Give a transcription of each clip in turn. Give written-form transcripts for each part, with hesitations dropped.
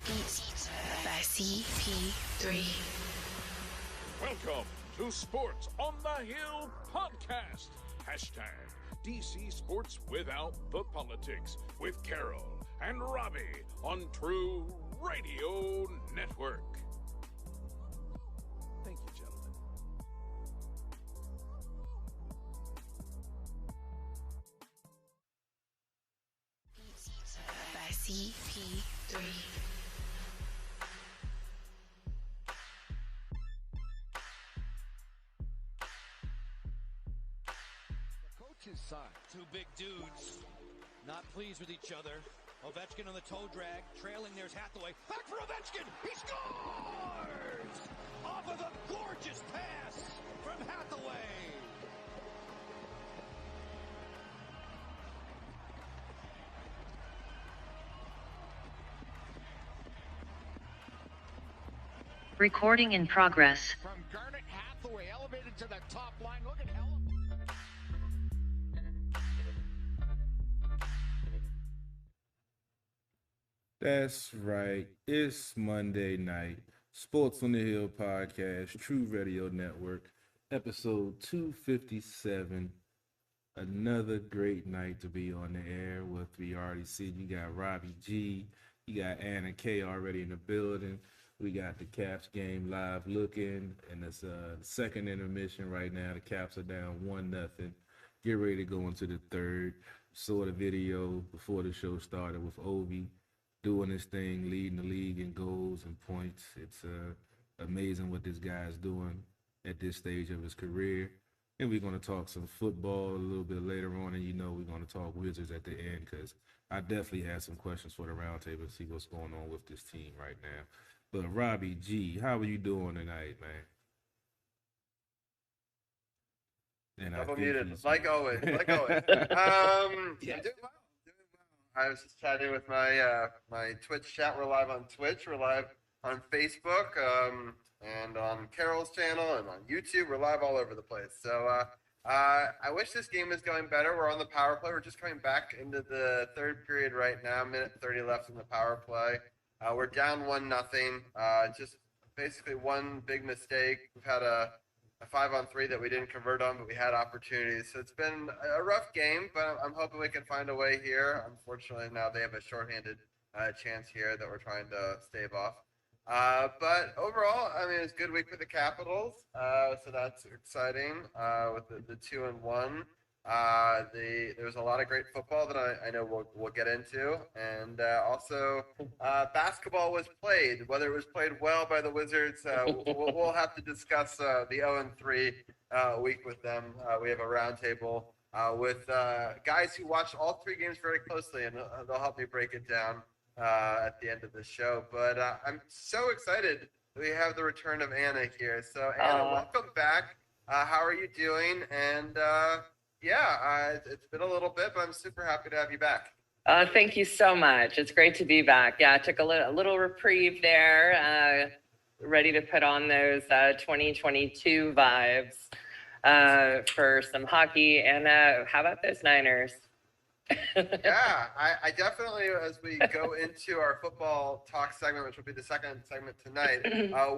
Beats by CP3. Welcome to Sports on the Hill podcast. Hashtag DC Sports Without the Politics with Carol and Robbie on True Radio Network. Thank you, gentlemen. Beats by CP3. Coach's side. Two big dudes not pleased with each other. Ovechkin on the toe drag, trailing. There's Hathaway. Back for Ovechkin. He scores! Off of a gorgeous pass from Hathaway. Recording in progress. From Garnet, Hathaway elevated to the top line. Look at Hell. That's right. It's Monday night. Sports on the Hill podcast, True Radio Network, episode 257. Another great night to be on the air with. We already see you got Robbie G, you got Anna K already in the building. We got the Caps game live looking, and it's the second intermission right now. The Caps are down 1-0. Get ready to go into the third. Saw the video before the show started with Ovi doing his thing, leading the league in goals and points. It's amazing what this guy is doing at this stage of his career. And we're going to talk some football a little bit later on, and we're going to talk Wizards at the end because I definitely have some questions for the roundtable to see what's going on with this team right now. But Robbie G, how are you doing tonight, man? And Double muted, like always. I'm doing well. I was just chatting with my my Twitch chat. We're live on Twitch. We're live on Facebook, and on Carol's channel, and on YouTube. We're live all over the place. So I wish this game was going better. We're on the power play. We're just coming back into the third period right now. Minute 30 left in the power play. We're down 1-0. Just basically one big mistake. We've had a 5-on-3 that we didn't convert on, but we had opportunities. So it's been a rough game, but I'm hoping we can find a way here. Unfortunately, now they have a shorthanded chance here that we're trying to stave off. But overall, I mean, it's a good week for the Capitals. So that's exciting with the 2-1. There's a lot of great football that I know we'll get into, and also basketball was played. Whether it was played well by the Wizards, we'll have to discuss the 0-3 week with them. We have a roundtable with guys who watched all three games very closely, and they'll help me break it down at the end of the show. But I'm so excited that we have the return of Anna here. So Anna, welcome back. How are you doing? And it's been a little bit, but I'm super happy to have you back. Thank you so much. It's great to be back. Yeah, I took a little reprieve there, ready to put on those 2022 vibes for some hockey. And how about those Niners? Yeah, I definitely, as we go into our football talk segment, which will be the second segment tonight,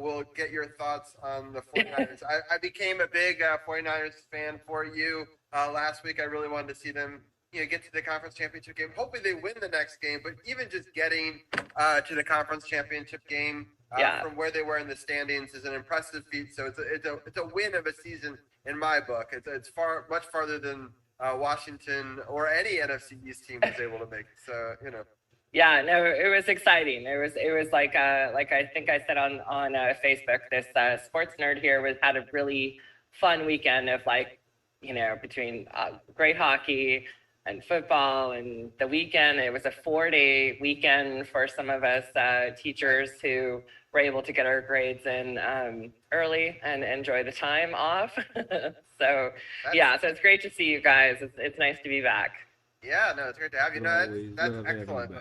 we'll get your thoughts on the 49ers. I became a big 49ers fan for you last week. I really wanted to see them get to the conference championship game. Hopefully they win the next game, but even just getting to the conference championship game from where they were in the standings is an impressive feat. So it's a win of a season in my book. It's much farther than Washington or any NFC East team was able to make. So Yeah, no, it was exciting. It was like I think I said on Facebook, this sports nerd here had a really fun weekend of between great hockey and football and the weekend. It was a 4-day weekend for some of us teachers who were able to get our grades in early and enjoy the time off. So it's great to see you guys. It's nice to be back. Yeah, no, it's great to have you. That's excellent.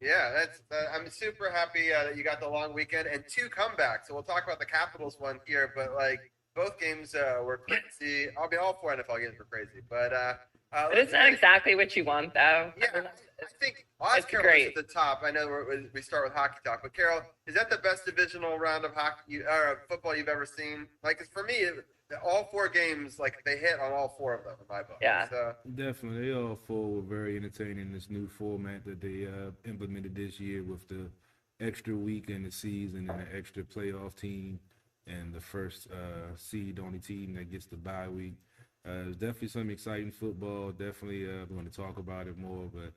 Yeah, I'm super happy that you got the long weekend and 2 comebacks. So we'll talk about the Capitals one here, but both games were crazy. All 4 NFL games were crazy, but it's not exactly what you want, though. Yeah, I think Carol is at the top. I know we start with hockey talk, but Carol, is that the best divisional round of hockey or football you've ever seen? Cause for me, all 4 games, they hit on all 4 of them in my book. Yeah, so. Definitely. They all 4 were very entertaining. This new format that they implemented this year with the extra week in the season and the extra playoff team and the first seed only team that gets the bye week. There's definitely some exciting football. Definitely going to talk about it more. But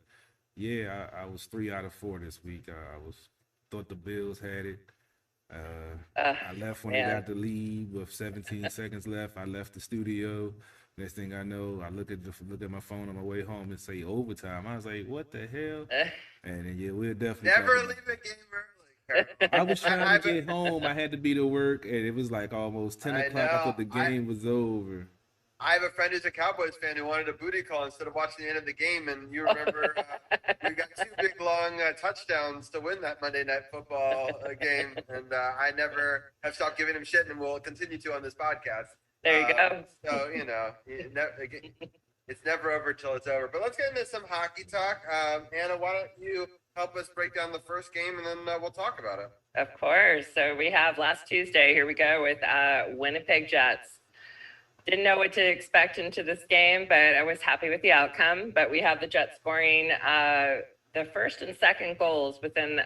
yeah, I was 3 out of 4 this week. Thought the Bills had it. I left when they got the lead with 17 seconds left. I left the studio. Next thing I know, I look at my phone on my way home and say overtime. I was like, "What the hell?" And then we'll definitely never leave a game early. I was trying to get home. I had to be to work, and it was almost 10 o'clock. I thought the game was over. I have a friend who's a Cowboys fan who wanted a booty call instead of watching the end of the game. And you remember we got 2 big, long touchdowns to win that Monday Night Football game. And I never have stopped giving him shit and will continue to on this podcast. There you go. So, it's never over till it's over. But let's get into some hockey talk. Anna, why don't you help us break down the first game, and then we'll talk about it. Of course. So we have last Tuesday. Here we go with Winnipeg Jets. Didn't know what to expect into this game, but I was happy with the outcome. But we have the Jets scoring the first and second goals within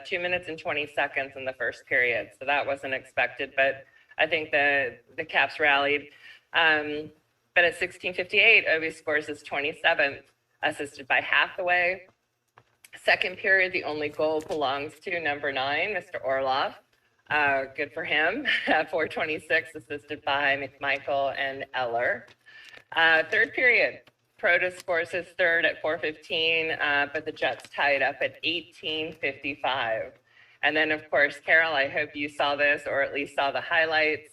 2 minutes and 20 seconds in the first period. So that wasn't expected, but I think the Caps rallied. But at 16:58, Ovi scores his 27th, assisted by Hathaway. Second period, the only goal belongs to number 9, Mr. Orlov. Good for him. 4:26, assisted by McMichael and Eller. Third period, Protas scores his third at 4:15, but the Jets tied up at 18:55. And then, of course, Carol, I hope you saw this or at least saw the highlights.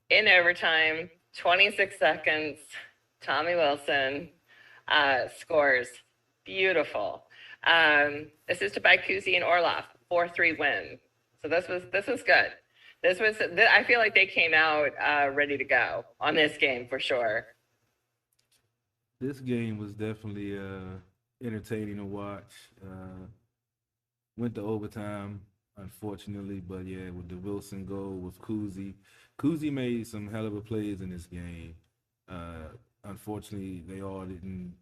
In overtime, 26 seconds, Tommy Wilson scores. Beautiful. Assisted by Kuzi and Orlov, 4-3 win. So this was good. I feel like they came out ready to go on this game for sure. This game was definitely entertaining to watch. Went to overtime, unfortunately, but yeah, with the Wilson goal with Kuzi made some hell of a plays in this game. Unfortunately, they all didn't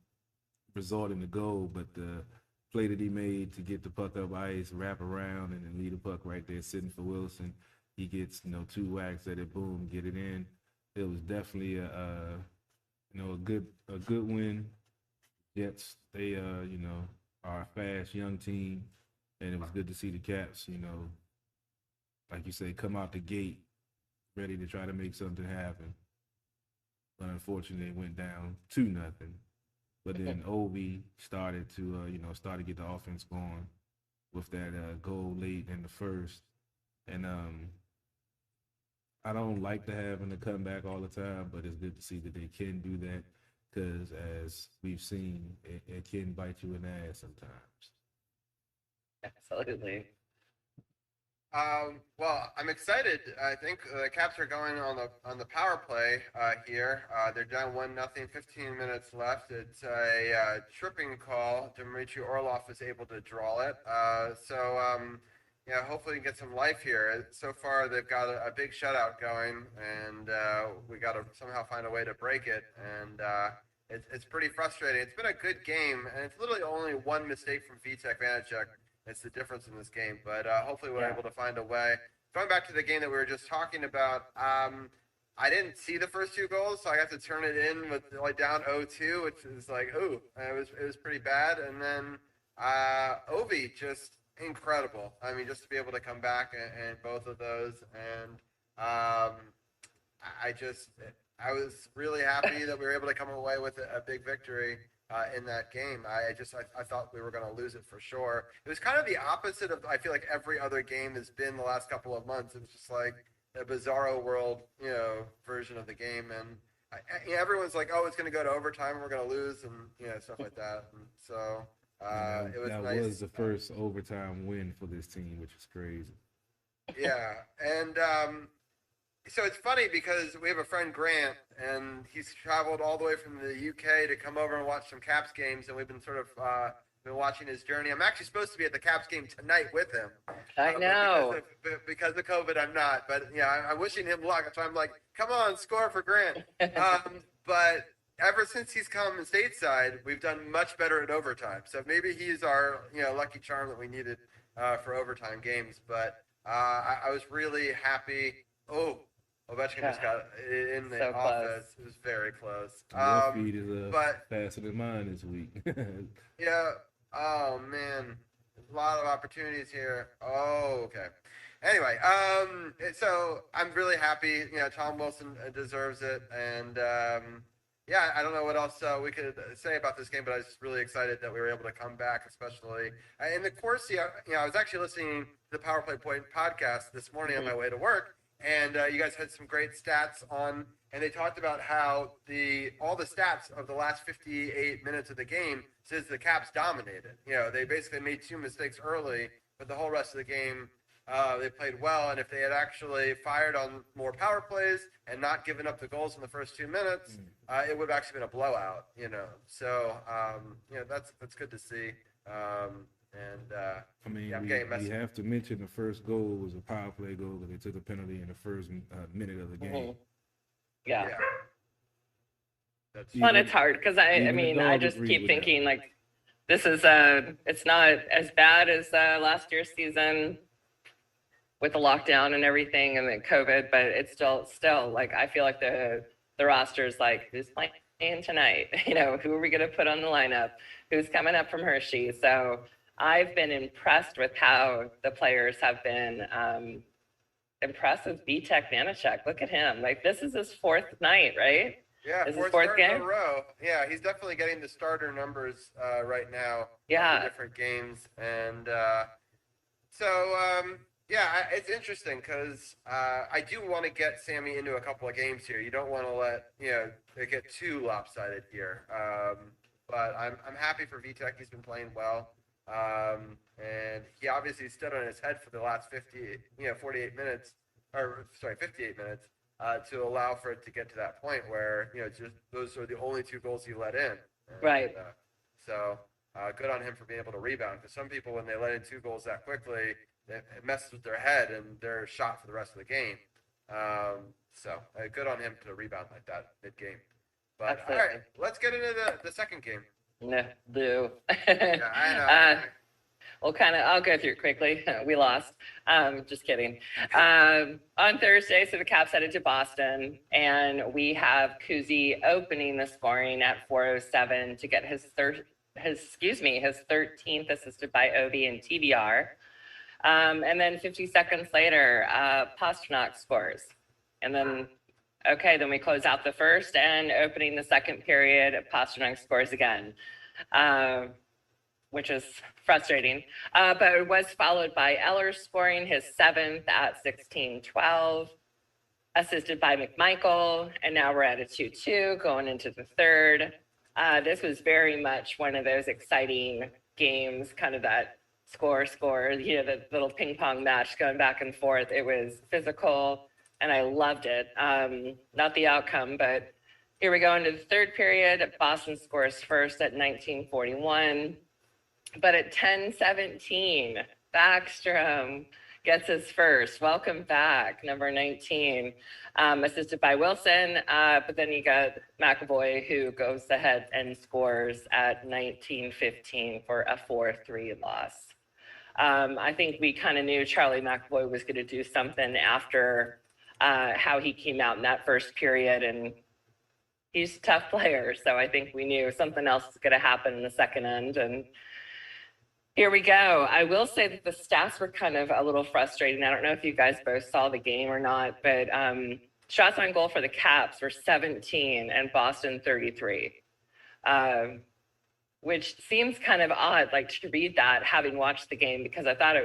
result in the goal, but the play that he made to get the puck up ice, wrap around, and then leave the puck right there sitting for Wilson. He gets 2 whacks at it, boom, get it in. It was definitely a good win. Jets, they are a fast young team, and it was good to see the Caps, like you say, come out the gate ready to try to make something happen. But unfortunately, it went down 2-0. But then Ovi started to get the offense going with that goal late in the first. And I don't like to having to come back all the time, but it's good to see that they can do that because, as we've seen, it can bite you in the ass sometimes. Absolutely. Well, I'm excited. I think the Caps are going on the power play here. They're down 1-0, 15 minutes left. It's a tripping call. Dmitry Orlov is able to draw it. Hopefully we can get some life here. So far, they've got a big shutout going, and we got to somehow find a way to break it. And it's pretty frustrating. It's been a good game, and it's literally only one mistake from Vitek Vanacek. It's the difference in this game, but hopefully we're able to find a way. Going back to the game that we were just talking about, I didn't see the first 2 goals, so I got to turn it in with like down 0-2, which is like, ooh, it was pretty bad. And then Ovi, just incredible. I mean, just to be able to come back and both of those, and I was really happy that we were able to come away with a big victory in that game. I thought we were going to lose it for sure. It was kind of the opposite of, I feel like, every other game has been the last couple of months. It was just like a bizarro world, version of the game. And everyone's like, oh, it's going to go to overtime, we're going to lose, and, stuff like that. And so it was nice. That was the first overtime win for this team, which is crazy. Yeah. And, so it's funny because we have a friend, Grant, and he's traveled all the way from the UK to come over and watch some Caps games, and we've been sort of been watching his journey. I'm actually supposed to be at the Caps game tonight with him. I know. Because of COVID, I'm not. But, I'm wishing him luck. So I'm like, come on, score for Grant. But ever since he's come stateside, we've done much better at overtime. So maybe he's our, lucky charm that we needed for overtime games. But I was really happy. Oh, Ovechkin just got in the office. It was very close. Your feed is faster than mine this week. Yeah. Oh, man. There's a lot of opportunities here. Oh, okay. Anyway, so I'm really happy. Tom Wilson deserves it. And, I don't know what else we could say about this game, but I was just really excited that we were able to come back, especially in the Corsi. I was actually listening to the Power Play Point podcast this morning on my way to work. And you guys had some great stats on, and they talked about how all the stats of the last 58 minutes of the game says the Caps dominated. They basically made 2 mistakes early, but the whole rest of the game they played well. And if they had actually fired on more power plays and not given up the goals in the first 2 minutes, it would have actually been a blowout. So that's good to see. We have to mention the first goal was a power play goal because they took a penalty in the first minute of the game. Mm-hmm. Yeah. Well, it's hard because I just keep thinking like this is it's not as bad as last year's season with the lockdown and everything and the COVID, but it's still like I feel like the roster's like who's playing tonight? Who are we going to put on the lineup? Who's coming up from Hershey? So I've been impressed with how the players have been impressed with Vitek Vanacek. Look at him. Like, this is his 4th night, right? Yeah, fourth game in a row. Yeah, he's definitely getting the starter numbers right now. Yeah. In different games. And it's interesting because I do want to get Sammy into a couple of games here. You don't want to let, it get too lopsided here. But I'm happy for Vitek. He's been playing well. And he obviously stood on his head for the last 58 minutes to allow for it to get to that point where, just those are the only 2 goals he let in. And, right. So good on him for being able to rebound. Because some people, when they let in 2 goals that quickly, it messes with their head and they're shot for the rest of the game. So good on him to rebound like that mid-game. But all right, let's get into the second game. No. Yeah, I know. Well, I'll go through it quickly. We lost. Just kidding. On Thursday, so the Caps headed to Boston, and we have Kuzi opening the scoring at 4:07 to get his 13th assisted by Ovi and TBR. And then 50 seconds later, Pastrnak scores. And then we close out the first, and opening the second period, Pastrnak scores again, which is frustrating. But it was followed by Eller scoring his 7th at 16:12, assisted by McMichael, and now we're at a 2-2 going into the third. This was very much one of those exciting games, kind of that score, the little ping pong match going back and forth. It was physical, and I loved it. Not the outcome, but here we go into the third period. Boston scores first at 19:41, but at 10:17, Backstrom gets his first. Welcome back, number 19, assisted by Wilson. But then you got McAvoy, who goes ahead and scores at 19-15 for a 4-3 loss. I think we kind of knew Charlie McAvoy was going to do something after how he came out in that first period, and he's a tough player. So I think we knew something else was going to happen in the second end, and here we go. I will say that the stats were kind of a little frustrating. I don't know if you guys both saw the game or not, but shots on goal for the Caps were 17 and Boston 33, which seems kind of odd, like to read that having watched the game, because I thought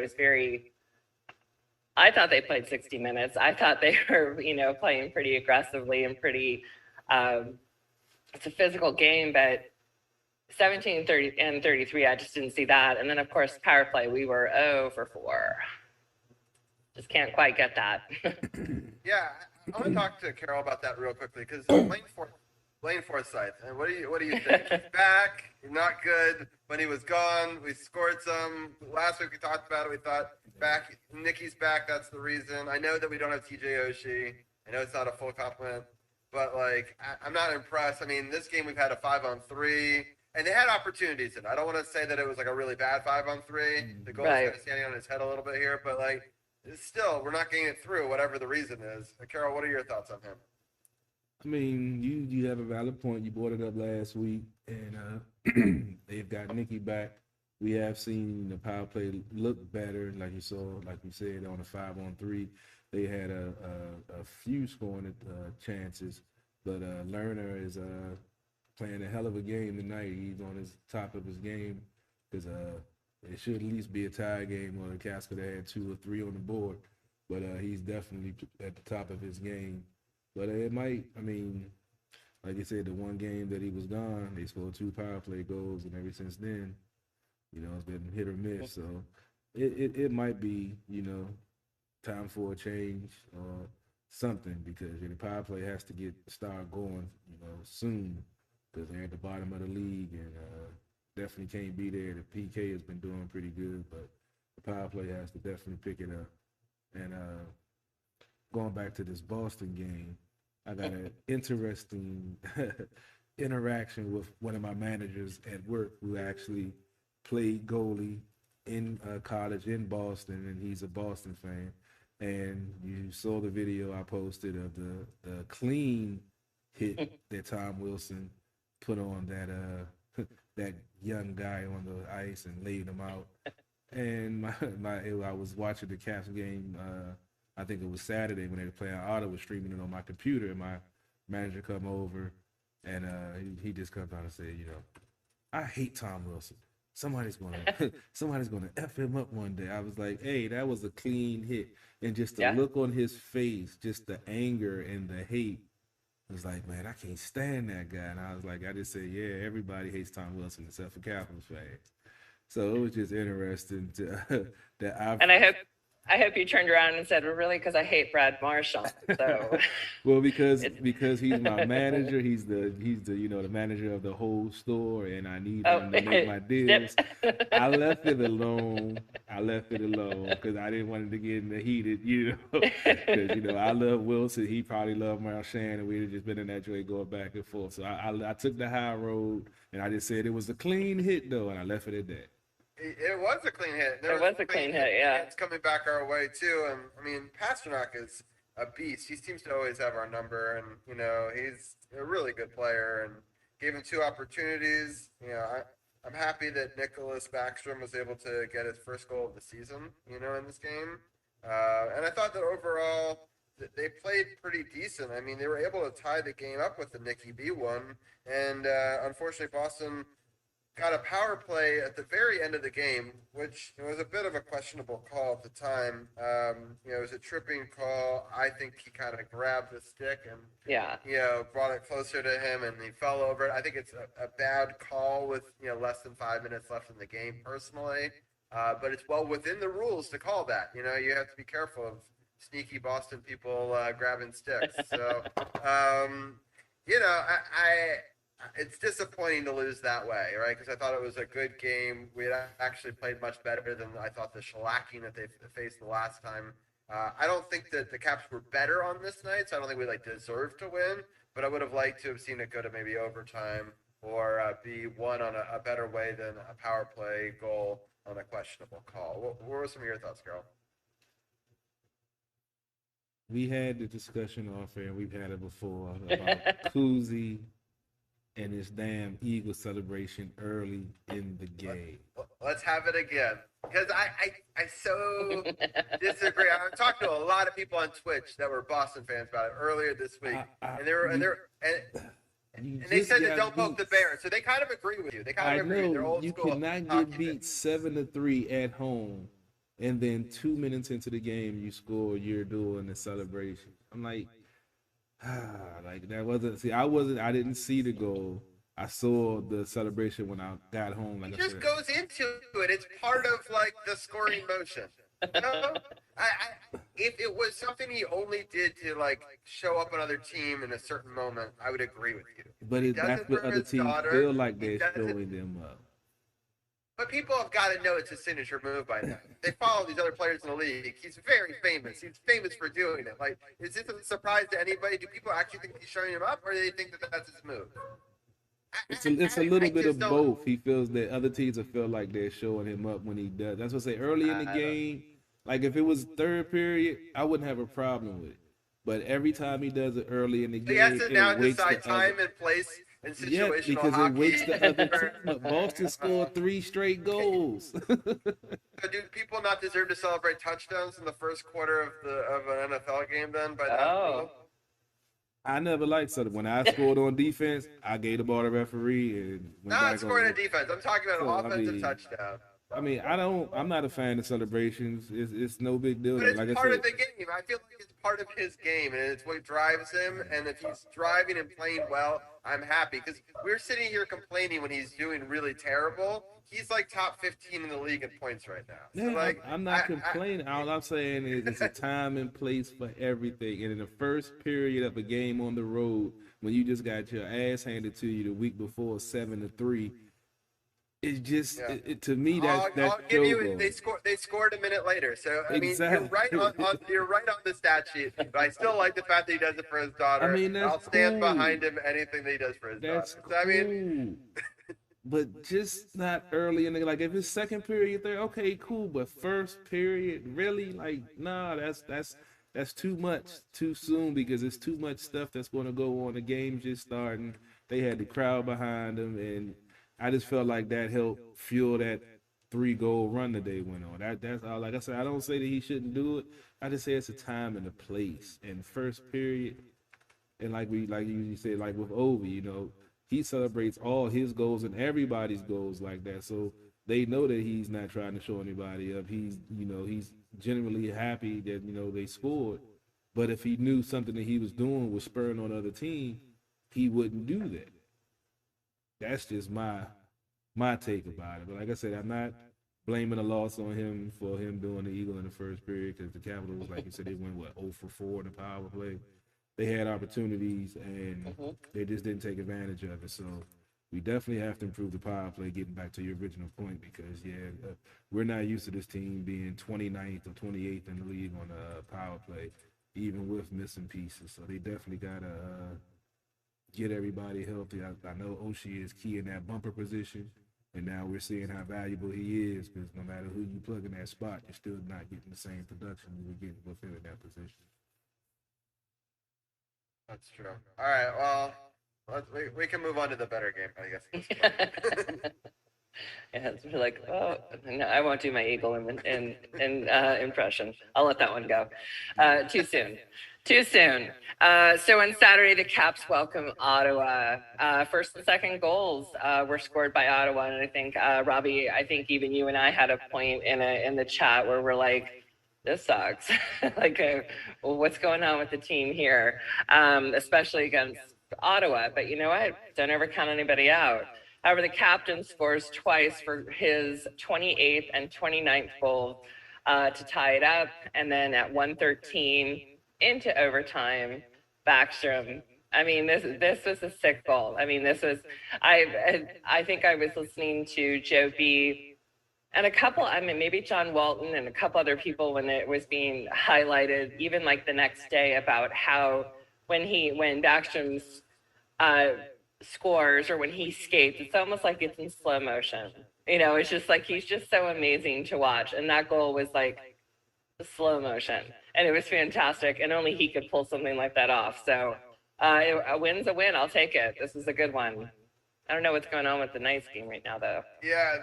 they played 60 minutes. I thought they were, playing pretty aggressively and pretty, it's a physical game, but 17, 30, and 33, I just didn't see that. And then, of course, power play, we were 0 for 4. Just can't quite get that. Yeah, I want to talk to Carol about that real quickly, because Blaine Forsythe, and what do you think? He's back, he's not good. When he was gone, we scored some. Last week we talked about it, we thought Nicky's back, that's the reason. I know that we don't have TJ Oshie. I know it's not a full complement, but, I'm not impressed. I mean, this game we've had a 5-on-3. And they had opportunities, and I don't want to say that it was a really bad 5-on-3. The goal is kind of standing on his head a little bit here, but still, we're not getting it through, whatever the reason is. Carol, what are your thoughts on him? I mean, you have a valid point. You brought it up last week, and they've got Nicky back. We have seen the power play look better, like you said, on the 5-on-3. They had a few scoring chances, but Lerner is playing a hell of a game tonight. He's on his top of his game, because it should at least be a tie game, or the Caps could have had 2 or 3 on the board. But he's definitely at the top of his game. But it might, like you said, the one game that he was gone, they scored 2 power play goals, and ever since then, it's been hit or miss. So it might be, time for a change or something, because the power play has to start going, soon, because they're at the bottom of the league, and definitely can't be there. The PK has been doing pretty good, but the power play has to definitely pick it up. And going back to this Boston game, I got an interesting interaction with one of my managers at work, who actually played goalie in college in Boston, and he's a Boston fan. And you saw the video I posted of the clean hit that Tom Wilson put on that young guy on the ice and laid him out. And I was watching the Caps game. I think it was Saturday when they were playing. Ottawa was streaming it on my computer, and my manager come over, and he just comes out and said, I hate Tom Wilson. Somebody's gonna F him up one day. I was like, hey, that was a clean hit. And just the look on his face, just the anger and the hate, it was like, man, I can't stand that guy. And I was like, I just said, yeah, everybody hates Tom Wilson except for Capitals fans. So it was just interesting that I hope you turned around and said, well, really, because I hate Brad Marchand. So well, because he's my manager, he's the the manager of the whole store, and I need him to make my deals. I left it alone because I didn't want him to get in the heated, because I love Wilson, he probably loved Marchand, and we'd just been in that joint going back and forth. So I took the high road, and I just said it was a clean hit though, and I left it at that. It was a clean hit. It was a clean hit, yeah. It's coming back our way, too. And, Pasternak is a beast. He seems to always have our number. And, he's a really good player. And gave him 2 opportunities. I'm happy that Nicholas Backstrom was able to get his first goal of the season, in this game. And I thought that overall they played pretty decent. They were able to tie the game up with the Nicky B one. And, unfortunately, Boston got a power play at the very end of the game, which was a bit of a questionable call at the time. It was a tripping call. I think he kind of grabbed the stick and brought it closer to him, and he fell over it. I think it's a bad call with less than 5 minutes left in the game, personally. But it's well within the rules to call that. You have to be careful of sneaky Boston people grabbing sticks. So, it's disappointing to lose that way, right? Because I thought it was a good game. We had actually played much better than I thought the shellacking that they faced the last time. I don't think that the Caps were better on this night, so I don't think we deserved to win. But I would have liked to have seen it go to maybe overtime or be won on a better way than a power play goal on a questionable call. What were some of your thoughts, Carol? We had the discussion off air, and we've had it before, about Kuzi and his damn Eagle celebration early in the game. Let's have it again. Because I so disagree. I talked to a lot of people on Twitch that were Boston fans about it earlier this week. And they said that don't poke the bear. So they kind of agree with you. They kind of agree. They're old you school. cannot get beat 7-3 at home, and then 2 minutes into the game you score. You're doing the celebration. I'm like that wasn't. See, I didn't see the goal. I saw the celebration when I got home. He just goes into it. It's part of the scoring motion. You know? If it was something he only did to show up another team in a certain moment, I would agree with you. But that's what other teams feel like they're showing them up. But people have got to know it's a signature move by now. They follow these other players in the league. He's very famous. He's famous for doing it. Is this a surprise to anybody? Do people actually think he's showing him up, or do they think that that's his move? It's a little bit of both. He feels that other teams will feel like they're showing him up when he does. That's what I say early in the game. If it was third period, I wouldn't have a problem with it. But every time he does it early in the game, he has to now decide time and place and situational yeah, because hockey. It wakes the other team up. Boston scored 3 straight goals. So do people not deserve to celebrate touchdowns in the first quarter of an NFL game then? By that rule? I never liked something. When I scored on defense, I gave the ball to referee and not scoring on defense. I'm talking about an offensive touchdown. I'm not a fan of celebrations. It's no big deal. But it's part of the game. I feel like it's part of his game, and it's what drives him. And if he's driving and playing well, I'm happy. Because we're sitting here complaining when he's doing really terrible. He's top 15 in the league in points right now. Yeah, so I'm not complaining. All I'm saying is it's a time and place for everything. And in the first period of a game on the road, when you just got your ass handed to you the week before 7-3, it's just to me that's I'll give you. They scored a minute later, so I mean you're right on the stat sheet. But I still like the fact that he does it for his daughter. I'll stand behind him anything that he does for his daughter. Cool. I mean, but just not early in the if it's second period there, okay, cool. But first period, really, nah, that's too much too soon because it's too much stuff that's going to go on. The game's just starting. They had the crowd behind them, and I just felt like that helped fuel that 3-goal run that they went on. That's all. Like I said, I don't say that he shouldn't do it. I just say it's a time and a place. And first period, and like you usually say, with Ovi, he celebrates all his goals and everybody's goals like that. So they know that he's not trying to show anybody up. He's genuinely happy that they scored. But if he knew something that he was doing was spurring on the other team, he wouldn't do that. That's just my take about it. But like I said, I'm not blaming a loss on him for him doing the Eagle in the first period because the Capitals, like you said, they went 0 for 4 in the power play. They had opportunities and they just didn't take advantage of it. So we definitely have to improve the power play, getting back to your original point, because we're not used to this team being 29th or 28th in the league on the power play, even with missing pieces. So they definitely gotta get everybody healthy. I know Oshie is key in that bumper position, and now we're seeing how valuable he is because no matter who you plug in that spot, you're still not getting the same production you were getting with him in that position. That's true. All right, well, we can move on to the better game, I guess. Yeah, it's no, I won't do my Eagle impression. I'll let that one go. Too soon. So on Saturday, the Caps welcome Ottawa. First and second goals were scored by Ottawa, and I think Robbie, I think even you and I had a point in the chat where we're like, this sucks. Well, what's going on with the team here, especially against Ottawa? But you know what? Don't ever count anybody out. However, the captain scores twice for his 28th and 29th goal to tie it up. And then at 1:13 into overtime, Backstrom I mean, this was a sick goal. I mean, this was I think I was listening to Joe B and a couple, I mean, maybe John Walton and a couple other people when it was being highlighted, even like the next day, about how when Backstrom's scores or when he skates, it's almost like it's in slow motion. You know, it's just like he's just so amazing to watch. And that goal was like slow motion, and it was fantastic. And only he could pull something like that off. So a win's a win. I'll take it. This is a good one. I don't know what's going on with the Knights game right now, though. Yeah,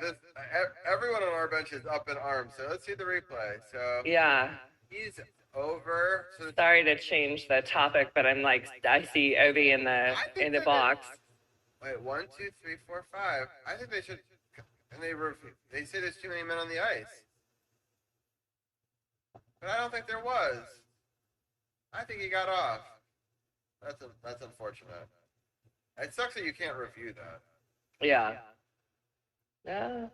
everyone on our bench is up in arms. So let's see the replay. So yeah, he's over. So sorry to change the topic, but I'm like, I see Ovi in the box. Wait, 1, 2, 3, 4, 5. I think they should. And they say there's too many men on the ice. But I don't think there was. I think he got off. That's unfortunate. It sucks that you can't review that. Yeah. Yeah.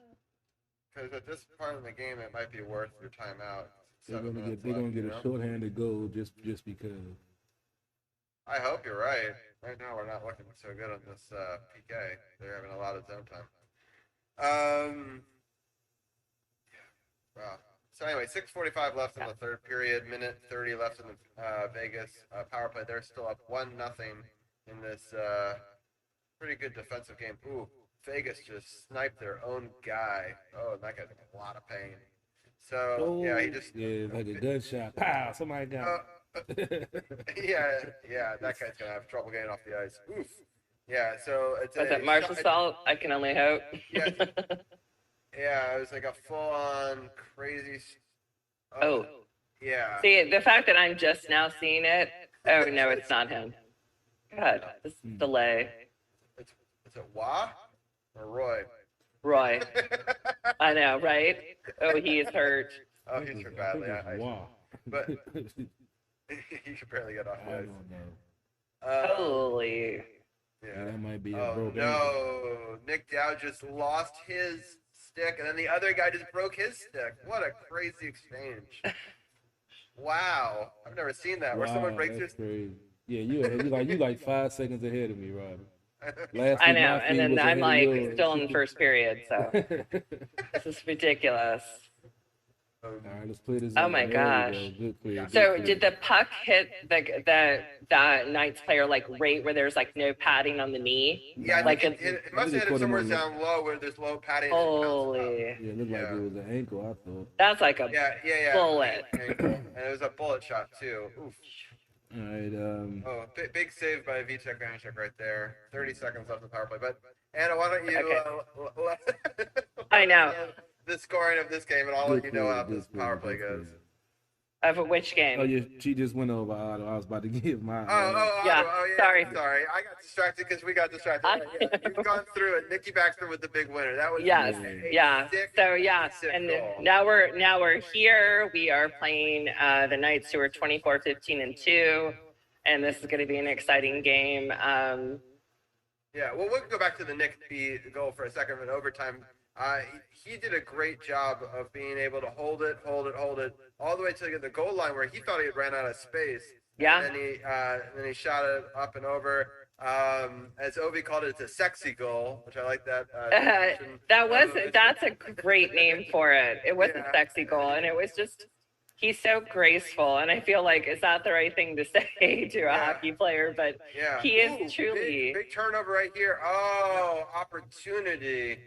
Because at this part of the game, it might be worth your timeout. They're gonna get a shorthanded goal just because. I hope you're right. Right now, we're not looking so good on this PK. They're having a lot of zone time. Wow. So anyway, 6:45 left in the third period. Minute 30 left in the Vegas power play. They're still up 1-0 in this pretty good defensive game. Ooh, Vegas just sniped their own guy. Oh, that guy's in a lot of pain. So yeah, he just like a gunshot. Pow! Somebody got. yeah, that guy's gonna have trouble getting off the ice. Oof. Yeah, so it's Was it Marshall Salt? I can only hope. Yeah, yeah, it was like a full-on crazy. Oh. Yeah. See, the fact that I'm just now seeing it. Oh no, it's not him. God, this delay. Is it Wah or Roy? Roy. I know, right? Oh, he is hurt. Oh, he's hurt badly. Wow. But he could barely get off the ice. Holy. Yeah. That might be a Oh, broken. no. Nick Dow just lost his stick, and then the other guy just broke his stick. What a crazy exchange. Wow. I've never seen that, where someone breaks their stick. Crazy. Yeah, you like 5 seconds ahead of me, Robin. I know, and then I'm like still in the first period, so this is ridiculous. All right, let's play this. Oh my gosh! So did the puck hit the Knights player like right where there's like no padding on the knee? Yeah, like it must have hit him somewhere down low where there's low padding. Holy! Yeah, it looked like it was an ankle. I thought. That's like a bullet. And it was a bullet shot too. Oof. All right. Big save by Vitek Vanacek right there. 30 seconds left in the power play. But Anna, why don't you? I know. The scoring of this game, and I'll let you know how this power play goes. Of which game? Oh, yeah, she just went over Otto. I was about to give mine. Yeah, sorry. Sorry. I got distracted because we got distracted. You've gone through it. Nikki Baxter with the big winner. That was and now we're here. We are playing the Knights, who are 24-15-2, and this is going to be an exciting game. Yeah, well, we'll go back to the Nick B goal for a second in overtime. He did a great job of being able to hold it all the way to the goal line where he thought he had ran out of space. Yeah. And then he shot it up and over. As Ovi called it, it's a sexy goal, which I like that. That's a great name for it. It was a sexy goal, and it was just, he's so graceful, and I feel like, is that the right thing to say to a hockey player? But he is truly big turnover right here. Oh, opportunity.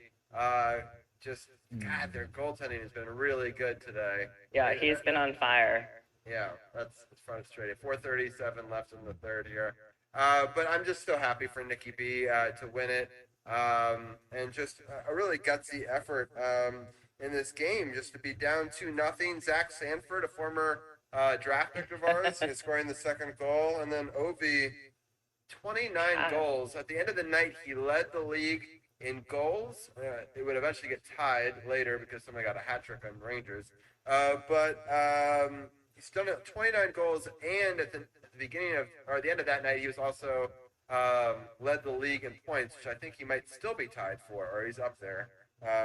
God, their goaltending has been really good today. Yeah, he's been on fire. Yeah, that's frustrating. 4:37 left in the third here. But I'm just so happy for Nikki B to win it. And just a really gutsy effort in this game, just to be down 2-0. Zach Sanford, a former draft pick of ours, is scoring the second goal. And then Ovi, 29 goals. At the end of the night, he led the league in goals. It would eventually get tied later because somebody got a hat trick on Rangers. But he's done 29 goals, and at the end of that night, he was also led the league in points, which I think he might still be tied for, or he's up there,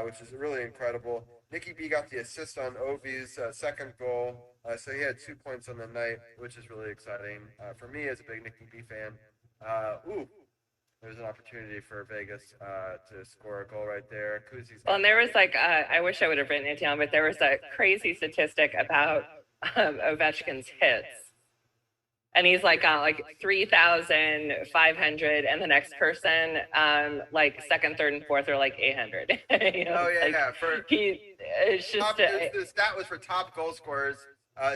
which is really incredible. Nicky B got the assist on Ovi's second goal, so he had 2 points on the night, which is really exciting for me as a big Nicky B fan. There's an opportunity for Vegas to score a goal right there. Kuzi's Well, and there was like, I wish I would have written it down, but there was a crazy statistic about Ovechkin's hits. And he's like got like 3,500, and the next person, like second, third, and fourth are like 800. You know, like, it's just the stat was for top goal scorers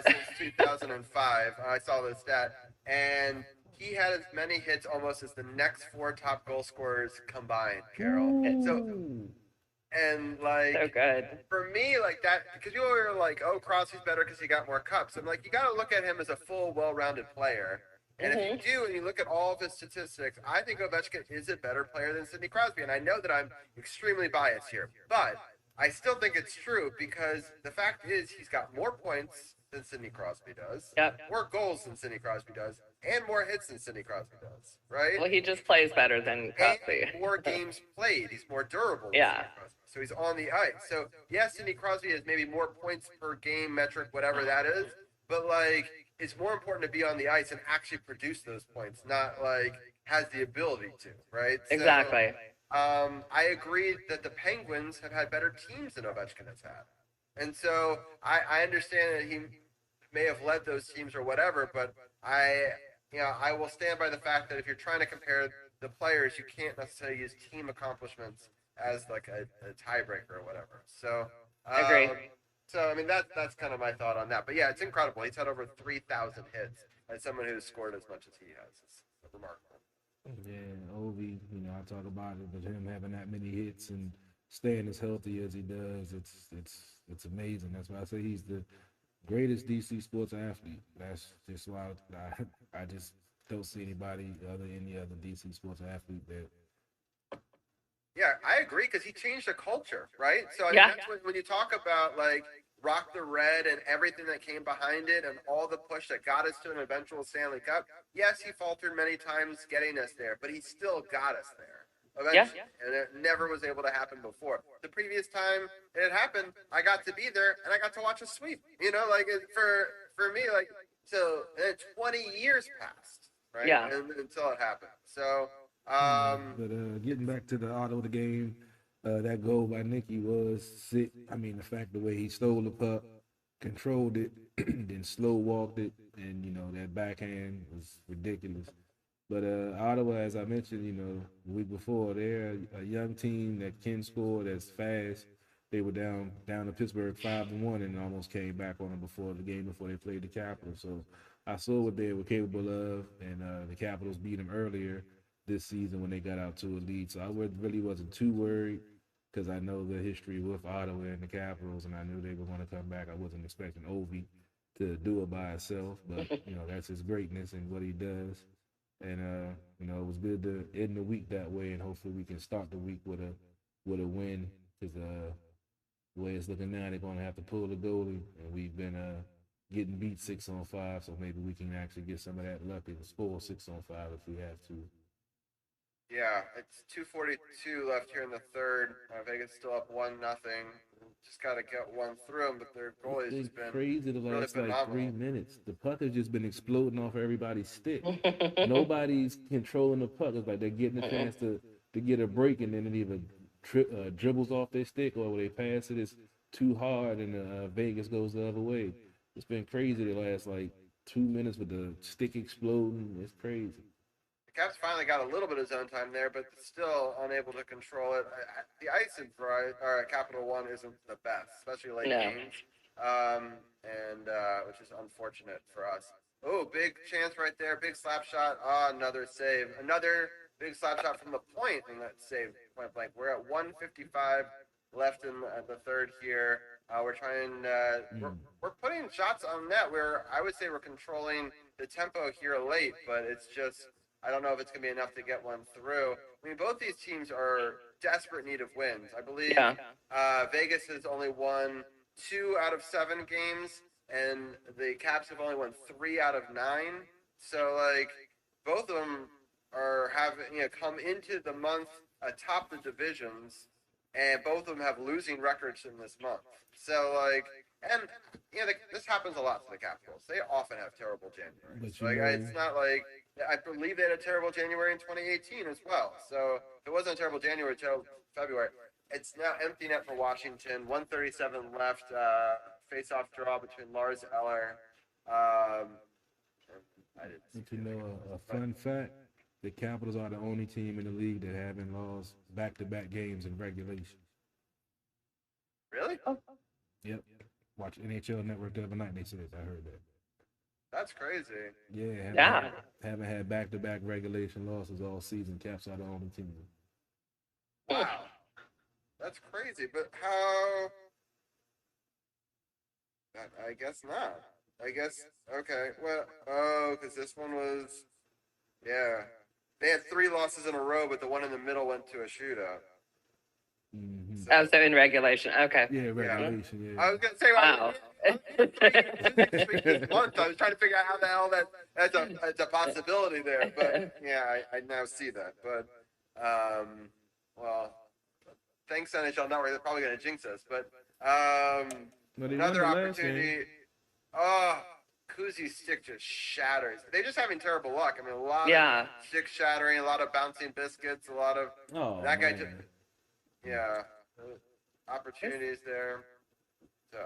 since 2005. I saw the stat, and he had as many hits almost as the next 4 top goal scorers combined, Carol. And like, so good. For me, like that, because people were like, "Oh, Crosby's better because he got more cups." I'm like, you got to look at him as a full, well-rounded player. And if you do, and you look at all of his statistics, I think Ovechkin is a better player than Sidney Crosby. And I know that I'm extremely biased here, but I still think it's true because the fact is he's got more points than Sidney Crosby does, more goals than Sidney Crosby does, and more hits than Sidney Crosby does, right? Well, he just plays better than Crosby. And more games played. He's more durable than Sidney Crosby. So he's on the ice. So, yes, Sidney Crosby has maybe more points per game metric, whatever that is, but, like, it's more important to be on the ice and actually produce those points, not, like, has the ability to, right? Exactly. So, I agree that the Penguins have had better teams than Ovechkin has had. And so I understand that he may have led those teams or whatever, but I will stand by the fact that if you're trying to compare the players, you can't necessarily use team accomplishments as like a tiebreaker or whatever. So I agree. So I mean that's kind of my thought on that. But yeah, it's incredible. He's had over 3,000 hits as someone who's scored as much as he has. It's remarkable. Yeah, Ovi, I talk about it, but him having that many hits and staying as healthy as he does, it's amazing. That's why I say he's the greatest DC sports athlete. That's just why I just don't see any other DC sports athlete that. Yeah, I agree because he changed the culture, right? So I mean, that's when you talk about like Rock the Red and everything that came behind it and all the push that got us to an eventual Stanley Cup. Yes, he faltered many times getting us there, but he still got us there eventually. And it never was able to happen before. The previous time it happened, I got to be there and I got to watch a sweep. Like for me, like so 20 years passed, right? Yeah. Until it happened. So. But getting back to the auto of the game, that goal by Nicky was sick. I mean, the fact the way he stole the puck, controlled it, then slow walked it, and that backhand was ridiculous. But Ottawa, as I mentioned, the week before, they're a young team that can score, that's fast. They were down to Pittsburgh 5-1 and almost came back on them before they played the Capitals. So I saw what they were capable of, and the Capitals beat them earlier this season when they got out to a lead. So I really wasn't too worried because I know the history with Ottawa and the Capitals, and I knew they were going to come back. I wasn't expecting Ovi to do it by itself, but, that's his greatness and what he does. And, it was good to end the week that way, and hopefully we can start the week with a win because the way it's looking now, they're going to have to pull the goalie, and we've been getting beat 6-on-5, so maybe we can actually get some of that luck and score 6-on-5 if we have to. Yeah, it's 2:42 left here in the third. Vegas still up 1-0. Just got to get one through them, but their goalie's just been crazy the last really like 3 minutes. The puck has just been exploding off everybody's stick. Nobody's controlling the puck. It's like they're getting a chance to get a break, and then it either dribbles off their stick, or when they pass it, it's too hard, and Vegas goes the other way. It's been crazy the last like 2 minutes with the stick exploding. It's crazy. Caps finally got a little bit of zone time there, but still unable to control it. The icing for Capital One isn't the best, especially late games, which is unfortunate for us. Oh, big chance right there, big slap shot. Another save, another big slap shot from the point, and that save point blank. We're at 1:55 left in the third here. We're trying. We're putting shots on net. I would say we're controlling the tempo here late, but it's just. I don't know if it's going to be enough to get one through. I mean, both these teams are desperate need of wins. I believe Vegas has only won 2 out of 7 games, and the Caps have only won 3 out of 9. So, like, both of them have come into the month atop the divisions, and both of them have losing records in this month. So, like, and this happens a lot to the Capitals. They often have terrible Januaries. It's not like I believe they had a terrible January in 2018 as well. So if it wasn't a terrible January, terrible February. It's now empty net for Washington. 137 left. Face-off draw between Lars Eller. But you know, a fun fact: the Capitals are the only team in the league that haven't lost back-to-back games in regulation. Really? Yep. Watch NHL Network the other night. They said I heard that. That's crazy. Yeah. Haven't had back-to-back regulation losses all season. Caps are the only team. Wow. That's crazy. But how? I guess not. I guess, okay. Well, because this one was, yeah. They had 3 losses in a row, but the one in the middle went to a shootout. So in regulation. Okay. Yeah, regulation. Yeah. I was gonna say, wow. This month, I was trying to figure out how the hell that's a possibility there, but yeah, I now see that. But well, thanks NHL Network. They're probably gonna jinx us, but another opportunity. Oh, Kuzi's stick just shatters. They're just having terrible luck. I mean, a lot of stick shattering, a lot of bouncing biscuits, a lot of that guy just. Yeah, opportunities there. So,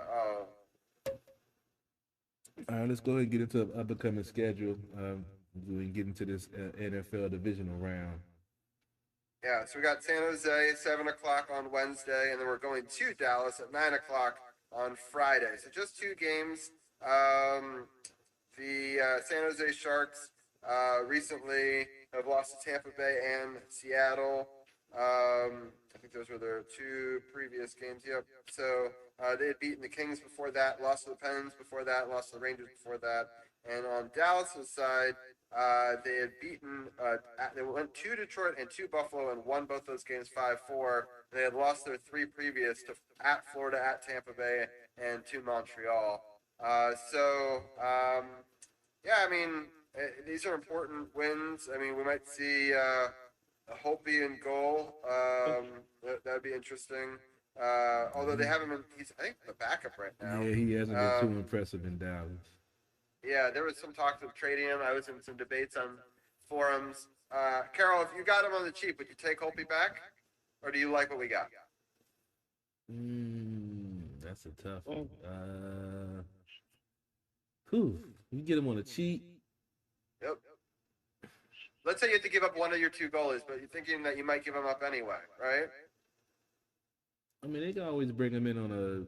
All right, let's go ahead and get into the upcoming schedule. We can get into this NFL divisional round. Yeah, so we got San Jose 7 o'clock on Wednesday, and then we're going to Dallas at 9 o'clock on Friday. So just 2 games. The San Jose Sharks recently have lost to Tampa Bay and Seattle. I think those were their 2 previous games. Yep. So they had beaten the Kings before that, lost to the Pens before that, lost to the Rangers before that. And on Dallas's side, they had beaten, they went to Detroit and to Buffalo and won both those games 5-4. They had lost their 3 previous to at Florida, at Tampa Bay, and to Montreal. Yeah, I mean, these are important wins. I mean, we might see Holtby in goal. That would be interesting. Although they haven't been, he's, I think, the backup right now. Yeah, he hasn't been too impressive in Dallas. Yeah, there was some talk of trading him. I was in some debates on forums. Carol, if you got him on the cheap, would you take Holtby back? Or do you like what we got? That's a tough one. You get him on the cheap. Yep. Let's say you have to give up one of your 2 goalies, but you're thinking that you might give him up anyway, right? I mean, they can always bring him in on a,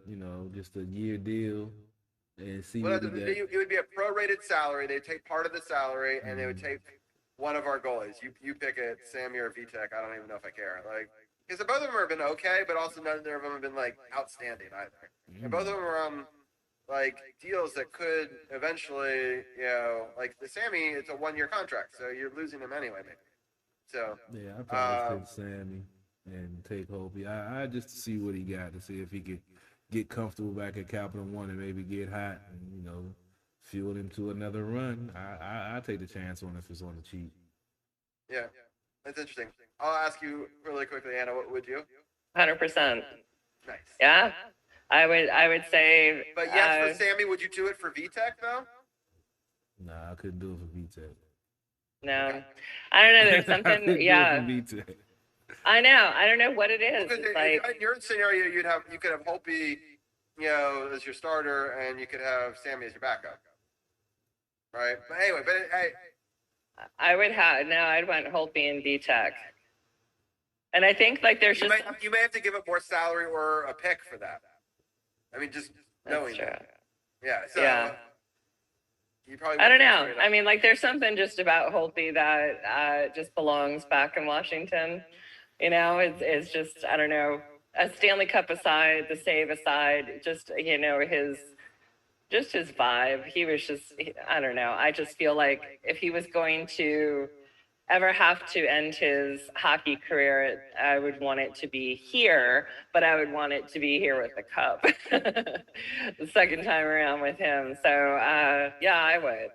just a year deal and see what it would be a prorated salary. They'd take part of the salary, and they would take one of our goalies. You pick it, Sammy or Vitek. I don't even know if I care. Because both of them have been okay, but also none of them have been, outstanding either. And both of them are on, deals that could eventually, the Sammy, it's a 1-year contract, so you're losing him anyway, maybe. So yeah, I probably take Sammy and take Holtby. I just to see what he got, to see if he could get comfortable back at Capital One and maybe get hot and, fuel him to another run. I take the chance on if it's on the cheap. Yeah, that's interesting. I'll ask you really quickly, Anna, what would you? 100%. Nice. Yeah, I would say. But yes, for Sammy, would you do it for VTech though? Nah, I couldn't do it for VTech. No, okay. I don't know. There's something. Yeah. I know. I don't know what it is. In your scenario, you could have Holtby, as your starter, and you could have Sammy as your backup. Right. But anyway, I'd want Holtby and VTech. And I think there's you may have to give up more salary or a pick for that. I mean, just knowing that. Yeah. So yeah. You probably. I don't know. I mean, there's something just about Holtby that just belongs back in Washington. It's just, I don't know, a Stanley Cup aside, the save aside, just his vibe. He was just, I don't know. I just feel like if he was going to ever have to end his hockey career, I would want it to be here, but I would want it to be here with the cup the second time around with him. So, yeah, I would.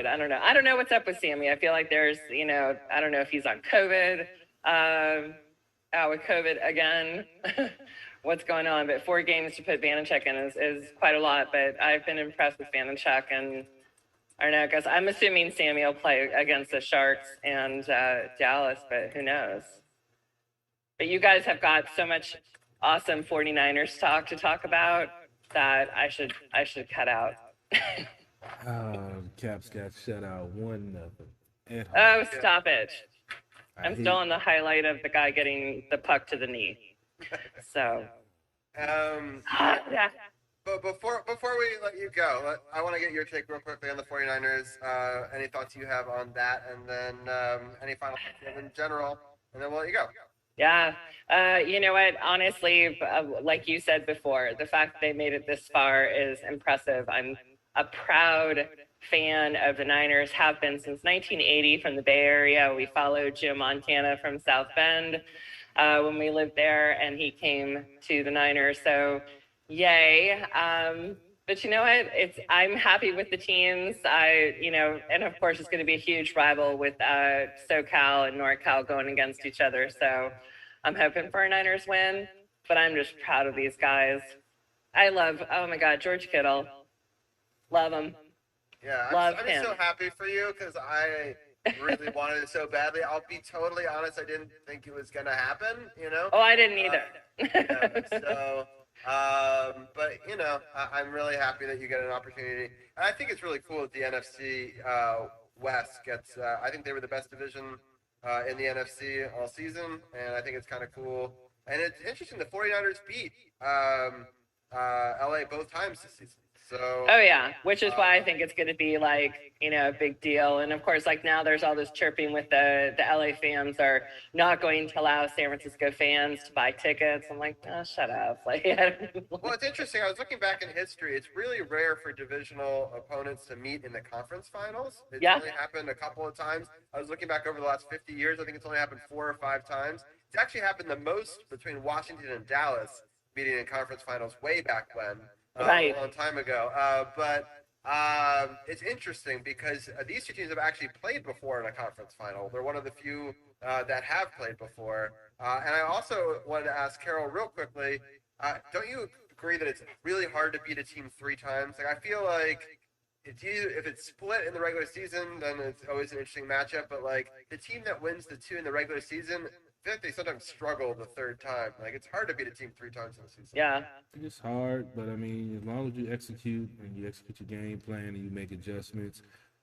I don't know. I don't know what's up with Sammy. I feel like there's, I don't know if he's on COVID, out with COVID again, what's going on, but 4 games to put Vanacek in is quite a lot, but I've been impressed with Vanacek, and I don't know, because I'm assuming Sammy will play against the Sharks and Dallas, but who knows? But you guys have got so much awesome 49ers talk about that I should cut out. Caps got shut out 1-0 at home. Oh, stop it. I I'm hate- still on the highlight of the guy getting the puck to the knee. So. Yeah. But before we let you go, I want to get your take real quickly on the 49ers. Any thoughts you have on that, and then any final thoughts you have in general, and then we'll let you go. Yeah. You know what? Honestly, like you said before, the fact that they made it this far is impressive. I'm a proud fan of the Niners, have been since 1980 from the Bay Area. We followed Joe Montana from South Bend when we lived there, and he came to the Niners. So, yay. But you know what? I'm happy with the teams. And of course, it's going to be a huge rival with SoCal and NorCal going against each other. So I'm hoping for a Niners win, but I'm just proud of these guys. Oh my God, George Kittle. Love him. Yeah, Love I'm him. so happy for you because I really wanted it so badly. I'll be totally honest. I didn't think it was going to happen, you know? Oh, I didn't either. But, you know, I'm really happy that you get an opportunity. And I think it's really cool that the NFC West gets, I think they were the best division in the NFC all season, and I think it's kind of cool. And it's interesting, the 49ers beat LA both times this season. So, Oh yeah, which is why I think it's going to be like, a big deal. And of course, like now there's all this chirping with the LA fans are not going to allow San Francisco fans to buy tickets. I'm like, oh, shut up. Like, well, it's interesting. I was looking back in history. It's really rare for divisional opponents to meet in the conference finals. It's only happened a couple of times. I was looking back over the last 50 years. I think it's only happened 4 or 5 times. It's actually happened the most between Washington and Dallas meeting in conference finals way back when. Right. A long time ago. But it's interesting because these two teams have actually played before in a conference final. They're one of the few that have played before. And I also wanted to ask Carol real quickly, don't you agree that it's really hard to beat a team 3 times? Like, I feel like if it's split in the regular season, then it's always an interesting matchup. But, like, the team that wins the 2 in the regular season, I feel like they sometimes struggle the 3rd time. Like, it's hard to beat a team 3 times in the season. Yeah. It's hard, but I mean, as long as you execute and you execute your game plan and you make adjustments,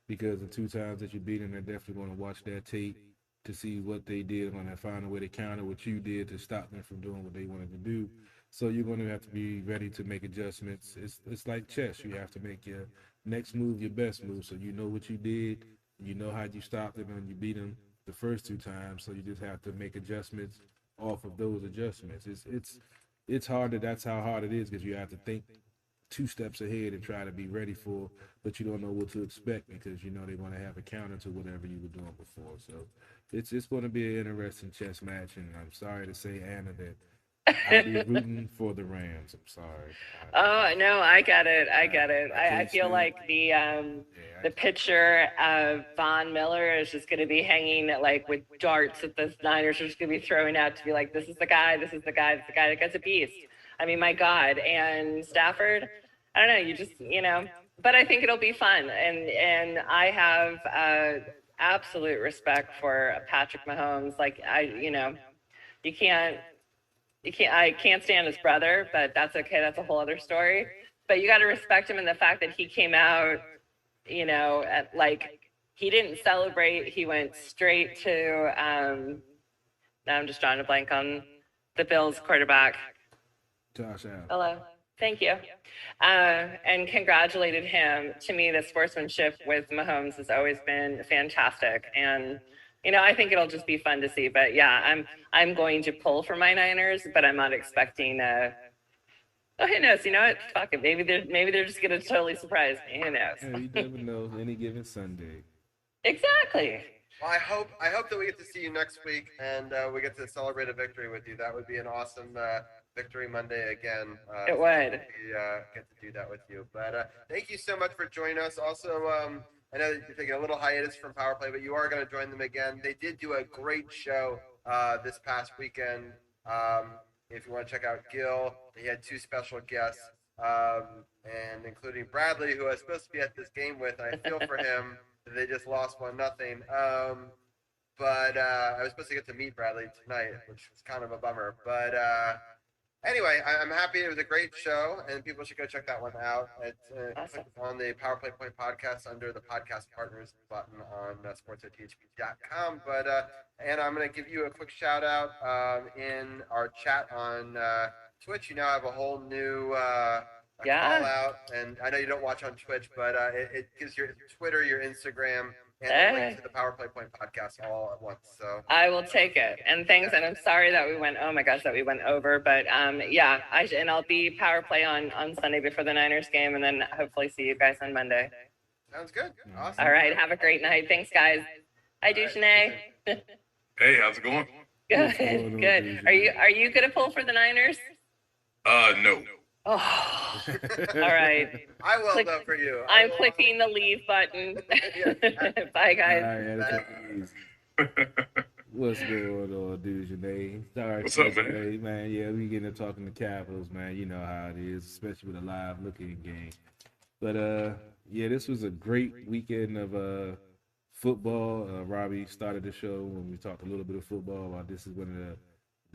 because the 2 times that you beat them, they're definitely going to watch that tape to see what they did, and find a way to counter what you did to stop them from doing what they wanted to do. So you're going to have to be ready to make adjustments. It's like chess. You have to make your next move your best move, so you know what you did, you know how you stopped them, and you beat them the first 2 times. So you just have to make adjustments off of those adjustments. It's hard. That's how hard it is, because you have to think 2 steps ahead and try to be ready for, but you don't know what to expect because you know they're going to have a counter to whatever you were doing before. So it's going to be an interesting chess match, and I'm sorry to say, Anna, that I'll be rooting for the Rams. I'm sorry. Oh no, I get it. I feel like the picture of Von Miller is just going to be hanging like with darts that the Niners are just going to be throwing out to be like, this is the guy that guy's a beast. I mean, my God. And Stafford, I don't know, you just, but I think it'll be fun. And I have absolute respect for Patrick Mahomes. Like, I can't stand his brother, but that's okay. That's a whole other story. But you got to respect him in the fact that he came out, he didn't celebrate. He went straight to, now I'm just drawing a blank on the Bills quarterback. Josh Allen. Hello. Thank you. And congratulated him. To me, the sportsmanship with Mahomes has always been fantastic. And, I think it'll just be fun to see. But yeah, I'm going to pull for my Niners, but I'm not expecting who knows? You know what? Fuck it. Maybe they're just gonna totally surprise me. Who knows? Yeah, you never know. Any given Sunday. Exactly. Well, I hope that we get to see you next week and we get to celebrate a victory with you. That would be an awesome Victory Monday again. It would. We get to do that with you. But thank you so much for joining us. Also, I know that you're taking a little hiatus from Power Play, but you are going to join them again. They did do a great show this past weekend. If you want to check out Gil, he had 2 special guests. and including Bradley, who I was supposed to be at this game with. I feel for him. They just lost 1-0. But I was supposed to get to meet Bradley tonight, which was kind of a bummer. But anyway, I'm happy. It was a great show, and people should go check that one out. It's Awesome. on the Power Play Point podcast under the podcast partners button on sports@thp.com. But and I'm going to give you a quick shout out in our chat on Twitch. You now have a whole new call out, and I know you don't watch on Twitch, but it gives your Twitter, your Instagram, and a link to the Power Play Point podcast all at once. So I will take it. And thanks. And I'm sorry that we went over. But yeah, and I'll be Power Play on Sunday before the Niners game, and then hopefully see you guys on Monday. Sounds good. Awesome. All right. Have a great night. Thanks, guys. Hi, Duchesne. Hey, how's it going? Good. Are you gonna pull for the Niners? No. Oh, all right. I will though for you. I'm clicking the leave button. Bye, guys. What's going on, Divisional? Sorry, what's up, man? Man, yeah, we getting to talking to Capitals, man. You know how it is, especially with a live-looking game. But yeah, this was a great weekend of football. Robbie started the show when we talked a little bit of football. About this is one of the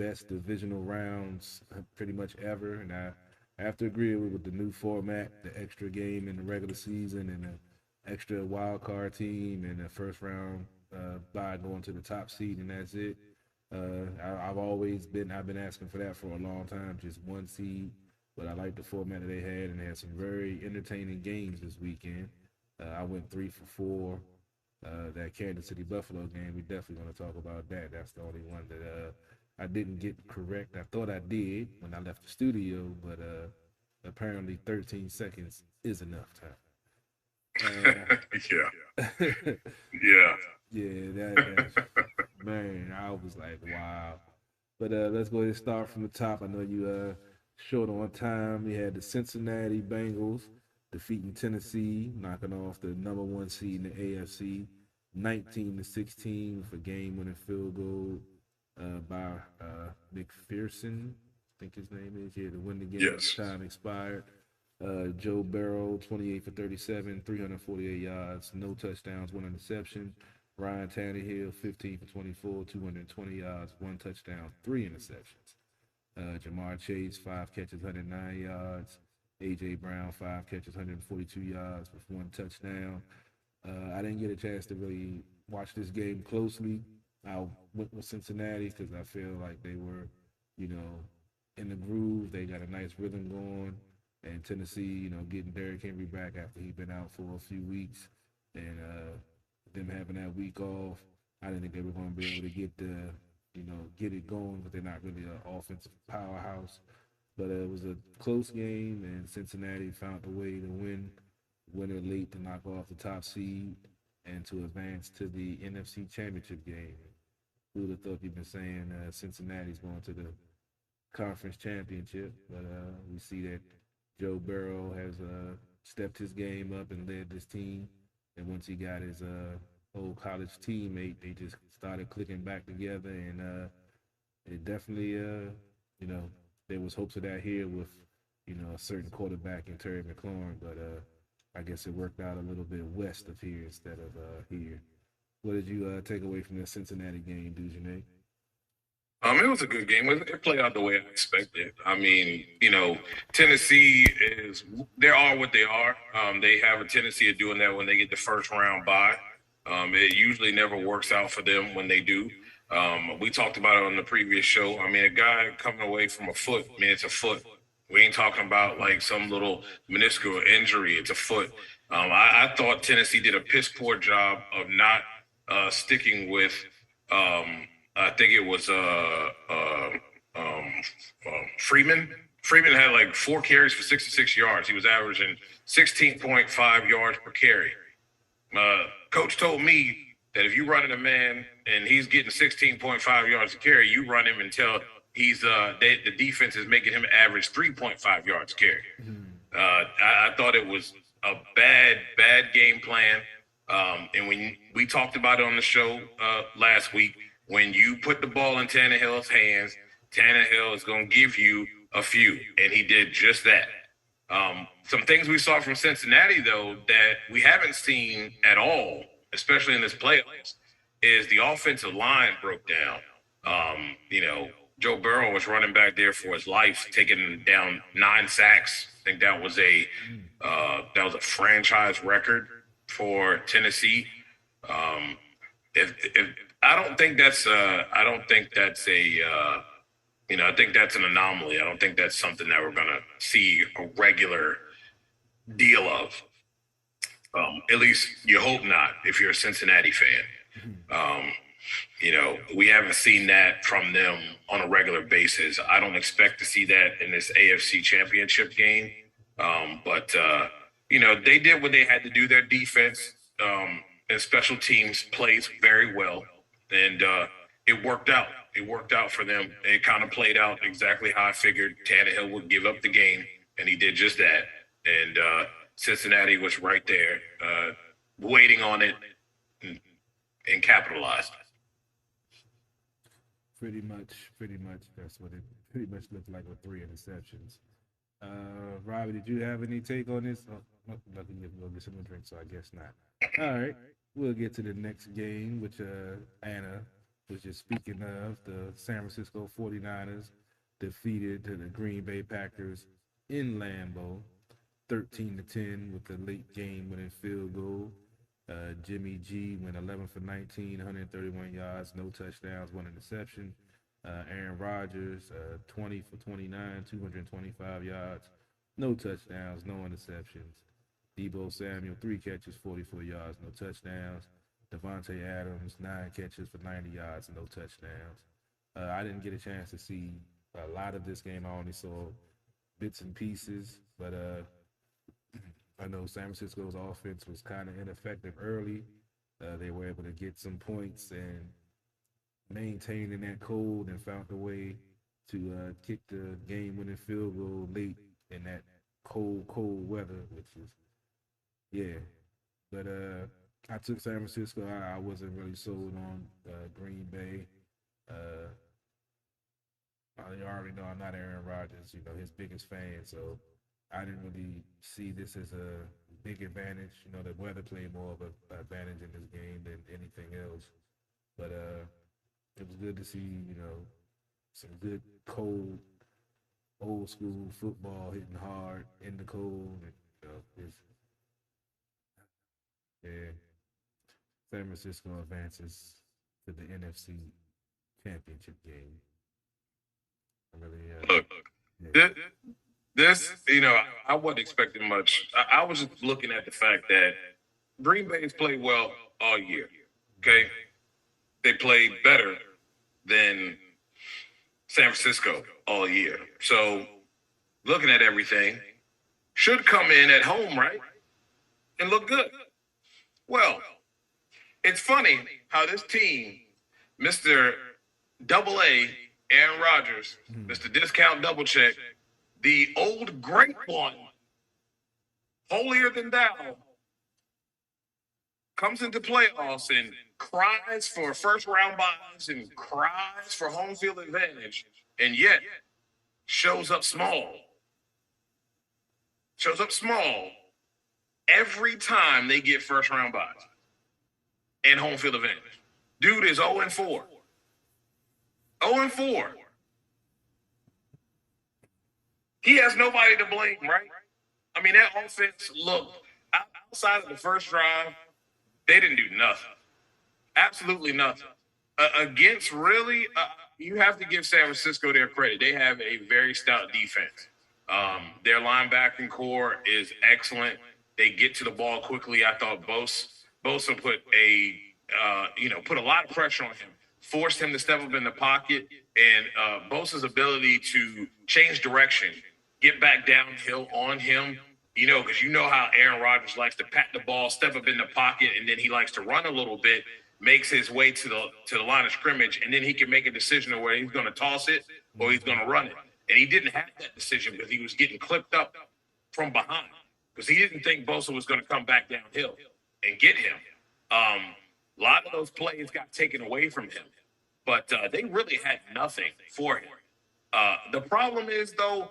best divisional rounds pretty much ever, and I have to agree with the new format, the extra game in the regular season, and the extra wild card team, and the first round bye going to the top seed, and that's it. I've been asking for that for a long time, just one seed. But I like the format that they had, and they had some very entertaining games this weekend. I went 3 for 4. That Kansas City Buffalo game, we definitely going to talk about that. That's the only one that I didn't get correct. I thought I did when I left the studio, but apparently 13 seconds is enough time. That's, man, I was like, wow. But let's go ahead and start from the top. I know you short on time. We had the Cincinnati Bengals defeating Tennessee, knocking off the number 1 seed in the AFC, 19-16 with a game-winning field goal by McPherson, I think his name is, to win the game. Yes. Time expired. Joe Burrow, 28 for 37, 348 yards, no touchdowns, 1 interception. Ryan Tannehill, 15 for 24, 220 yards, 1 touchdown, 3 interceptions. Jamar Chase, 5 catches, 109 yards. A.J. Brown, 5 catches, 142 yards with 1 touchdown. I didn't get a chance to really watch this game closely. I went with Cincinnati because I feel like they were, in the groove. They got a nice rhythm going. And Tennessee, getting Derrick Henry back after he'd been out for a few weeks, and them having that week off, I didn't think they were going to be able to get it going, but they're not really an offensive powerhouse. But it was a close game, and Cincinnati found a way to win it late to knock off the top seed and to advance to the NFC Championship game. Who would have thought you've been saying Cincinnati's going to the conference championship? But we see that Joe Burrow has stepped his game up and led this team. And once he got his old college teammate, they just started clicking back together. And it definitely, there was hopes of that here with, a certain quarterback in Terry McLaurin. But I guess it worked out a little bit west of here instead of here. What did you take away from the Cincinnati game, Duchesne? It was a good game. It played out the way I expected. I mean, Tennessee they are what they are. They have a tendency of doing that when they get the first round bye. It usually never works out for them when they do. We talked about it on the previous show. I mean, a guy coming away from a foot, it's a foot. We ain't talking about like some little minuscule injury. It's a foot. I thought Tennessee did a piss poor job of not sticking with I think it was Freeman. Freeman had like 4 carries for 66 yards. He was averaging 16.5 yards per carry. Coach told me that if you run a man and he's getting 16.5 yards a carry, you run him until he's the defense is making him average 3.5 yards a carry. I thought it was a bad game plan. And when we talked about it on the show last week, when you put the ball in Tannehill's hands, Tannehill is going to give you a few, and he did just that. Some things we saw from Cincinnati, though, that we haven't seen at all, especially in this playoffs, is the offensive line broke down. Joe Burrow was running back there for his life, taking down 9 sacks. I think that was a franchise record for Tennessee. If I don't think that's I think that's an anomaly. I don't think that's something that we're gonna see a regular deal of. At least you hope not if you're a Cincinnati fan. We haven't seen that from them on a regular basis. I don't expect to see that in this AFC Championship game. But they did what they had to do. Their defense and special teams plays very well, and it worked out. It worked out for them. It kind of played out exactly how I figured Tannehill would give up the game, and he did just that. And Cincinnati was right there, waiting on it and capitalized. Pretty much. That's what it pretty much looked like with 3 interceptions. Robbie, did you have any take on this? Nothing. You go get some drink, so I guess not. All right, we'll get to the next game, which Anna was just speaking of. The San Francisco 49ers defeated the Green Bay Packers in Lambeau, 13-10 with the late game winning field goal. Jimmy G went 11 for 19, 131 yards, no touchdowns, 1 interception. Aaron Rodgers, 20 for 29, 225 yards, no touchdowns, no interceptions. Deebo Samuel, 3 catches, 44 yards, no touchdowns. Devontae Adams, 9 catches for 90 yards, no touchdowns. I didn't get a chance to see a lot of this game. I only saw bits and pieces, but I know San Francisco's offense was kind of ineffective early. They were able to get some points and maintain in that cold and found a way to kick the game-winning field goal late in that cold weather, which is, yeah. But I took San Francisco. I wasn't really sold on Green Bay. You already know I'm not Aaron Rodgers, his biggest fan, so I didn't really see this as a big advantage. The weather played more of an advantage in this game than anything else. But it was good to see, some good, cold, old school football hitting hard in the cold. And, San Francisco advances to the NFC Championship game. This, I wasn't expecting much. I was just looking at the fact that Green Bay's played well all year, okay? They played better than San Francisco all year. So looking at everything, should come in at home, right? And look good. Well, it's funny how this team, Mr. Double A, Aaron Rodgers, Mr. Discount Double Check, the old great one, holier than thou, comes into playoffs and cries for first round buys and cries for home field advantage, and yet shows up small. Shows up small every time they get first round buys and home field advantage. Dude is 0-4. 0-4. He has nobody to blame, right? I mean, that offense looked, outside of the first drive, they didn't do nothing. Absolutely nothing. Against really, you have to give San Francisco their credit. They have a very stout defense. Their linebacking core is excellent. They get to the ball quickly. I thought Bosa put a lot of pressure on him, forced him to step up in the pocket, and Bosa's ability to change direction, get back downhill on him, because how Aaron Rodgers likes to pat the ball, step up in the pocket, and then he likes to run a little bit, makes his way to the line of scrimmage, and then he can make a decision of whether he's going to toss it or he's going to run it. And he didn't have that decision because he was getting clipped up from behind because he didn't think Bosa was going to come back downhill and get him. A lot of those plays got taken away from him, but they really had nothing for him. The problem is, though,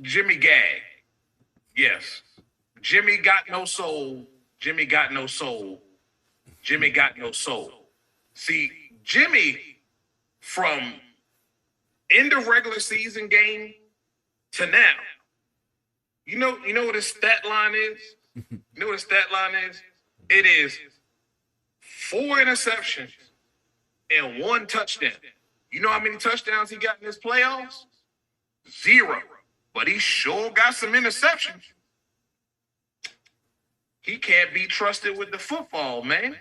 Jimmy Gag. Yes. Jimmy got no soul. Jimmy got no soul. Jimmy got no soul. See, Jimmy, from in the regular season game to now, you know what his stat line is? You know what his stat line is? It is 4 interceptions and 1 touchdown. You know how many touchdowns he got in his playoffs? 0. But he sure got some interceptions. He can't be trusted with the football, man.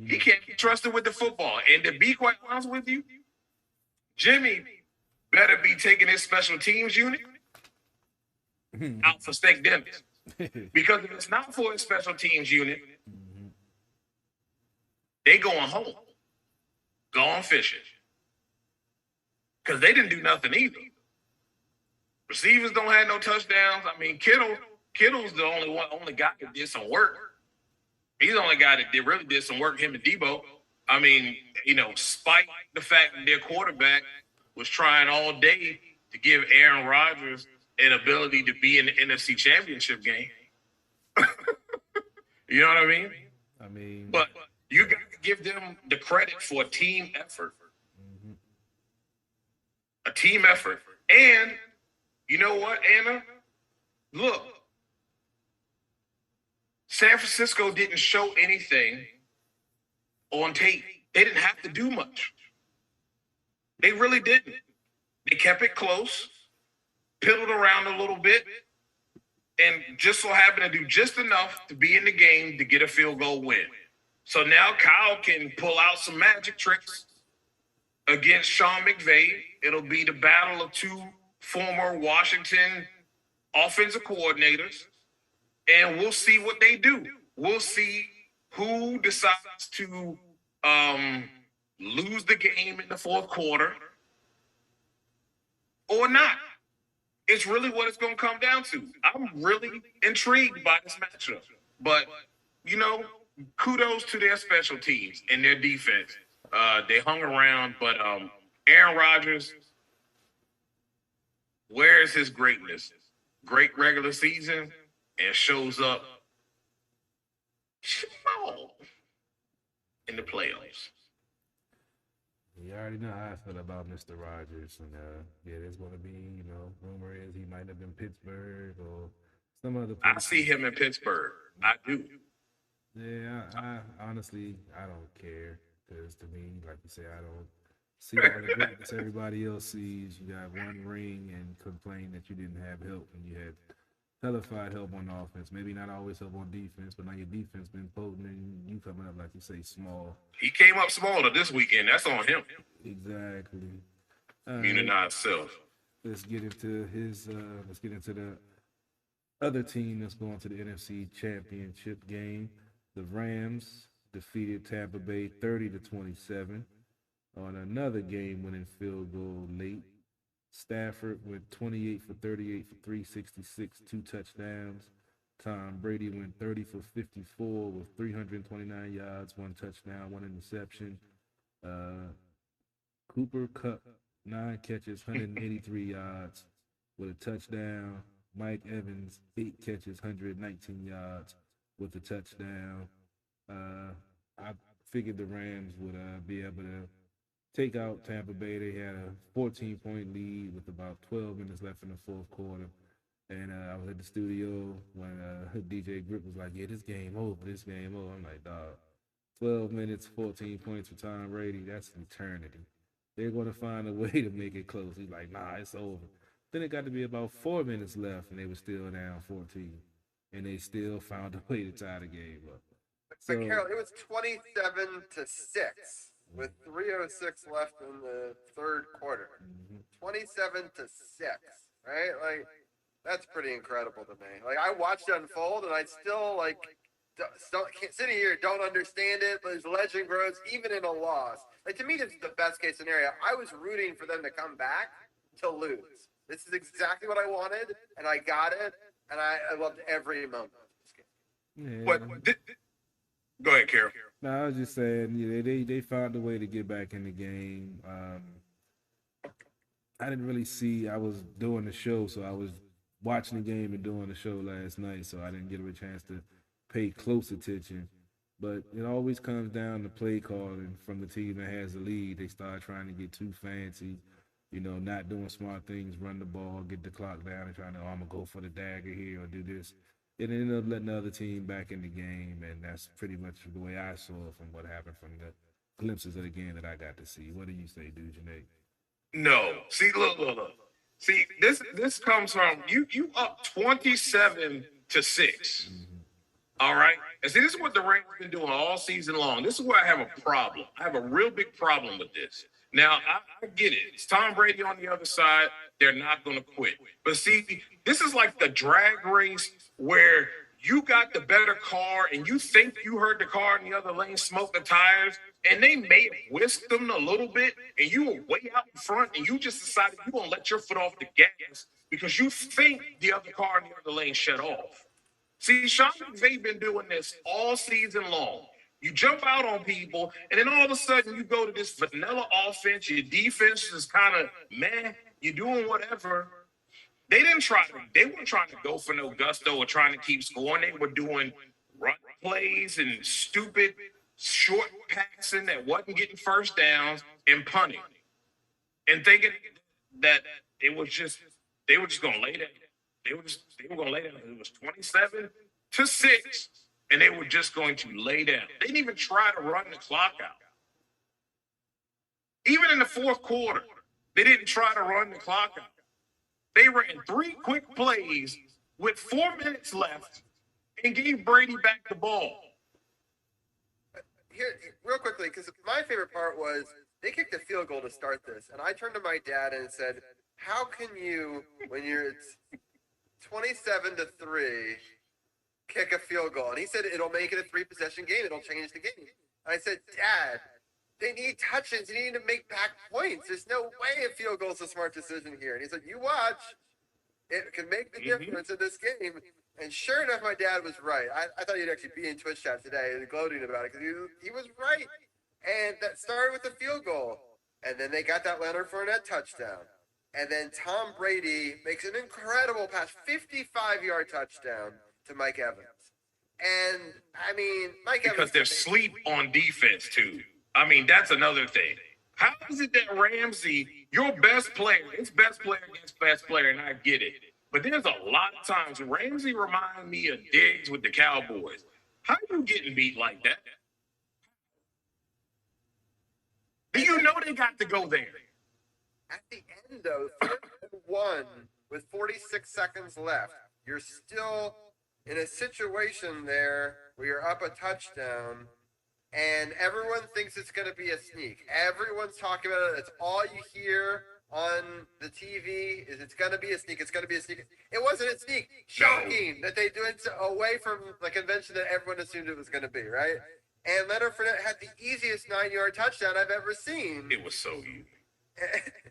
He can't be trusted with the football. And to be quite honest with you, Jimmy better be taking his special teams unit out for steak dinners. Because if it's not for his special teams unit, they going home. Going fishing. Because they didn't do nothing either. Receivers don't have no touchdowns. I mean, Kittle's the only guy that did some work. He's the only guy that really did some work, him and Debo. I mean, spite the fact that their quarterback was trying all day to give Aaron Rodgers an ability to be in the NFC Championship game. You know what I mean? But you got to give them the credit for a team effort. A team effort. And you know what, Anna? Look, San Francisco didn't show anything on tape. They didn't have to do much. They really didn't. They kept it close, piddled around a little bit, and just so happened to do just enough to be in the game to get a field goal win. So now Kyle can pull out some magic tricks against Sean McVay. It'll be the battle of 2 former Washington offensive coordinators, and we'll see what they do. We'll see who decides to lose the game in the fourth quarter or not. It's really what it's going to come down to. I'm really intrigued by this matchup. But, kudos to their special teams and their defense. They hung around, but Aaron Rodgers, where is his greatness? Great regular season and shows up in the playoffs. You already know how I feel about Mr. Rodgers, and there's going to be, rumor is he might have been Pittsburgh or some other place. I see him in Pittsburgh. I do. Yeah, I honestly, I don't care, because to me, like you say, I don't see all the greatness everybody else sees. You got 1 ring and complain that you didn't have help, and you had telefied help on offense. Maybe not always help on defense, but now your defense been potent, and you coming up, like you say, small. He came up smaller this weekend. That's on him. Exactly. Immunize self. Let's get into the other team that's going to the NFC Championship game. The Rams defeated Tampa Bay 30-27 on another game-winning field goal late. Stafford went 28 for 38 for 366, 2 touchdowns. Tom Brady went 30 for 54 with 329 yards, 1 touchdown, 1 interception. Cooper Kupp, 9 catches, 183 yards with a touchdown. Mike Evans, 8 catches, 119 yards with a touchdown. I figured the Rams would be able to take out Tampa Bay. They had a 14-point lead with about 12 minutes left in the fourth quarter. And I was at the studio when DJ Grip was like, yeah, this game over. I'm like, dog, 12 minutes, 14 points for Tom Brady, that's eternity. They're going to find a way to make it close. He's like, nah, it's over. Then it got to be about 4 minutes left, and they were still down 14. And they still found a way to tie the game up. But Carol, it was 27-6 with 3:06 left in the third quarter. 27-6, right? Like, that's pretty incredible to me. Like, I watched it unfold, and I still, sitting here, don't understand it, but as legend grows, even in a loss. Like, to me, this is the best case scenario. I was rooting for them to come back to lose. This is exactly what I wanted, and I got it, and I loved every moment of this game. Yeah. Go ahead, Carol. No, I was just saying, they found a way to get back in the game. I didn't really see. I was doing the show, so I was watching the game and doing the show last night, so I didn't get a chance to pay close attention. But it always comes down to play calling from the team that has the lead. They start trying to get too fancy, not doing smart things, run the ball, get the clock down, and trying to, I'm going to go for the dagger here or do this. It ended up letting the other team back in the game, and that's pretty much the way I saw it from what happened from the glimpses of the game that I got to see. What do you say, Dujanet? No. See, look. See, this comes from you up 27-6. All right. And see, this is what the Rams have been doing all season long. This is where I have a problem. I have a real big problem with this. Now, I get it. It's Tom Brady on the other side. They're not going to quit. But see, this is like the drag race where you got the better car and you think you heard the car in the other lane smoke the tires, and they may have whisked them a little bit, and you were way out in front, and you just decided you're going to let your foot off the gas because you think the other car in the other lane shut off. See, Sean McVay been doing this all season long. You jump out on people, and then all of a sudden you go to this vanilla offense. Your defense is kind of meh. You're doing whatever. They weren't trying to go for no gusto or trying to keep scoring. They were doing run plays and stupid short passing that wasn't getting first downs and punting. And thinking that they were just going to lay down. They were going to lay down. It was 27-6, and they were just going to lay down. They didn't even try to run the clock out. Even in the fourth quarter, they didn't try to run the clock out. They ran 3 quick plays with 4 minutes left and gave Brady back the ball. Here, real quickly, because my favorite part was they kicked a field goal to start this, and I turned to my dad and said, "How can you, when it's 27-3, kick a field goal?" And he said, "It'll make it a 3-possession game. It'll change the game." And I said, "Dad, they need touches. They need to make back points. There's no way a field goal is a smart decision here." And he said, "You watch. It can make the difference in this game." And sure enough, my dad was right. I thought he'd actually be in Twitch chat today and gloating about it because he was right. And that started with the field goal. And then they got that Leonard Fournette touchdown. And then Tom Brady makes an incredible pass, 55-yard touchdown to Mike Evans. And, I mean, Mike Evans... Because they're sleep on defense, too. I mean, that's another thing. How is it that Ramsey, your best player, it's best player against best player, and I get it. But there's a lot of times Ramsey reminds me of Diggs with the Cowboys. How are you getting beat like that? Do you know they got to go there? At the end, though, 1 with 46 seconds left, you're still in a situation there where you're up a touchdown, and everyone thinks it's going to be a sneak. Everyone's talking about it. It's all you hear on the TV is it's going to be a sneak. It's going to be a sneak. It wasn't a sneak. Shocking that they do it away from the convention that everyone assumed it was going to be, right? And Leonard Fournette had the easiest 9-yard touchdown I've ever seen. It was so easy.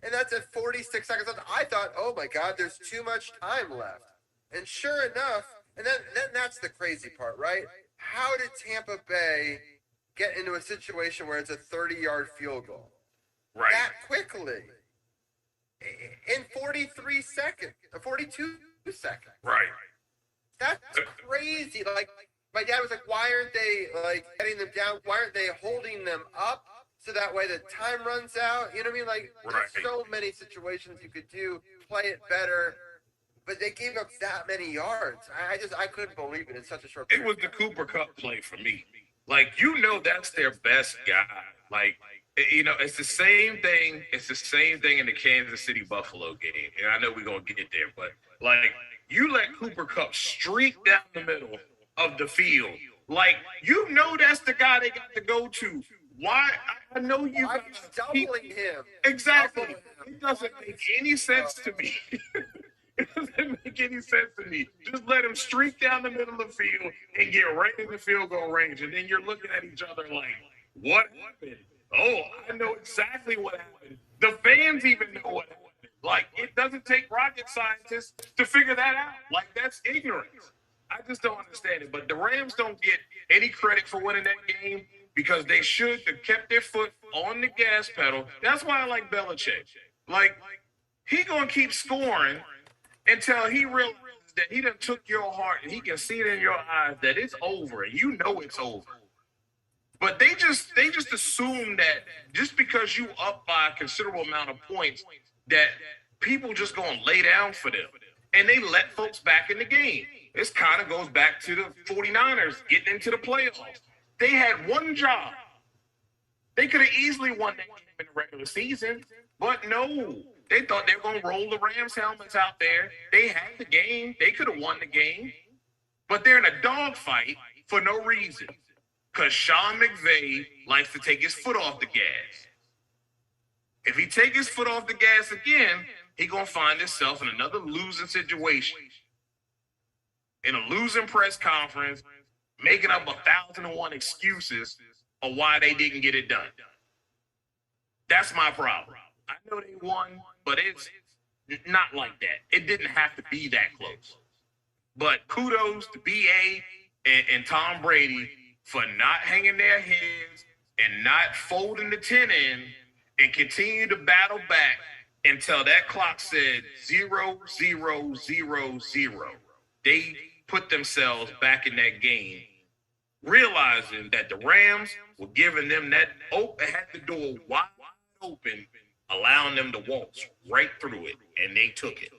And that's at 46 seconds left. I thought, oh my God, there's too much time left. And sure enough, and then that's the crazy part, right? How did Tampa Bay get into a situation where it's a 30-yard field goal? Right. That quickly. In 42 seconds. Right. That's crazy. Like, my dad was like, why aren't they, getting them down? Why aren't they holding them up so that way the time runs out? You know what I mean? Like, there's so many situations you could do, play it better. But they gave up that many yards. I couldn't believe it in such a short period. It was the Cooper Kupp play for me. Like, that's their best guy. Like, it's the same thing. It's the same thing in the Kansas City Buffalo game. And I know we're going to get there, but you let Cooper Kupp streak down the middle of the field. Like, that's the guy they got to go to. Why? I know you. I'm doubling him. Exactly. It doesn't make any sense to me. It doesn't make any sense to me. Just let him streak down the middle of the field and get right in the field goal range. And then you're looking at each other like, what happened? Oh, I know exactly what happened. The fans even know what happened. Like, it doesn't take rocket scientists to figure that out. Like, that's ignorance. I just don't understand it. But the Rams don't get any credit for winning that game because they should have kept their foot on the gas pedal. That's why I like Belichick. Like, he gonna keep scoring until he realizes that he done took your heart and he can see it in your eyes that it's over and you know it's over. But they just assume that just because you up by a considerable amount of points that people just gonna lay down for them. And they let folks back in the game. This kind of goes back to the 49ers getting into the playoffs. They had one job. They could have easily won that game in the regular season, but no. They thought they were going to roll the Rams helmets out there. They had the game. They could have won the game. But they're in a dogfight for no reason. Because Sean McVay likes to take his foot off the gas. If he take his foot off the gas again, he going to find himself in another losing situation. In a losing press conference, making up 1,001 excuses of why they didn't get it done. That's my problem. I know they won, but it's not like that. It didn't have to be that close. But kudos to BA and Tom Brady for not hanging their heads and not folding the 10 in and continue to battle back until that clock said 0, 0, 0, 0. They put themselves back in that game, realizing that the Rams were giving them that had the door wide open, allowing them to waltz right through it, and they took it.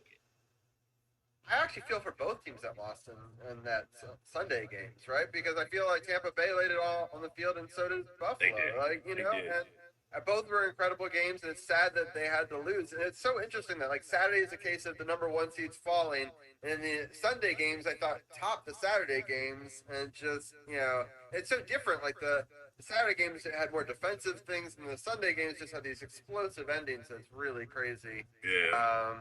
I actually feel for both teams that lost in that Sunday games, right? Because I feel like Tampa Bay laid it all on the field, and so did Buffalo. And both were incredible games, and it's sad that they had to lose. And it's so interesting that, like, Saturday is a case of the number one seeds falling, and the Sunday games, I thought, topped the Saturday games, and just, it's so different. Like, the Saturday games had more defensive things, and the Sunday games just had these explosive endings. So it's really crazy. Yeah.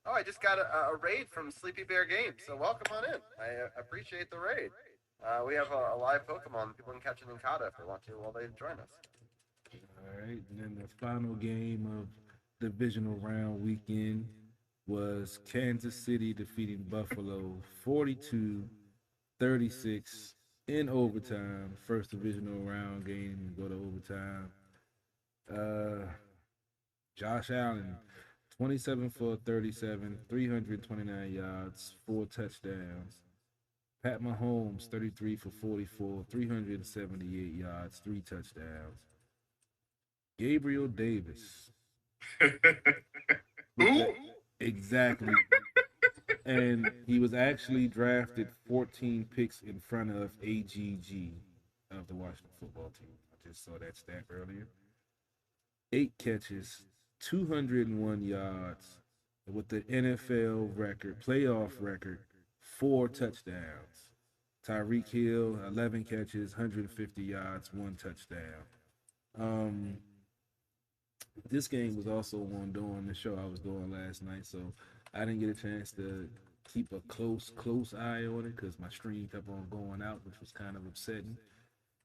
I just got a raid from Sleepy Bear Games, so welcome on in. I appreciate the raid. We have a live Pokemon. People can catch an Incada if they want to while they join us. All right, and then the final game of divisional round weekend was Kansas City defeating Buffalo 42-36 in overtime. First divisional round game to go to overtime. Josh Allen, 27 for 37, 329 yards, 4 touchdowns. Pat Mahomes, 33 for 44, 378 yards, 3 touchdowns. Gabriel Davis. Who? Exactly. And he was actually drafted 14 picks in front of AGG of the Washington football team. I just saw that stat earlier. 8 catches, 201 yards with the NFL record, playoff record, 4 touchdowns. Tyreek Hill, 11 catches, 150 yards, 1 touchdown. This game was also on during the show I was doing last night, so I didn't get a chance to keep a close eye on it because my stream kept on going out, which was kind of upsetting.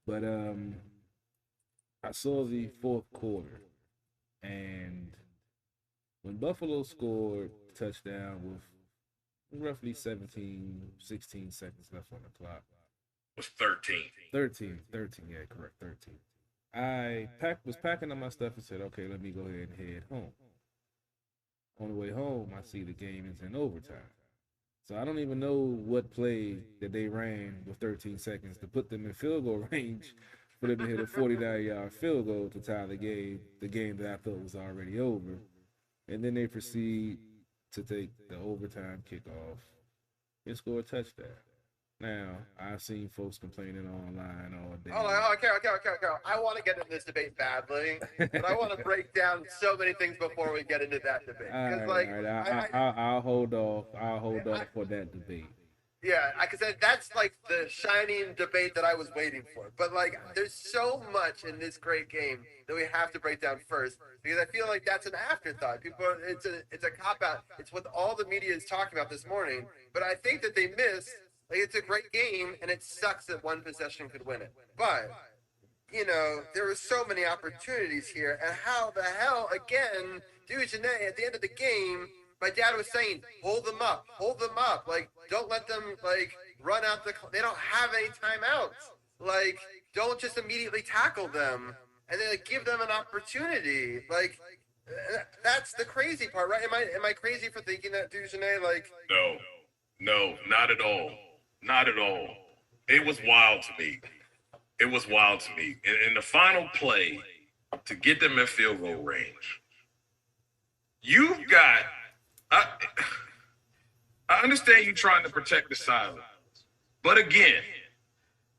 But I saw the fourth quarter, and when Buffalo scored a touchdown with roughly 16 seconds left on the clock. It was 13. 13, yeah, correct, 13. I was packing up my stuff and said, okay, let me go ahead and head home. On the way home, I see the game is in overtime. So I don't even know what play that they ran with 13 seconds to put them in field goal range for them to hit a 49-yard field goal to tie the game that I thought was already over. And then they proceed to take the overtime kickoff and score a touchdown. Now, I've seen folks complaining online all day. Okay. I want to get into this debate badly, but I want to break down so many things before we get into that debate. All right. I'll hold off. For that debate. Yeah, because that's like the shining debate that I was waiting for. But like, there's so much in this great game that we have to break down first, because I feel like that's an afterthought. It's a cop out. It's what all the media is talking about this morning. But I think that they miss. Like, it's a great game, and it sucks that one possession could win it. But, there were so many opportunities here. And how the hell, again, Divisional, at the end of the game, my dad was saying, hold them up. Like, don't let them, like, run out they don't have any timeouts. Like, don't just immediately tackle them. And then, like, give them an opportunity. Like, That's the crazy part, right? Am I crazy for thinking that, Dujanet? Like, No, not at all. Not at all. It was wild to me. It was wild to me. In the final play, to get them in field goal range, you've got. I understand you trying to protect the silence, but again,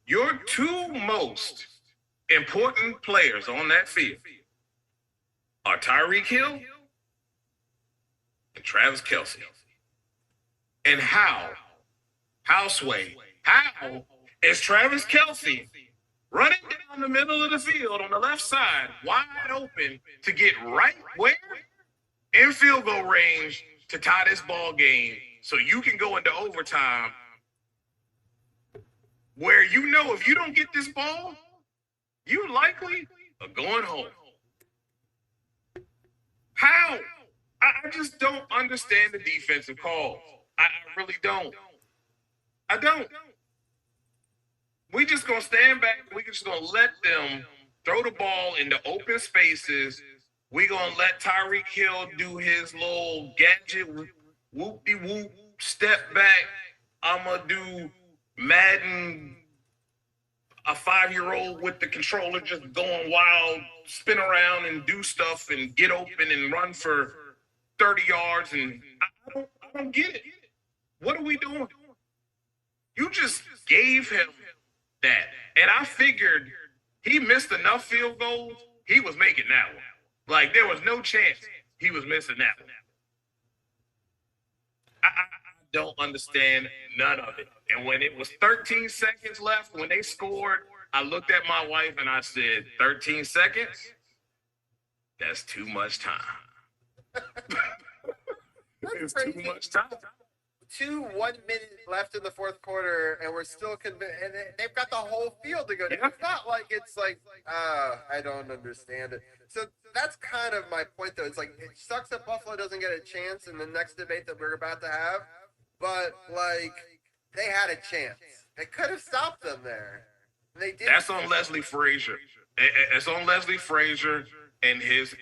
your two most important players on that field are Tyreek Hill and Travis Kelce. And how is Travis Kelce running down the middle of the field on the left side, wide open to get right where? In field goal range to tie this ball game so you can go into overtime where you know if you don't get this ball, you likely are going home. How? I just don't understand the defensive calls. I really don't. I don't. We just gonna stand back. We just gonna let them throw the ball into open spaces. We gonna let Tyreek Hill do his little gadget whoop-de-whoop step back. I'ma do Madden, a 5-year-old with the controller just going wild, spin around and do stuff and get open and run for 30 yards. And I don't get it. What are we doing? You just gave him that. And I figured he missed enough field goals, he was making that one. Like, there was no chance he was missing that one. I don't understand none of it. And when it was 13 seconds left, when they scored, I looked at my wife and I said, 13 seconds? That's too much time. It's too much time. 1 minute left in the fourth quarter, and we're still convinced. And they've got the whole field to go to. It's not like it's like, I don't understand it. So that's kind of my point, though. It's like, it sucks that Buffalo doesn't get a chance in the next debate that we're about to have. But, like, they had a chance. They could have stopped them there. They did. That's on Leslie Frazier. It's on Leslie Frazier and his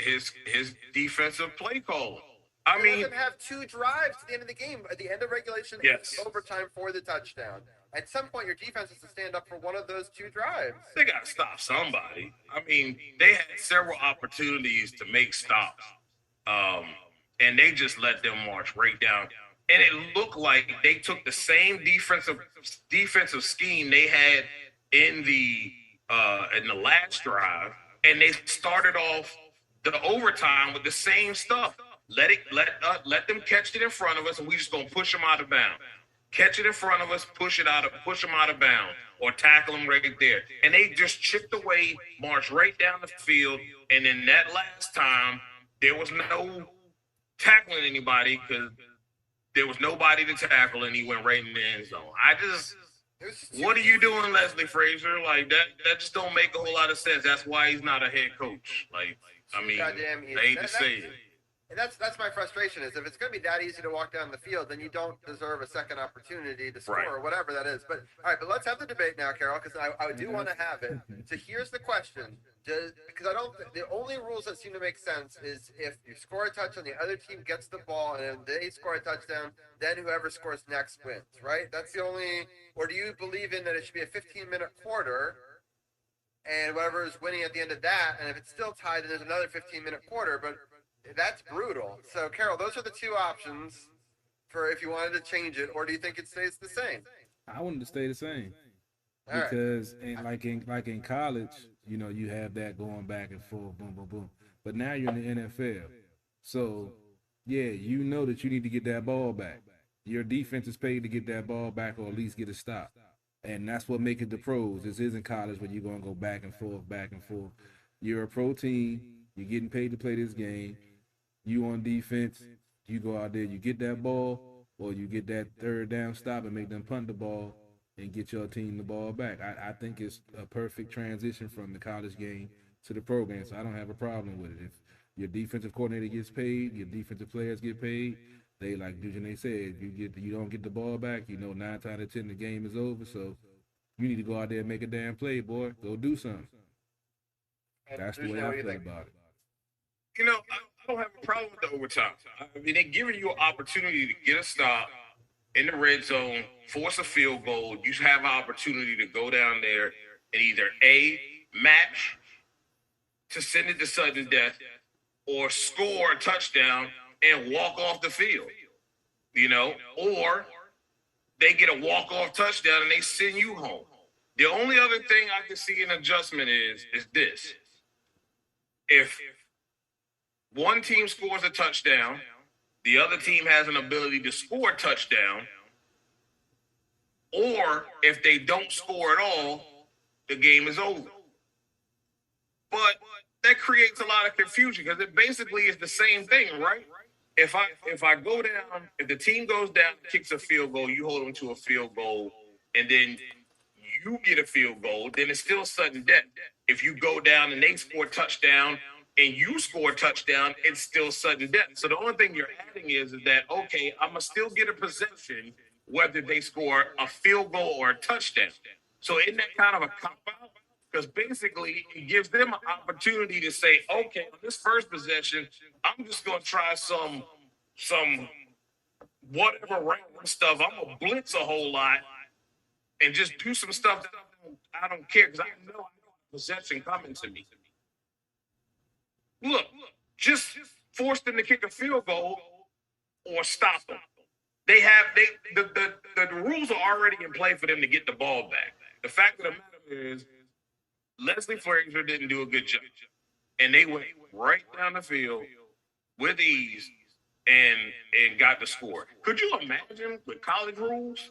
defensive play call. I mean, let them have 2 drives at the end of the game, at the end of regulation, yes, and overtime for the touchdown. At some point, your defense has to stand up for one of those 2 drives. They got to stop somebody. I mean, they had several opportunities to make stops, and they just let them march right down. And it looked like they took the same defensive scheme they had in the last drive, and they started off the overtime with the same stuff. Let them catch it in front of us, and we just gonna push them out of bounds. Catch it in front of us, push them out of bounds, or tackle them right there. And they just chipped away, marched right down the field. And then that last time, there was no tackling anybody because there was nobody to tackle, and he went right in the end zone. What are you doing, Leslie Frazier? Like that just don't make a whole lot of sense. That's why he's not a head coach. Like, I mean, I hate to say it. And that's my frustration is if it's going to be that easy to walk down the field, then you don't deserve a second opportunity to score or whatever that is. But all right, but let's have the debate now, Carol, because I do want to have it. So here's the question. Because the only rules that seem to make sense is if you score a touchdown, the other team gets the ball, and they score a touchdown, then whoever scores next wins, right? That's the only, or do you believe in that it should be a 15-minute quarter, and whoever is winning at the end of that, and if it's still tied, then there's another 15-minute quarter, but that's brutal. So, Carol, those are the 2 options for if you wanted to change it, or do you think it stays the same? I want it to stay the same because, like in college, you know, you have that going back and forth, boom, boom, boom. But now you're in the NFL, so yeah, you know that you need to get that ball back. Your defense is paid to get that ball back, or at least get a stop, and that's what makes it the pros. This isn't college where you're gonna go back and forth, back and forth. You're a pro team. You're getting paid to play this game. You on defense, you go out there, you get that ball, or you get that third down stop and make them punt the ball and get your team the ball back. I think it's a perfect transition from the college game to the pro game, so I don't have a problem with it. If your defensive coordinator gets paid, your defensive players get paid, they, like Dujanet said, you don't get the ball back, you know 9 times out of 10 the game is over, so you need to go out there and make a damn play, boy. Go do something. That's the way I feel about it. You know, I don't have a problem with the overtime. I mean, they're giving you an opportunity to get a stop in the red zone, force a field goal. You have an opportunity to go down there and either A, match to send it to sudden death, or score a touchdown and walk off the field, or they get a walk-off touchdown and they send you home. The only other thing I can see an adjustment is this. If one team scores a touchdown, the other team has an ability to score a touchdown, or if they don't score at all, the game is over. But that creates a lot of confusion because it basically is the same thing, right? If I go down, if the team goes down, kicks a field goal, you hold them to a field goal, and then you get a field goal, then it's still sudden death. If you go down and they score a touchdown and you score a touchdown, it's still sudden death. So the only thing you're adding is that, okay, I'm going to still get a possession whether they score a field goal or a touchdown. So isn't that kind of a cop-out? Because basically it gives them an opportunity to say, okay, on this first possession, I'm just going to try some whatever random stuff. I'm going to blitz a whole lot and just do some stuff that I don't care because I know possession coming to me. Look, just force them to kick a field goal or stop them. The rules are already in play for them to get the ball back. The fact of the matter is Leslie Frazier didn't do a good job. And they went right down the field with ease and got the score. Could you imagine with college rules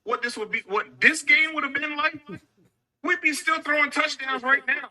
what this would be, what this game would have been like? We'd be still throwing touchdowns right now.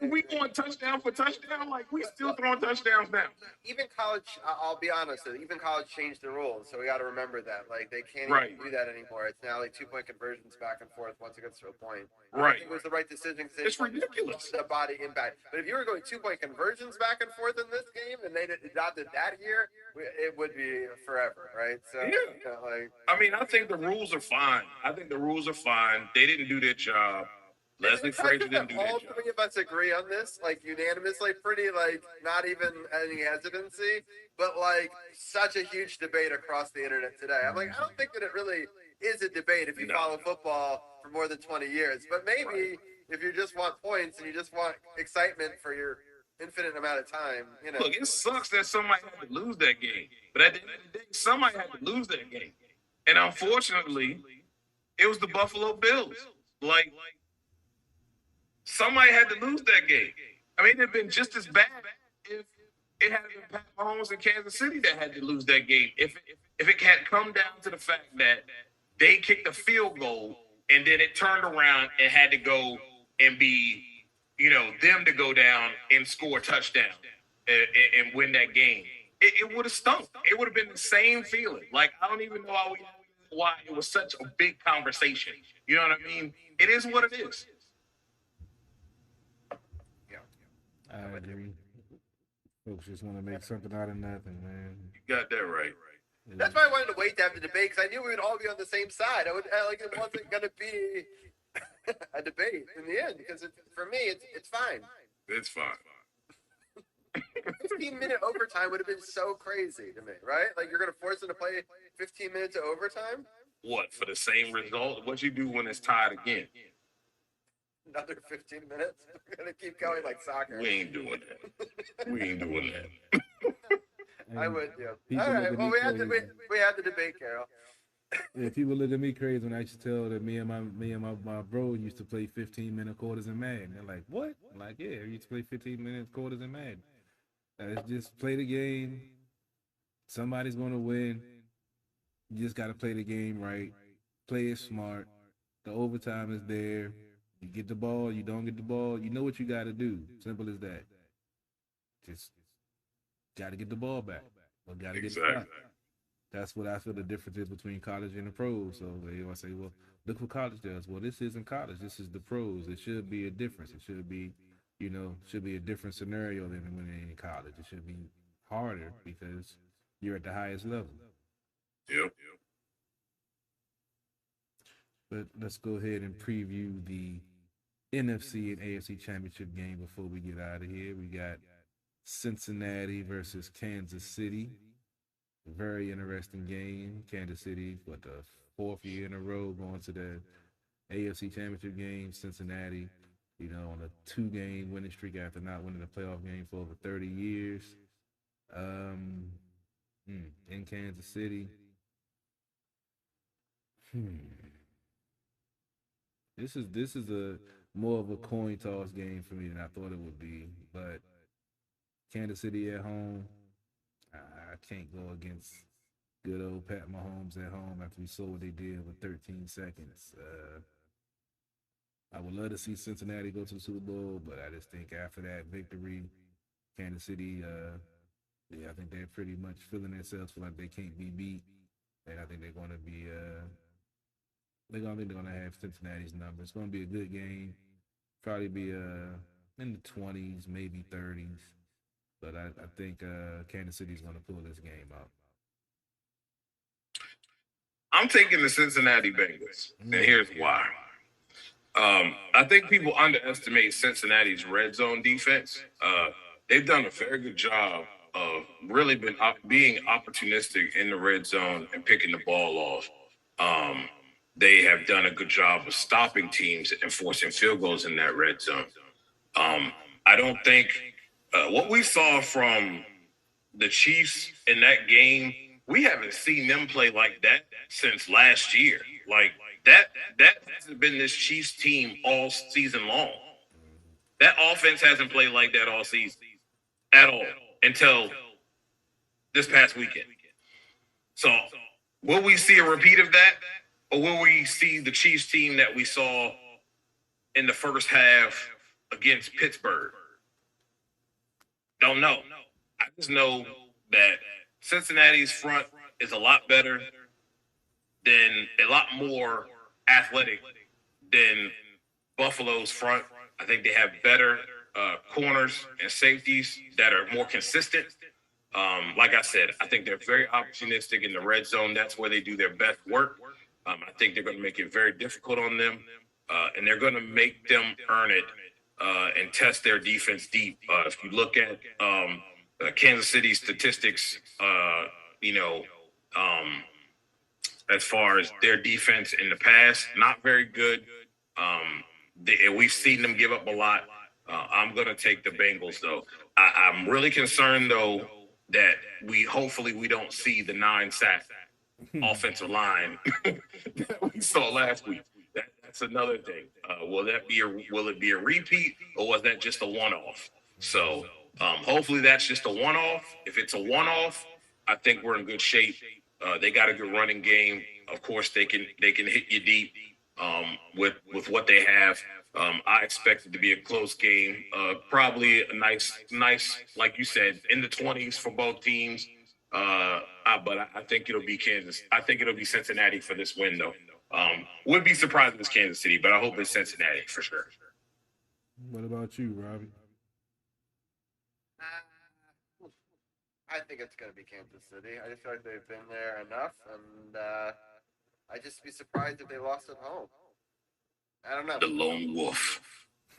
We going touchdown for touchdown, like we still throwing touchdowns now. Even college, I'll be honest, even college changed the rules, so we got to remember that. Like they can't even do that anymore. It's now like 2-point conversions back and forth once it gets to a point. Right. I think it was the right decision. It's ridiculous. The body impact. But if you were going 2-point conversions back and forth in this game, and they adopted that here, it would be forever, right? So yeah. I mean, I think the rules are fine. They didn't do their job. Leslie Frazier didn't do that job. All three of us agree on this, like unanimously, pretty like not even any hesitancy, but like such a huge debate across the internet today. I'm like, I don't think that it really is a debate if you follow football for more than 20 years. But maybe if you just want points and you just want excitement for your infinite amount of time, Look, it sucks that somebody had to lose that game, but at the end of the day, somebody had to lose that game, and unfortunately, it was the Buffalo Bills. Like. Somebody had to lose that game. I mean, it'd have been just as bad if it had been Pat Mahomes in Kansas City that had to lose that game. If it had come down to the fact that they kicked a field goal and then it turned around and had to go and be, them to go down and score a touchdown and win that game, it would have stunk. It would have been the same feeling. Like, I don't even know why it was such a big conversation. You know what I mean? It is what it is. I agree. Folks just want to make something out of nothing, man. You got that right. That's why I wanted to wait to have the debate, because I knew we would all be on the same side. It wasn't going to be a debate in the end, because for me, it's fine. It's fine. 15-minute overtime would have been so crazy to me, right? Like, you're going to force them to play 15 minutes of overtime? What, for the same result? What you do when it's tied again? Another 15 minutes. We're gonna keep going like soccer. We ain't doing that. I would, yeah. All right. Well, we had the debate, Carol. Yeah, people look at me crazy when I used to tell that me and my bro used to play 15-minute quarters in Madden. They're like, "What?" I'm like, yeah, we used to play 15-minute quarters in Madden. It's just play the game. Somebody's gonna win. You just gotta play the game right. Play it smart. The overtime is there. You get the ball, you don't get the ball, you know what you got to do. Simple as that. Just got to get the ball back. Or got to get the shot. That's what I feel the difference is between college and the pros. So they always say, well, look what college does. Well, this isn't college. This is the pros. It should be a difference. It should be, should be a different scenario than when they're in college. It should be harder because you're at the highest level. Yep. But let's go ahead and preview the NFC and AFC championship game before we get out of here. We got Cincinnati versus Kansas City. Very interesting game. Kansas City, what, the fourth year in a row going to the AFC championship game. Cincinnati, on a 2-game winning streak after not winning a playoff game for over 30 years. In Kansas City. This is a more of a coin toss game for me than I thought it would be. But Kansas City at home, I can't go against good old Pat Mahomes at home after we saw what they did with 13 seconds. I would love to see Cincinnati go to the Super Bowl, but I just think after that victory, Kansas City, I think they're pretty much feeling themselves, feel like they can't be beat, and I think they're going to be, they're going to have Cincinnati's number. It's going to be a good game, probably be in the 20s, maybe 30s, but I think Kansas City's going to pull this game out. I'm taking the Cincinnati Bengals, and here's why. I think people underestimate Cincinnati's red zone defense. They've done a very good job of really being opportunistic in the red zone and picking the ball off. They have done a good job of stopping teams and forcing field goals in that red zone. I don't think what we saw from the Chiefs in that game, we haven't seen them play like that since last year. Like that hasn't been this Chiefs team all season long. That offense hasn't played like that all season at all until this past weekend. So will we see a repeat of that, or will we see the Chiefs team that we saw in the first half against Pittsburgh? Don't know. I just know that Cincinnati's front is a lot better than, a lot more athletic than Buffalo's front. I think they have better corners and safeties that are more consistent. Like I said, I think they're very opportunistic in the red zone. That's where they do their best work. I think they're going to make it very difficult on them, and they're going to make them earn it and test their defense deep. If you look at Kansas City statistics, as far as their defense in the past, not very good. We've seen them give up a lot. I'm going to take the Bengals, though. I'm really concerned, though, that hopefully we don't see the 9-sack offensive line that we saw last week. That's another thing. Will it be a repeat, or was that just a one-off? So hopefully that's just a one-off. If it's a one-off, I think we're in good shape. They got a good running game. Of course, they can hit you deep with what they have. I expect it to be a close game. Probably a nice, like you said, in the 20s for both teams. But I think it'll be Kansas. I think it'll be Cincinnati for this win, though. Would be surprised if it's Kansas City, but I hope it's Cincinnati for sure. What about you, Robbie? I think it's going to be Kansas City. I just feel like they've been there enough, and I'd just be surprised if they lost at home. I don't know. The lone wolf.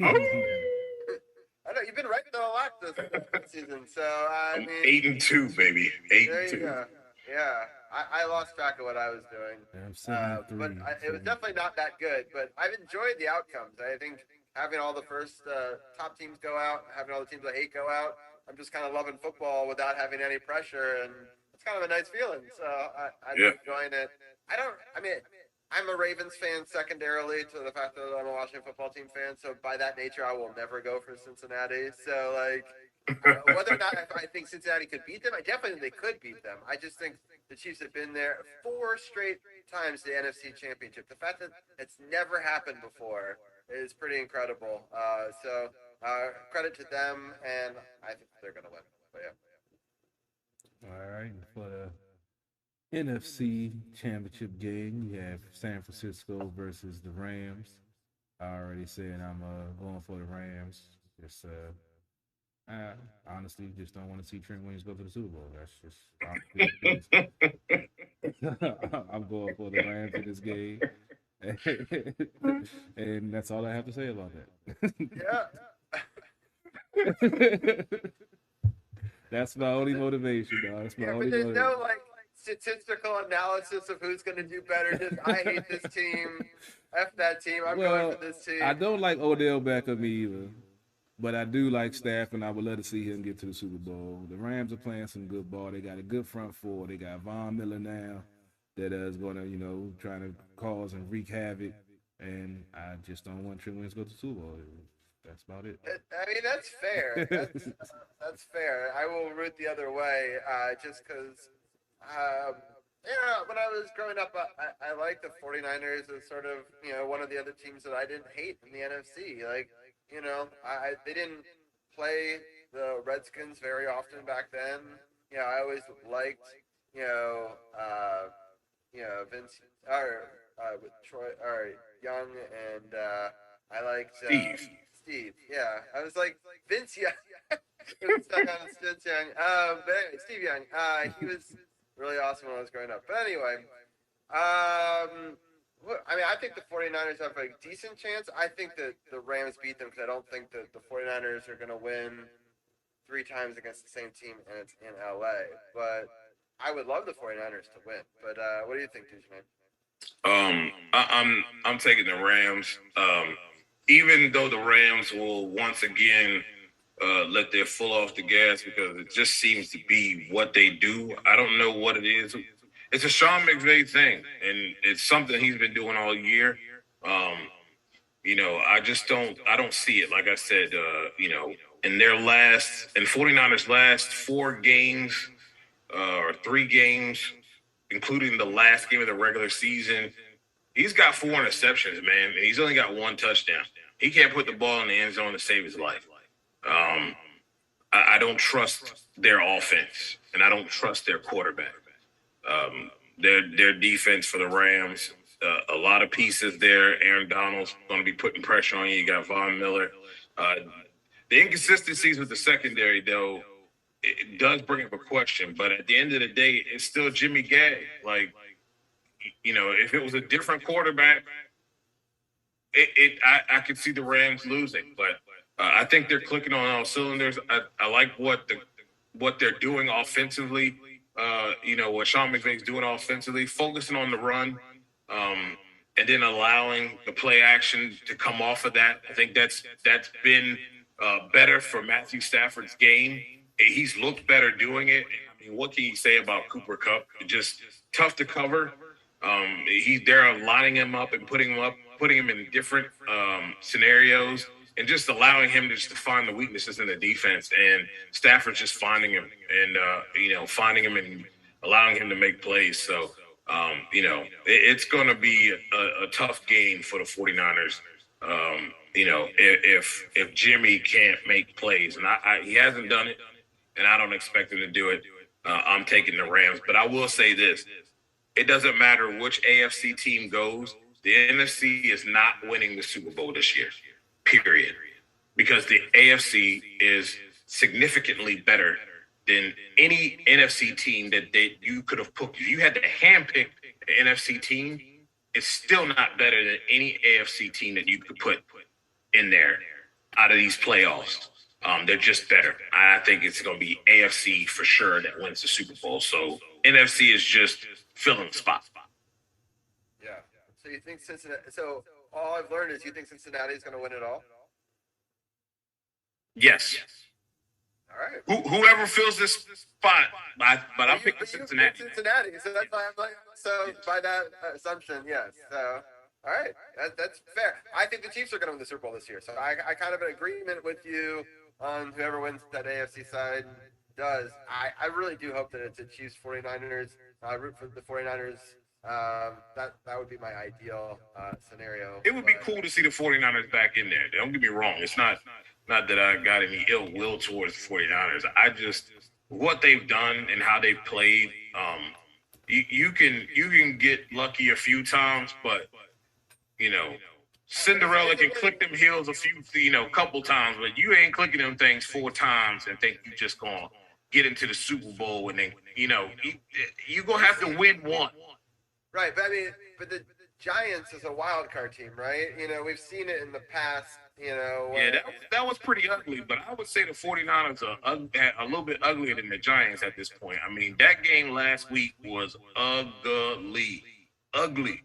I know you've been right though a lot this season, so I mean 8-2, baby. 8-2. Yeah, I lost track of what I was doing. But it was definitely not that good. But I've enjoyed the outcomes. I think having all the first top teams go out, having all the teams I hate go out, I'm just kind of loving football without having any pressure, and it's kind of a nice feeling. So I'm enjoying it. I'm a Ravens fan secondarily to the fact that I'm a Washington football team fan. So by that nature, I will never go for Cincinnati. So whether or not I think Cincinnati could beat them, I definitely think they could beat them. I just think the Chiefs have been there 4 straight times to the NFC Championship. The fact that it's never happened before is pretty incredible. So credit to them, and I think they're going to win. But yeah. All right, for the NFC Championship game, you have San Francisco versus the Rams. I already said I'm going for the Rams. Just I honestly just don't want to see Trent Williams go to the Super Bowl. That's just I'm going for the Rams in this game. And that's all I have to say about that. Yeah. That's my only motivation, dog. That's my Yeah, only but there's motivation. no like statistical analysis of who's going to do better. Just I hate this team. F that team. I'm going for this team. I don't like Odell Beckham either, but I do like Stafford, and I would love to see him get to the Super Bowl. The Rams are playing some good ball. They got a good front four. They got Von Miller now that is going to, trying to cause and wreak havoc. And I just don't want Trey Waynes to go to the Super Bowl. That's about it. I mean, that's fair. That's fair. I will root the other way, just because, when I was growing up, I liked the 49ers as sort of, one of the other teams that I didn't hate in the NFC. Like, they didn't play the Redskins very often back then. I always liked, Vince, with Troy, or Young, and I liked Steve. Yeah, I was like Vince Young. Stuck on Vince Young. But anyway, Steve Young. He was really awesome when I was growing up. But anyway, I think the 49ers have a decent chance. I think that the Rams beat them because I don't think that the 49ers are going to win 3 times against the same team, and it's in LA. But I would love the 49ers to win. But what do you think, Divisional? I'm taking the Rams. Even though the Rams will once again let their foot off the gas because it just seems to be what they do. I don't know what it is. It's a Sean McVay thing, and it's something he's been doing all year. I just don't see it. Like I said, in 49ers' last 4 games or 3 games, including the last game of the regular season, he's got 4 interceptions, man, and he's only got 1 touchdown. He can't put the ball in the end zone to save his life. I don't trust their offense, and I don't trust their quarterback. Their defense for the Rams, a lot of pieces there. Aaron Donald's going to be putting pressure on you. You got Von Miller. The inconsistencies with the secondary, though, it does bring up a question. But at the end of the day, it's still Jimmy Gay. Like, if it was a different quarterback, I could see the Rams losing. But I think they're clicking on all cylinders. I like what they're doing offensively. What Sean McVay's doing offensively, focusing on the run, and then allowing the play action to come off of that. I think that's been better for Matthew Stafford's game. He's looked better doing it. I mean, what can you say about Cooper Kupp? Just tough to cover. They're lining him up and putting him in different scenarios, and just allowing him to find the weaknesses in the defense. And Stafford's just finding him and allowing him to make plays. So, it's going to be a tough game for the 49ers. If Jimmy can't make plays, and he hasn't done it, and I don't expect him to do it, I'm taking the Rams. But I will say this. It doesn't matter which AFC team goes. The NFC is not winning the Super Bowl this year, period. Because the AFC is significantly better than any NFC team that you could have put. If you had to handpick an NFC team, it's still not better than any AFC team that you could put in there out of these playoffs. They're just better. I think it's going to be AFC for sure that wins the Super Bowl. So NFC is just filling the spot. Yeah. So you think Cincinnati? So all I've learned is you think Cincinnati is going to win it all? Yes. All right. Whoever fills this spot, but I'm picking Cincinnati. Cincinnati. So that's why I'm like. So by that assumption, yes. So all right, that's fair. I think the Chiefs are going to win the Super Bowl this year. So I kind of in agreement with you on whoever wins that AFC side does. I really do hope that it's a Chiefs 49ers. I root for the 49ers. That would be my ideal scenario. It would be cool to see the 49ers back in there. Don't get me wrong. It's not that I got any ill will towards the 49ers. I just what they've done and how they've played. You can get lucky a few times, but Cinderella can click them heels couple times, but you ain't clicking them things 4 times and think you just gonna get into the Super Bowl and then you're gonna have to win one. Right, but I mean, but the Giants is a wild card team, right? You know, we've seen it in the past. You know, Yeah, that was pretty ugly, but I would say the 49ers are a little bit uglier than the Giants at this point. I mean, that game last week was ugly. Ugly.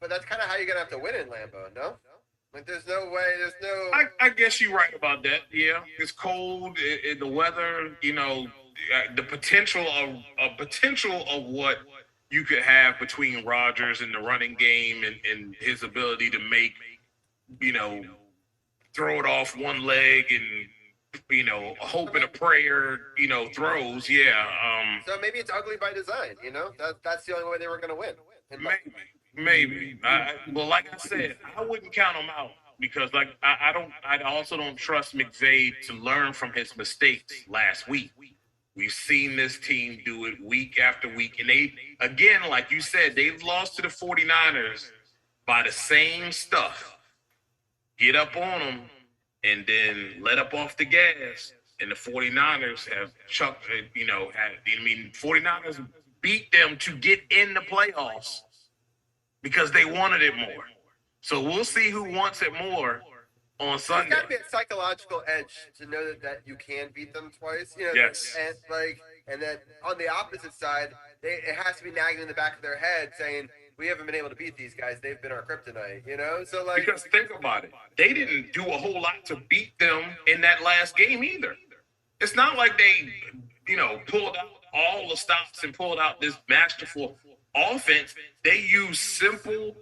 But that's kind of how you're going to have to win in Lambeau, no? Like, there's no way, there's no... I guess you're right about that, yeah. It's cold, the weather, you know, the potential of what you could have between Rodgers and the running game and his ability to make, you know, throw it off one leg and, you know, hope and a prayer, you know, throws. Yeah. So maybe it's ugly by design, you know? That's the only way they were going to win. Maybe. Well, like I said, I wouldn't count them out because, like, I also don't trust McVay to learn from his mistakes last week. We've seen this team do it week after week. And they, again, like you said, they've lost to the 49ers by the same stuff. Get up on them and then let up off the gas. And the 49ers have chucked, you know, 49ers beat them to get in the playoffs because they wanted it more. So we'll see who wants it more on Sunday. There's got to be a psychological edge to know that you can beat them twice. You know, yes. And then on the opposite side, it has to be nagging in the back of their head saying, we haven't been able to beat these guys. They've been our kryptonite, you know? So, like, because think about it. They didn't do a whole lot to beat them in that last game either. It's not like they, you know, pulled out all the stops and pulled out this masterful offense. They used simple,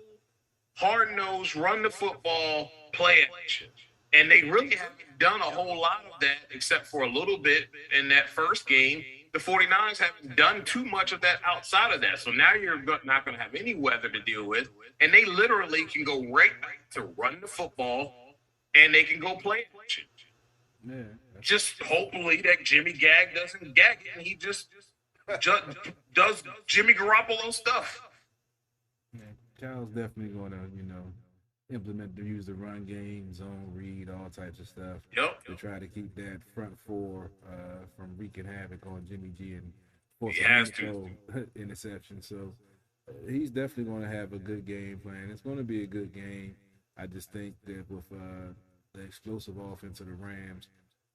hard-nosed, run the football, play action. And they really haven't done a whole lot of that except for a little bit in that first game. The 49ers haven't done too much of that outside of that. So now you're not going to have any weather to deal with. And they literally can go right back to run the football, and they can go play action. Yeah. Just hopefully that Jimmy Gag doesn't gag it, and he just does Jimmy Garoppolo stuff. Yeah, Cal's definitely going to, you know, use the run game, zone read, all types of stuff. Yep. To try to keep that front four from wreaking havoc on Jimmy G and force a interception. So he's definitely going to have a good game plan. It's going to be a good game. I just think that with the explosive offense of the Rams,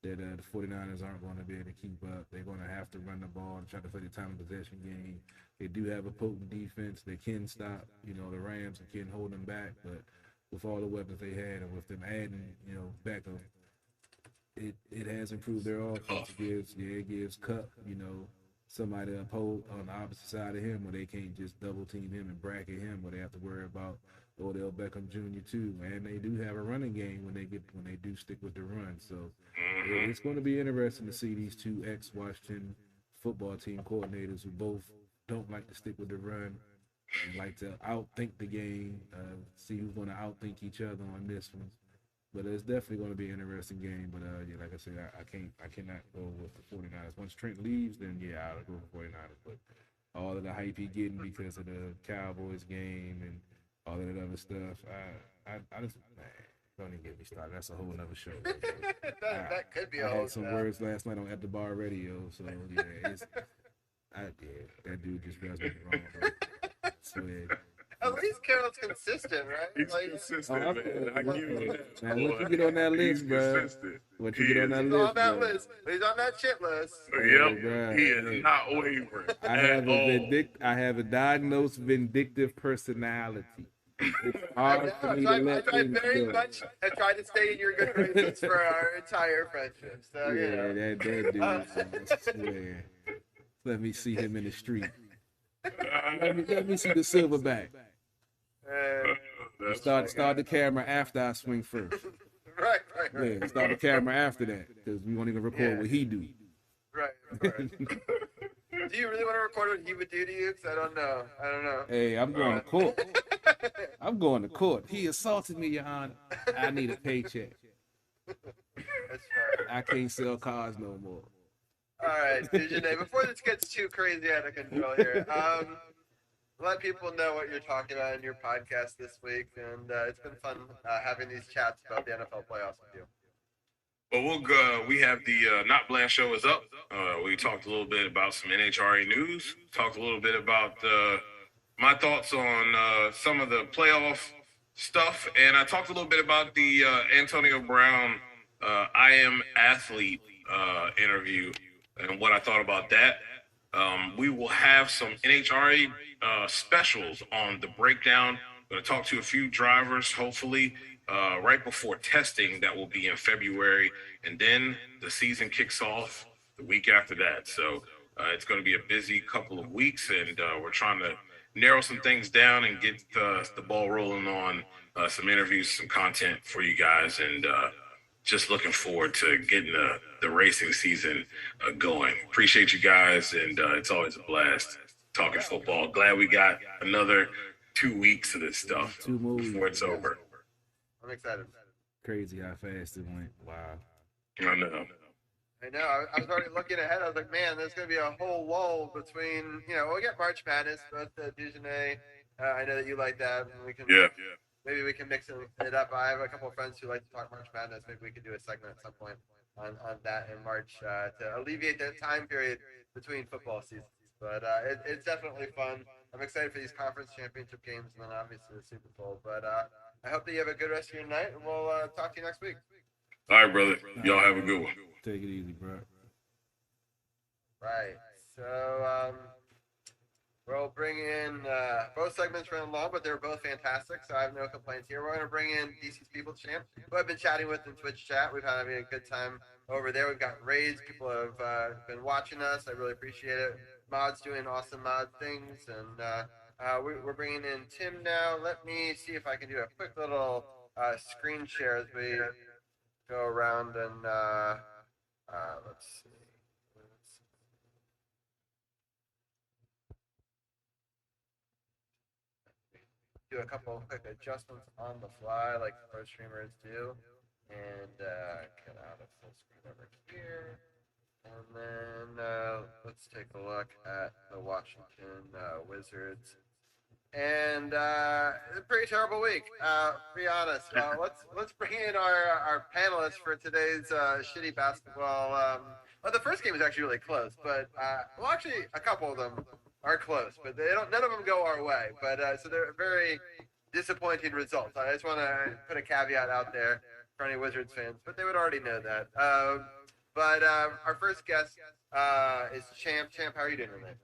that the 49ers aren't going to be able to keep up. They're going to have to run the ball and try to play the time of possession game. They do have a potent defense. They can stop, you know, the Rams and can hold them back, but with all the weapons they had and with them adding, you know, Beckham, it has improved their offense. It gives Cup, you know, somebody to uphold on the opposite side of him where they can't just double team him and bracket him where they have to worry about Odell Beckham Jr. too. And they do have a running game when they do stick with the run. So it's going to be interesting to see these two ex-Washington football team coordinators who both don't like to stick with the run and like to outthink the game, see who's going to outthink each other on this one. But it's definitely going to be an interesting game. But yeah, like I said, I cannot go with the 49ers. Once Trent leaves, then yeah, I'll go with the 49ers. But all of the hype he's getting because of the Cowboys game and all of that other stuff, I just, man, don't even get me started. That's a whole nother show. that could be. I had some words last night on At the Bar Radio, so yeah, that dude just rubs me the wrong way. So, yeah. At least Carroll's consistent, right? He's consistent, man. I give you that. Man, once you get on that list, bro. Once you get on that He's list, on that list. He's on that shit list. Yep, bro. he is not wavering. I have a diagnosed vindictive personality. It's hard for me to let things go. I tried to stay in your good graces for our entire friendship. So yeah, that dude. I swear. Let me see him in the street. Let me see the silverback. Start the camera after I swing first. Right. Yeah, start the camera after that because we won't even record what he do. Right. Do you really want to record what he would do to you? Because I don't know. Hey, I'm going to court. I'm going to court. He assaulted me, Your Honor. I need a paycheck. That's right. I can't sell cars no more. All right, Divisional. Before this gets too crazy out of control here, let people know what you're talking about in your podcast this week, and it's been fun having these chats about the NFL playoffs with you. Well, we have the Not Bland show is up. We talked a little bit about some NHRA news. Talked a little bit about my thoughts on some of the playoff stuff, and I talked a little bit about the Antonio Brown I Am Athlete interview and what I thought about that. We will have some NHRA specials on the breakdown. Going to talk to a few drivers, hopefully, right before testing that will be in February. And then the season kicks off the week after that. So it's going to be a busy couple of weeks, and we're trying to narrow some things down and get the ball rolling on some interviews, some content for you guys. And just looking forward to getting the racing season going. Appreciate you guys, and it's always a blast talking football. Glad we got another 2 weeks of this stuff before it's over. I'm excited. Crazy how fast it went. Wow. I know. I was already looking ahead. I was like, man, there's going to be a whole lull between, we'll get March Madness, but the Divisional. I know that you like that. And we can, maybe we can mix it up. I have a couple of friends who like to talk March Madness. Maybe we could do a segment at some point on that in March to alleviate that time period between football seasons. But it's definitely fun. I'm excited for these conference championship games and then obviously the Super Bowl. But I hope that you have a good rest of your night, and we'll talk to you next week. All right, brother. Y'all have a good one. Take it easy, bro. Right. So we'll bring in both segments ran long, but they're both fantastic, so I have no complaints here. We're going to bring in DC's People Champ, who I've been chatting with in Twitch chat. We've had having a good time over there. We've gotten raids. People have been watching us. I really appreciate it. Mod's doing awesome mod things, and we're bringing in Tim now. Let me see if I can do a quick little screen share as we go around and let's see. Do a couple of quick adjustments on the fly, like pro streamers do, and get out of full screen over here. And then let's take a look at the Washington Wizards. And a pretty terrible week. Be honest. Let's bring in our panelists for today's shitty basketball. Well, the first game was actually really close, but well, actually a couple of them are close, but they don't. None of them go our way. But so they're very disappointing results. I just want to put a caveat out there for any Wizards fans, but they would already know that. But our first guest is Champ. Champ, how are you doing tonight?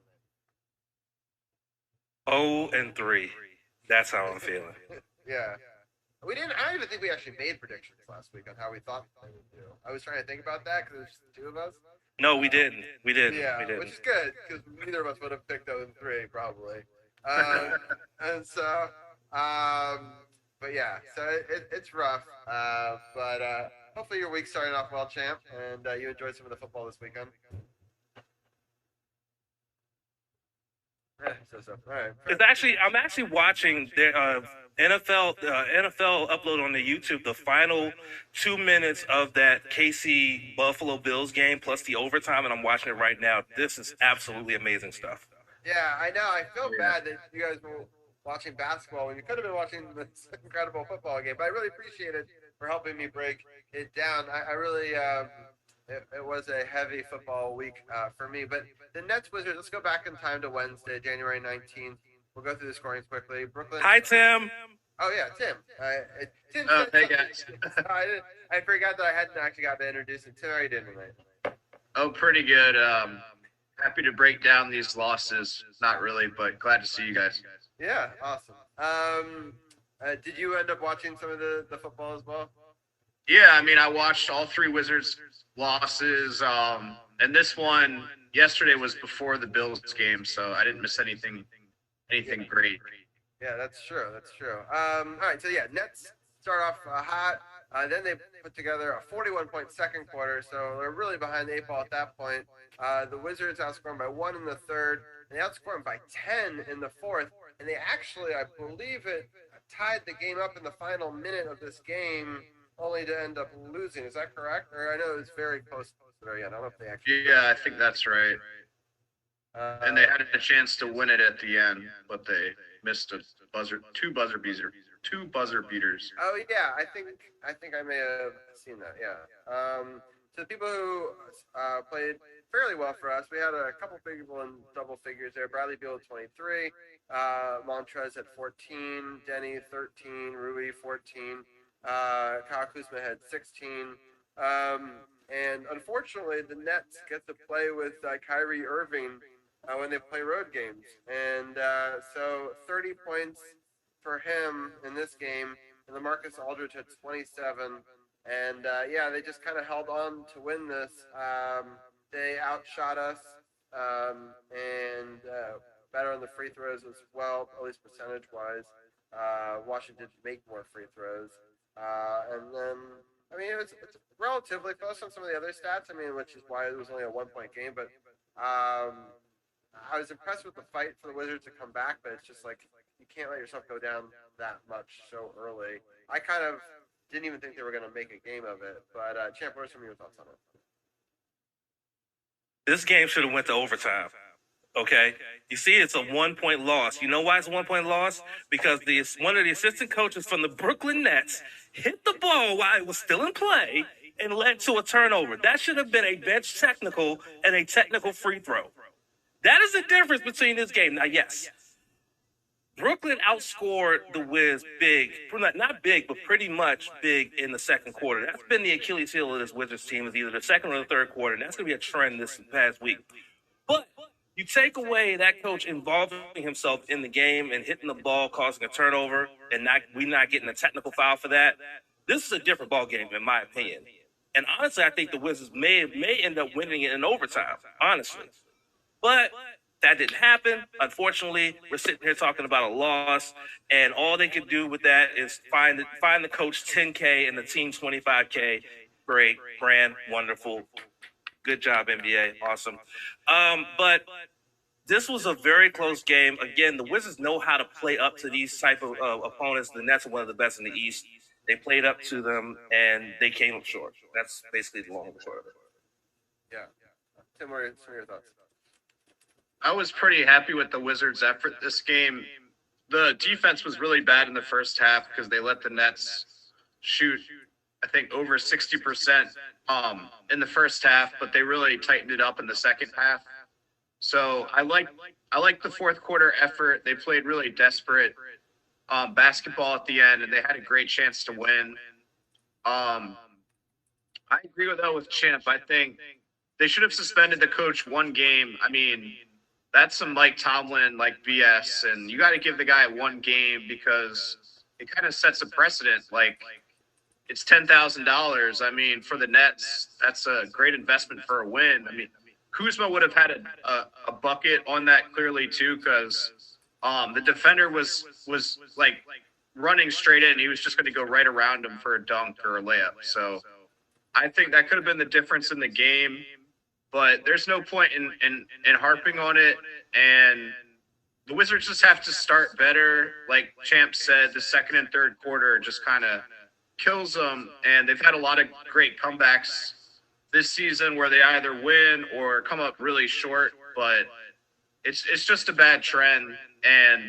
0-3. That's how I'm feeling. Yeah. I don't even think we actually made predictions last week on how we thought they would do. I was trying to think about that because there's two of us. No, we didn't. Yeah, we didn't. Which is good because neither of us would have picked 0-3 probably. And so, but yeah, so it's rough. But hopefully your week's starting off well, Champ, and you enjoyed some of the football this weekend. All right. I'm actually watching the NFL upload on the YouTube the final 2 minutes of that KC Buffalo Bills game plus the overtime, and I'm watching it right now. This is absolutely amazing stuff. Yeah, I know. I feel bad that you guys were watching basketball when you could have been watching this incredible football game, but I really appreciate it for helping me break it down. I really it was a heavy football week for me. But the Nets Wizards, let's go back in time to Wednesday, January 19th. We'll go through the scoring quickly. Brooklyn. Hi, Tim. Oh, yeah, Tim. Tim hey, guys. I forgot that I hadn't actually got to introduce him. Tim, how are you doing tonight? Oh, pretty good. Happy to break down these losses. Not really, but glad to see you guys. Yeah, awesome. Did you end up watching some of the football as well? Yeah, I mean, I watched all three Wizards losses, and this one yesterday was before the Bills game, so I didn't miss anything great. Yeah, that's true. All right, so yeah, Nets start off hot. Then they put together a 41-point second quarter, so they're really behind the eight ball at that point. The Wizards outscored them by 1 in the third, and they outscored them by 10 in the fourth, and they actually, I believe it, tied the game up in the final minute of this game, only to end up losing. Is that correct? Or I know it was very close to the very end. I don't know if they actually. Yeah, I think that's right. And they had a chance to win it at the end, but they missed two buzzer beaters. Oh yeah, I think I may have seen that. Yeah. So the people who played fairly well for us. We had a couple people in double figures there. Bradley Beal at 23, Montrez at 14, Denny 13, Rui 14, Kyle Kuzma had 16. And unfortunately, the Nets get to play with Kyrie Irving when they play road games. And so 30 points for him in this game. And LaMarcus Aldridge had 27. And they just kind of held on to win this. They outshot us and better on the free throws as well, at least percentage-wise. Washington did make more free throws. And then, it's relatively close on some of the other stats, which is why it was only a 1-point game. But I was impressed with the fight for the Wizards to come back, but it's just like you can't let yourself go down that much so early. I kind of didn't even think they were going to make a game of it. But, Champ, what are some of your thoughts on it? This game should have went to overtime. Okay, you see, it's a 1-point loss. You know why it's a 1-point loss? Because one of the assistant coaches from the Brooklyn Nets hit the ball while it was still in play and led to a turnover. That should have been a bench technical and a technical free throw. That is the difference between this game. Now, yes, Brooklyn outscored the Wiz big, not big, but pretty much big in the second quarter. That's been the Achilles heel of this Wizards team, is either the second or the third quarter, and that's going to be a trend this past week. But you take away that coach involving himself in the game and hitting the ball, causing a turnover, and we not getting a technical foul for that. This is a different ball game, in my opinion. And honestly, I think the Wizards may end up winning it in overtime, honestly. But that didn't happen. Unfortunately, we're sitting here talking about a loss, and all they could do with that is find the coach $10K and the team $25K. Great, grand, wonderful. Good job, NBA. Awesome. But this was a very close game. Again, the Wizards know how to play up to these type of opponents. The Nets are one of the best in the East. They played up to them, and they came up short. That's basically the long and short of it. Yeah. Tim, what are some of your thoughts? I was pretty happy with the Wizards' effort this game. The defense was really bad in the first half because they let the Nets shoot, I think, over 60% in the first half, but they really tightened it up in the second half. So I like the fourth quarter effort. They played really desperate basketball at the end, and they had a great chance to win. I agree with Champ. I think they should have suspended the coach one game. That's some Mike Tomlin BS, and you got to give the guy one game because it kind of sets a precedent. It's $10,000. For the Nets, that's a great investment for a win. Kuzma would have had a bucket on that clearly too, because the defender was running straight in. He was just going to go right around him for a dunk or a layup. So I think that could have been the difference in the game. But there's no point in harping on it. And the Wizards just have to start better. Like Champ said, the second and third quarter just kind of kills them. And they've had a lot of great comebacks this season where they either win or come up really short. But it's just a bad trend. And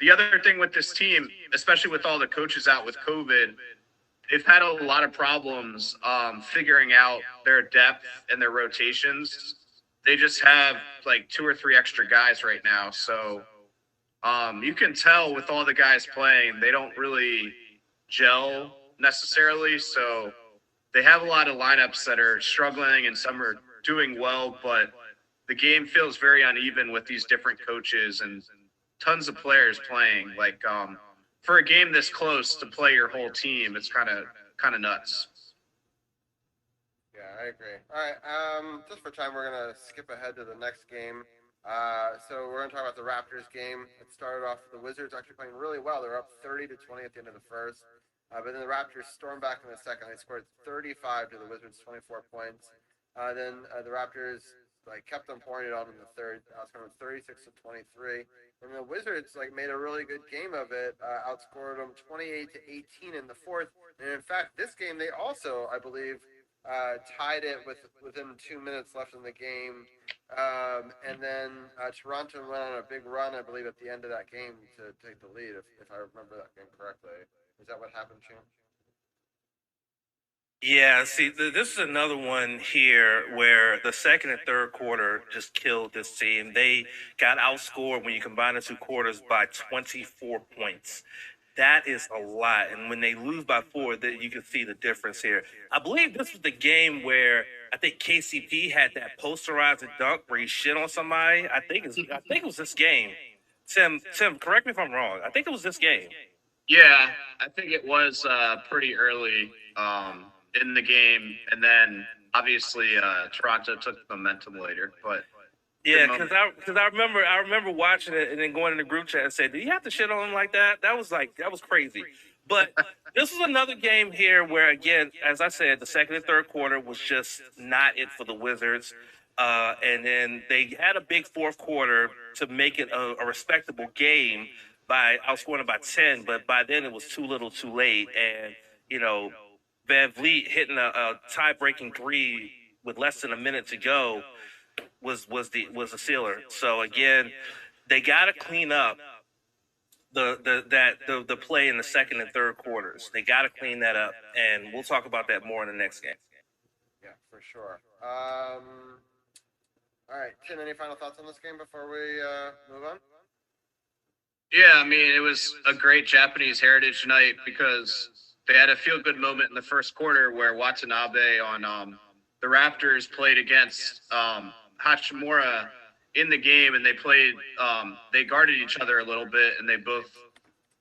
the other thing with this team, especially with all the coaches out with COVID, they've had a lot of problems figuring out their depth and their rotations. They just have 2 or 3 extra guys right now. So you can tell with all the guys playing, they don't really gel necessarily. So they have a lot of lineups that are struggling and some are doing well, but the game feels very uneven with these different coaches and tons of players playing. For a game this close to play your whole team, it's kind of nuts. Yeah, I agree. All right, just for time, we're going to skip ahead to the next game. So we're going to talk about the Raptors game. It started off with the Wizards actually playing really well. They're up 30-20 at the end of the first. But then the Raptors stormed back in the second. They scored 35 to the Wizards' 24 points. Then the Raptors kept them pouring it on in the third. Outscored them 36-23. And the Wizards made a really good game of it, outscored them 28-18 in the fourth. And in fact, this game they also, I believe, tied it within 2 minutes left in the game. And then Toronto went on a big run, I believe, at the end of that game to take the lead, if I remember that game correctly. Is that what happened, Champ? Yeah, see, this is another one here where the second and third quarter just killed this team. They got outscored when you combine the two quarters by 24 points. That is a lot. And when they lose by 4, that you can see the difference here. I believe this was the game where I think KCP had that posterized dunk where he shit on somebody. I think it was this game. Tim, correct me if I'm wrong. I think it was this game. Yeah, I think it was pretty early in the game, and then obviously Toronto took the momentum later. But yeah, because I remember watching it and then going in the group chat and saying, "Did you have to shit on him like that?" That was crazy. But this was another game here where, again, as I said, the second and third quarter was just not it for the Wizards. And then they had a big fourth quarter to make it a respectable game by outscoring it by 10, but by then it was too little too late. And, Van Vliet hitting a tie-breaking 3 with less than a minute to go was a sealer. So again, they got to clean up the play in the second and third quarters. They got to clean that up, and we'll talk about that more in the next game. Yeah, for sure. All right, Tim, any final thoughts on this game before we move on? Yeah, I mean, it was a great Japanese heritage night because they had a feel-good moment in the first quarter where Watanabe on the Raptors played against Hachimura in the game, and they guarded each other a little bit, and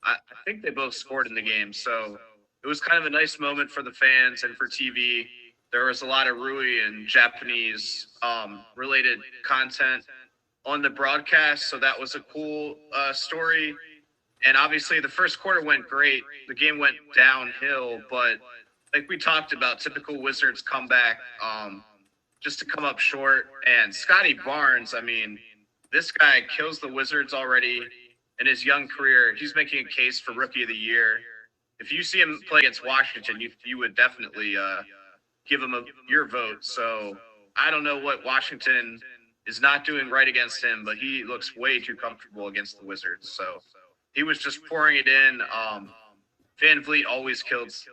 I think they both scored in the game. So it was kind of a nice moment for the fans and for TV. There was a lot of Rui and Japanese related content on the broadcast, so that was a cool story. And obviously the first quarter went great. The game went downhill, but like we talked about, typical Wizards comeback, just to come up short. And Scotty Barnes, I mean, this guy kills the Wizards already in his young career. He's making a case for Rookie of the Year. If you see him play against Washington, you would definitely give him your vote. So I don't know what Washington is not doing right against him, but he looks way too comfortable against the Wizards. So he was just pouring it in. Van Vliet always kills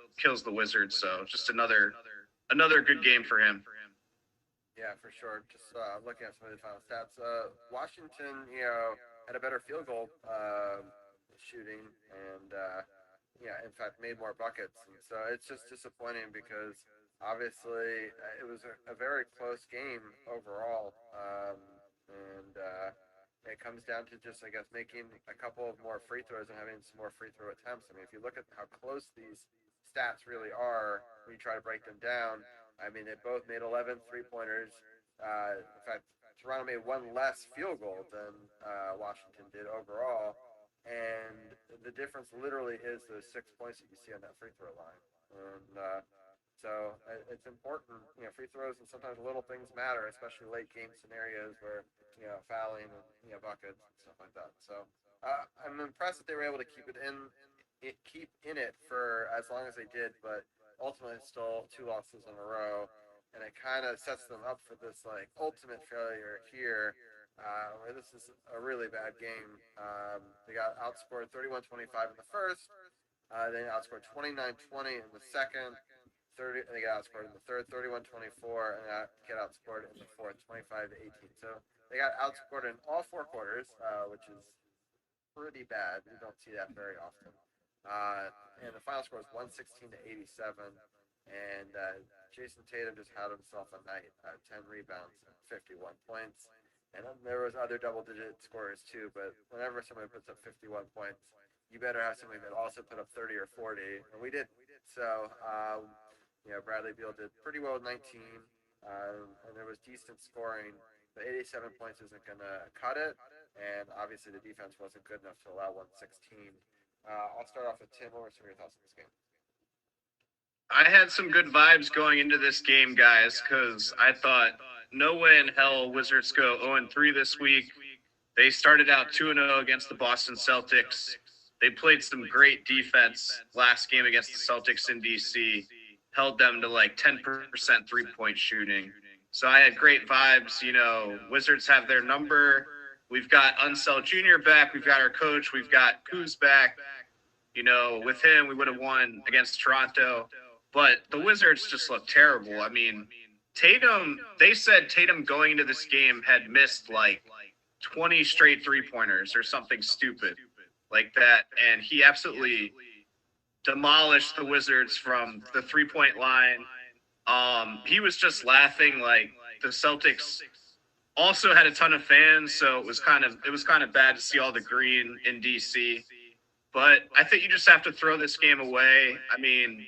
the Wizards. So just another good game for him. Yeah, for sure. Just looking at some of the final stats, Washington, had a better field goal shooting, and in fact, made more buckets. And so it's just disappointing because obviously it was a very close game overall, and it comes down to just, I guess, making a couple of more free throws and having some more free throw attempts. I mean, if you look at how close these stats really are when you try to break them down, I mean, they both made 11 3-pointers. In fact, Toronto made one less field goal than Washington did overall. And the difference literally is those 6 points that you see on that free throw line. And so it's important, free throws and sometimes little things matter, especially late game scenarios where, fouling and, buckets and stuff like that. So I'm impressed that they were able to keep in it for as long as they did, but ultimately still 2 losses in a row. And it kind of sets them up for this ultimate failure here, where this is a really bad game. They got outscored 31-25 in the first. They outscored 29-20 in the second. They got outscored in the third, 31-24, and they get outscored in the fourth, 25-18. So they got outscored in all 4 quarters, which is pretty bad. We don't see that very often. And the final score was 116-87. And Jason Tatum just had himself a night, 10 rebounds and 51 points. And then there was other double-digit scorers too, but whenever somebody puts up 51 points, you better have somebody that also put up 30 or 40, and we did. So, Bradley Beal did pretty well with 19, and there was decent scoring, but 87 points isn't going to cut it, and obviously the defense wasn't good enough to allow 116. I'll start off with Tim. What were some of your thoughts on this game? I had some good vibes going into this game, guys, because I thought, no way in hell Wizards go 0-3 this week. They started out 2-0 against the Boston Celtics. They played some great defense last game against the Celtics in D.C., held them to 10% three-point shooting. So I had great vibes. Wizards have their number. We've got Unseld Jr. back. We've got our coach. We've got Kuz back. With him, we would have won against Toronto. but the Wizards just look terrible. I mean, Tatum, they said Tatum going into this game had missed like 20 straight three-pointers or something stupid like that, and he absolutely demolished the Wizards from the three-point line. He was just laughing. Like, the Celtics also had a ton of fans, so it was kind of bad to see all the green in DC. But I think you just have to throw this game away. I mean,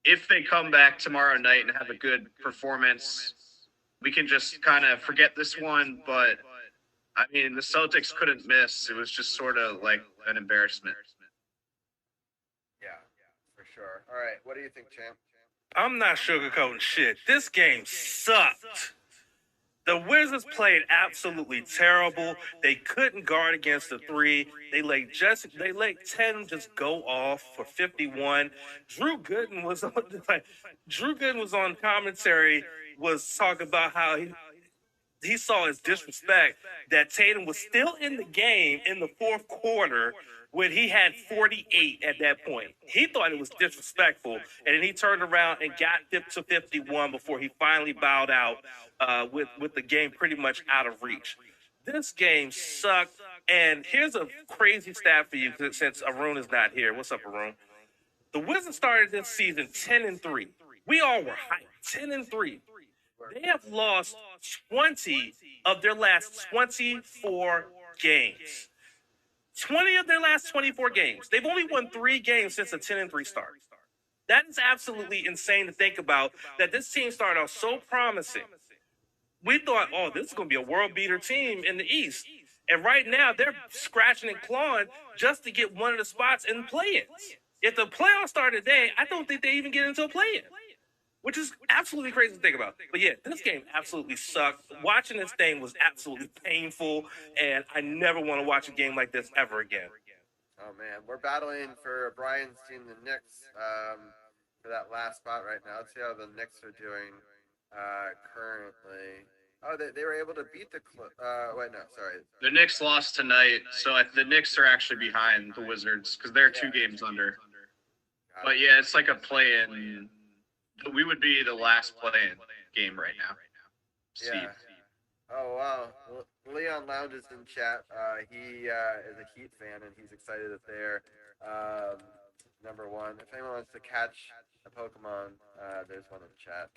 if they come back tomorrow night and have a good performance, we can just kind of forget this one. But I mean, the Celtics couldn't miss. It was just sort of like an embarrassment. Yeah, for sure. All right, what do you think, champ? I'm not sugarcoating shit. This game sucked. The Wizards played absolutely terrible. They couldn't guard against the three. They let Tatum just go off for 51. Drew Gooden was on commentary, was talking about how he saw his disrespect that Tatum was still in the game in the fourth quarter when he had 48 at that point. He thought it was disrespectful, and then he turned around and got to 51 before he finally bowed out with the game pretty much out of reach. This game sucked, and here's a crazy stat for you since Arun is not here. What's up, Arun? The Wizards started this season 10-3. We all were hyped, 10-3. They have lost 20 of their last 24 games. 20 of their last 24 games. They've only won 3 games since the 10-3 start. That is absolutely insane to think about, that this team started off so promising. We thought, oh, this is going to be a world beater team in the East. And right now, they're scratching and clawing just to get one of the spots in play-ins. If the playoffs start today, I don't think they even get into a play-in, which is absolutely crazy to think about. But yeah, this game absolutely sucked. Watching this thing was absolutely painful, and I never want to watch a game like this ever again. Oh, man. We're battling for Brian's team, the Knicks, for that last spot right now. Let's see how the Knicks are doing currently. Oh, they were able to beat the The Knicks lost tonight, so the Knicks are actually behind the Wizards because they're 2 games under. But yeah, it's like a play-in. We would be the last play-in game right now. Steve. Yeah. Oh, wow. Well, Leon Lounge is in chat. He is a Heat fan, and he's excited that they're number 1. If anyone wants to catch a Pokemon, there's one in the chat.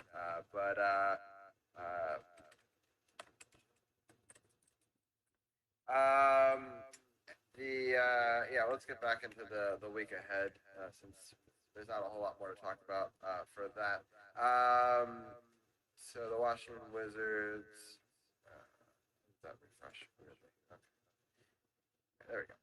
Let's get back into the week ahead, since there's not a whole lot more to talk about for that. So the Washington Wizards. That refresh. There we go.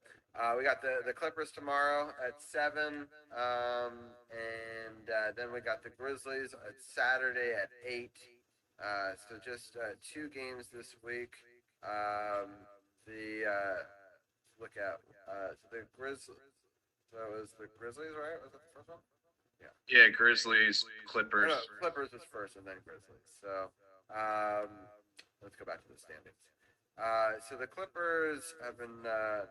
We got the Clippers tomorrow at 7, and then we got the Grizzlies at Saturday at 8. So just 2 games this week. Look at the Grizzlies. So it was the Grizzlies, right? Was that the first one? Yeah. Yeah, Grizzlies, Clippers. No, Clippers was first, and then Grizzlies. So let's go back to the standings. So the Clippers have been where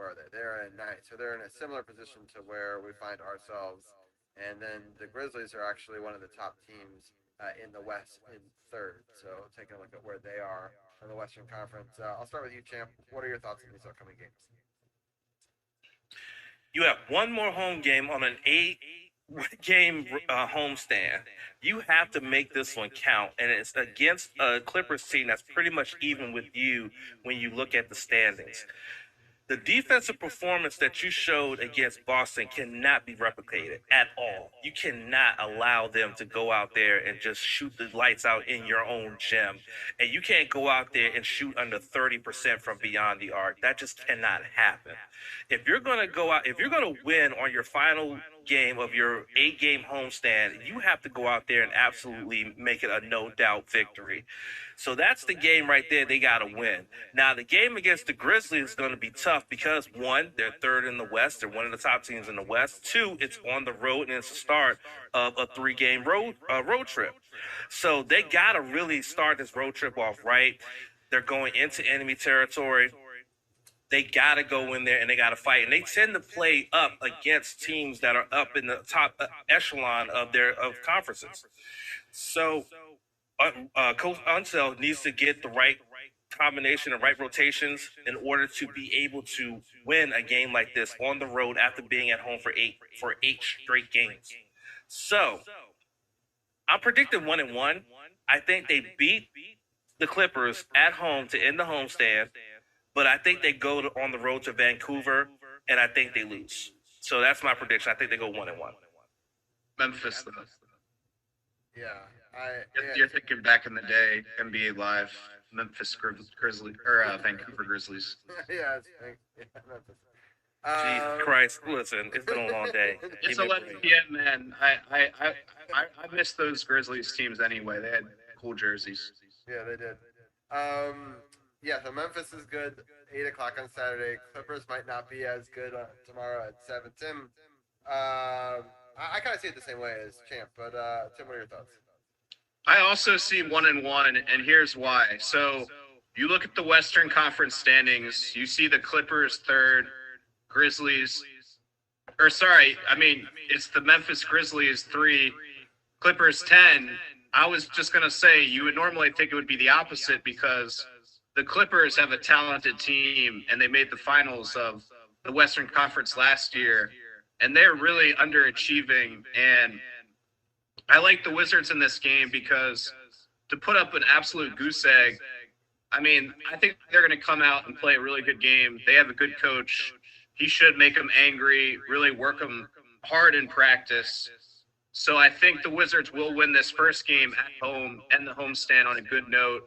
are they? They're in 9th. So they're in a similar position to where we find ourselves. And then the Grizzlies are actually one of the top teams in the West in 3rd. So taking a look at where they are in the Western Conference. I'll start with you, champ. What are your thoughts on these upcoming games? You have one more home game on an 8-game homestand. You have to make this one count, and it's against a Clippers team that's pretty much even with you when you look at the standings. The defensive performance that you showed against Boston cannot be replicated at all. You cannot allow them to go out there and just shoot the lights out in your own gym. And you can't go out there and shoot under 30% from beyond the arc. That just cannot happen. If you're going to go out, if you're going to win on your final game of your 8-game homestand, you have to go out there and absolutely make it a no-doubt victory. So that's the game right there they got to win. Now, the game against the Grizzlies is going to be tough because, 1, they're 3rd in the West. They're one of the top teams in the West. 2, it's on the road, and it's the start of a 3-game road trip. So they got to really start this road trip off right. They're going into enemy territory. they got to go in there and they got to fight. And they tend to play up against teams that are up in the top echelon of conferences. So Coach Unseld needs to get the right combination and right rotations in order to be able to win a game like this on the road after being at home for eight straight games. So I'm predicting 1-1. I think they beat the Clippers at home to end the homestand, but I think they go on the road to Vancouver, and I think they lose. So that's my prediction. I think they go 1-1. Memphis, though. Yeah. You're thinking back in the day, NBA Live, Memphis Grizzlies, or Vancouver Grizzlies. Yeah, Memphis. Jesus Christ! Listen, it's been a long day. It's 11 p.m. man. I miss those Grizzlies teams anyway. They had cool jerseys. Yeah, they did. So Memphis is good. 8:00 on Saturday. Clippers might not be as good tomorrow at 7. Tim, I kind of see it the same way as Champ, but Tim, what are your thoughts? I also see 1-1, and here's why. So you look at the Western Conference standings. You see the Clippers 3rd. Grizzlies, it's the Memphis Grizzlies 3, Clippers 10. I was just going to say, you would normally think it would be the opposite because the Clippers have a talented team and they made the finals of the Western Conference last year, and they're really underachieving. And I like the Wizards in this game because to put up an absolute goose egg, I think they're going to come out and play a really good game. They have a good coach. He should make them angry, really work them hard in practice. So I think the Wizards will win this first game at home and the homestand on a good note.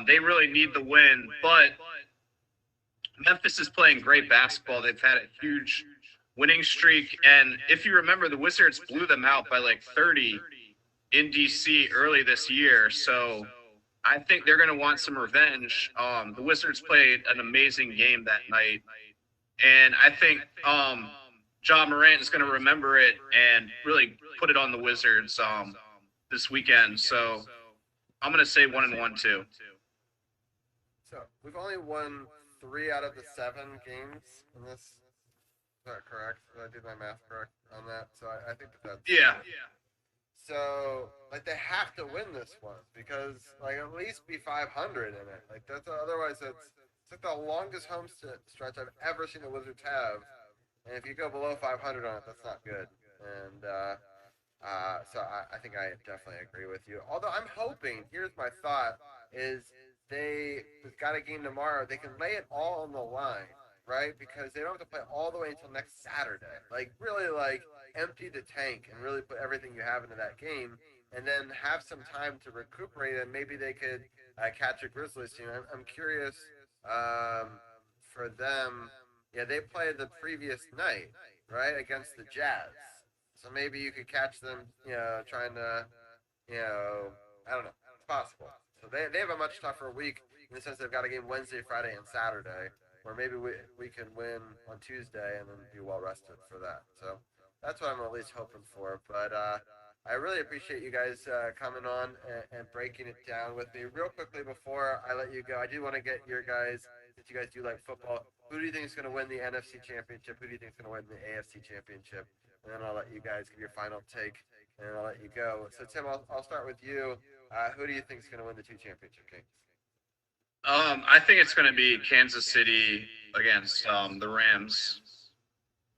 They really need the win, but Memphis is playing great basketball. They've had a huge winning streak. And if you remember, the Wizards blew them out by like 30 in DC early this year. So I think they're going to want some revenge. The Wizards played an amazing game that night. And I think John Morant is going to remember it and really put it on the Wizards this weekend. So I'm going to say 1-1 too. So we've only won 3 out of the 7 games in this. Is that correct? Did I do my math correct on that? So I think that's yeah. So they have to win this one because at least be 500 in it. Otherwise it's like the longest home stretch I've ever seen the Wizards have. And if you go below 500 on it, that's not good. And so I think I definitely agree with you. Although I'm hoping, here's my thought, is they've got a game tomorrow. They can lay it all on the line, right? Because they don't have to play all the way until next Saturday. Really empty the tank and really put everything you have into that game. And then have some time to recuperate, and maybe they could catch a Grizzlies team. I'm curious. For them, they played the previous night, right, against the Jazz. So maybe you could catch them, trying to, I don't know, it's possible. So they have a much tougher week in the sense they've got a game Wednesday, Friday, and Saturday, where maybe we can win on Tuesday and then be well rested for that. So that's what I'm at least hoping for. But I really appreciate you guys coming on and breaking it down with me. Real quickly before I let you go, I do want to get your guys, since you guys do like football, who do you think is going to win the NFC Championship? Who do you think is going to win the AFC Championship? And then I'll let you guys give your final take, and then I'll let you go. So, Tim, I'll start with you. Who do you think is going to win the 2 championship games? I think it's going to be Kansas City against the Rams.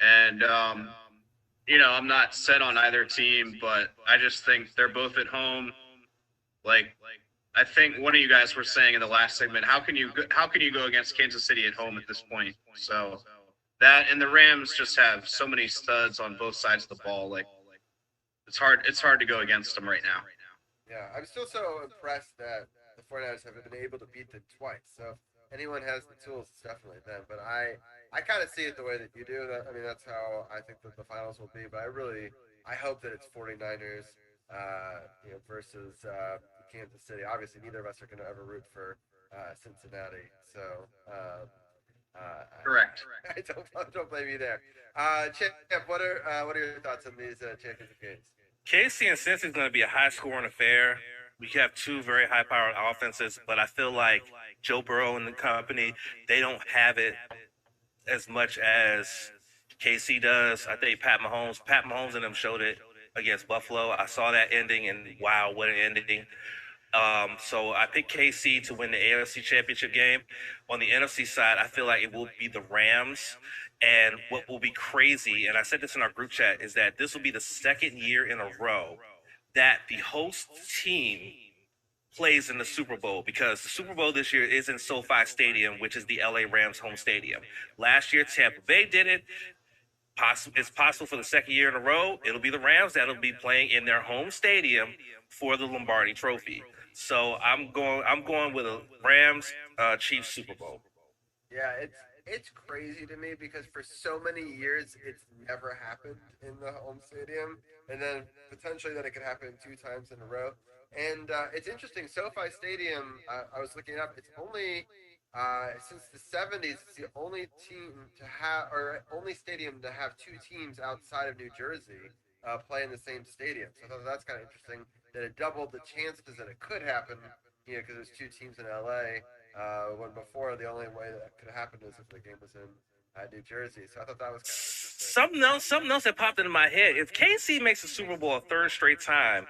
And I'm not set on either team, but I just think they're both at home. I think one of you guys were saying in the last segment, how can you go against Kansas City at home at this point? So that, and the Rams just have so many studs on both sides of the ball. It's hard to go against them right now. Yeah, I'm still so impressed that the 49ers have been able to beat them twice. So if anyone has the tools, it's definitely them. But I kind of see it the way that you do. That's how I think that the finals will be. But I hope that it's 49ers, versus Kansas City. Obviously, neither of us are going to ever root for Cincinnati. So correct. I don't blame you there. Champ, what are your thoughts on these championship games? KC and Cincy is going to be a high-scoring affair. we have two very high-powered offenses, but I feel like Joe Burrow and the company, they don't have it as much as KC does. I think Pat Mahomes and them showed it against Buffalo. I saw that ending, and wow, what an ending. So I picked KC to win the AFC Championship game. On the NFC side, I feel like it will be the Rams. And what will be crazy, and I said this in our group chat, is that this will be the second year in a row that the host team plays in the Super Bowl, because the Super Bowl this year is in SoFi Stadium, which is the LA Rams home stadium. Last year, Tampa Bay did it. It's possible for the second year in a row. It'll be the Rams that'll be playing in their home stadium for the Lombardi Trophy. So I'm going with a Rams Chiefs Super Bowl. Yeah, it's crazy to me because for so many years it's never happened in the home stadium, and then potentially that it could happen 2 times in a row. And it's interesting. SoFi Stadium, I was looking it up. It's only since the 70s, it's the only team to have, or only stadium to have 2 teams outside of New Jersey play in the same stadium. So I thought that's kind of interesting that it doubled the chances that it could happen. Because there's 2 teams in LA. When before the only way that could happen is if the game was in New Jersey. So I thought that was kind of interesting. Something else that popped into my head. If KC makes the Super Bowl a third straight time,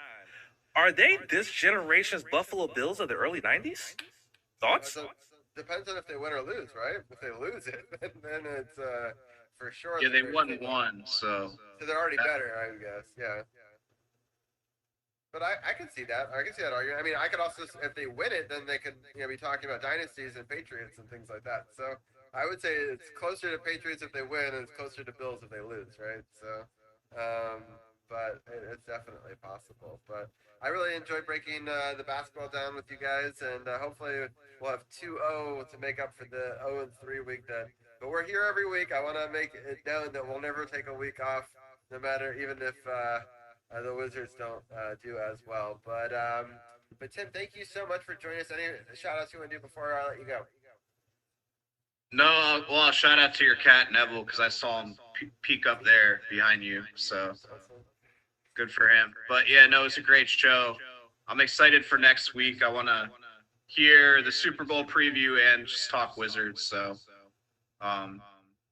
are they this generation's Buffalo Bills of the early 90s? Thoughts? Depends on if they win or lose, right? If they lose it, then it's for sure. Yeah, they won one, so they're already better, I guess. Yeah. But I can see that. I can see that argument. I mean, I could also, if they win it, then they could be talking about dynasties and Patriots and things like that. So I would say it's closer to Patriots if they win, and it's closer to Bills if they lose, right? So, but it's definitely possible. But I really enjoyed breaking the basketball down with you guys, and hopefully we'll have 2-0 to make up for the 0-3 week that. But we're here every week. I want to make it known that we'll never take a week off, no matter, even if the Wizards don't do as well. But Tim, thank you so much for joining us. Any shout-outs you want to do before I let you go? No, well, shout out to your cat, Neville, because I saw him peek up there behind you. So good for him. But, yeah, no, it's a great show. I'm excited for next week. I want to hear the Super Bowl preview and just talk Wizards. So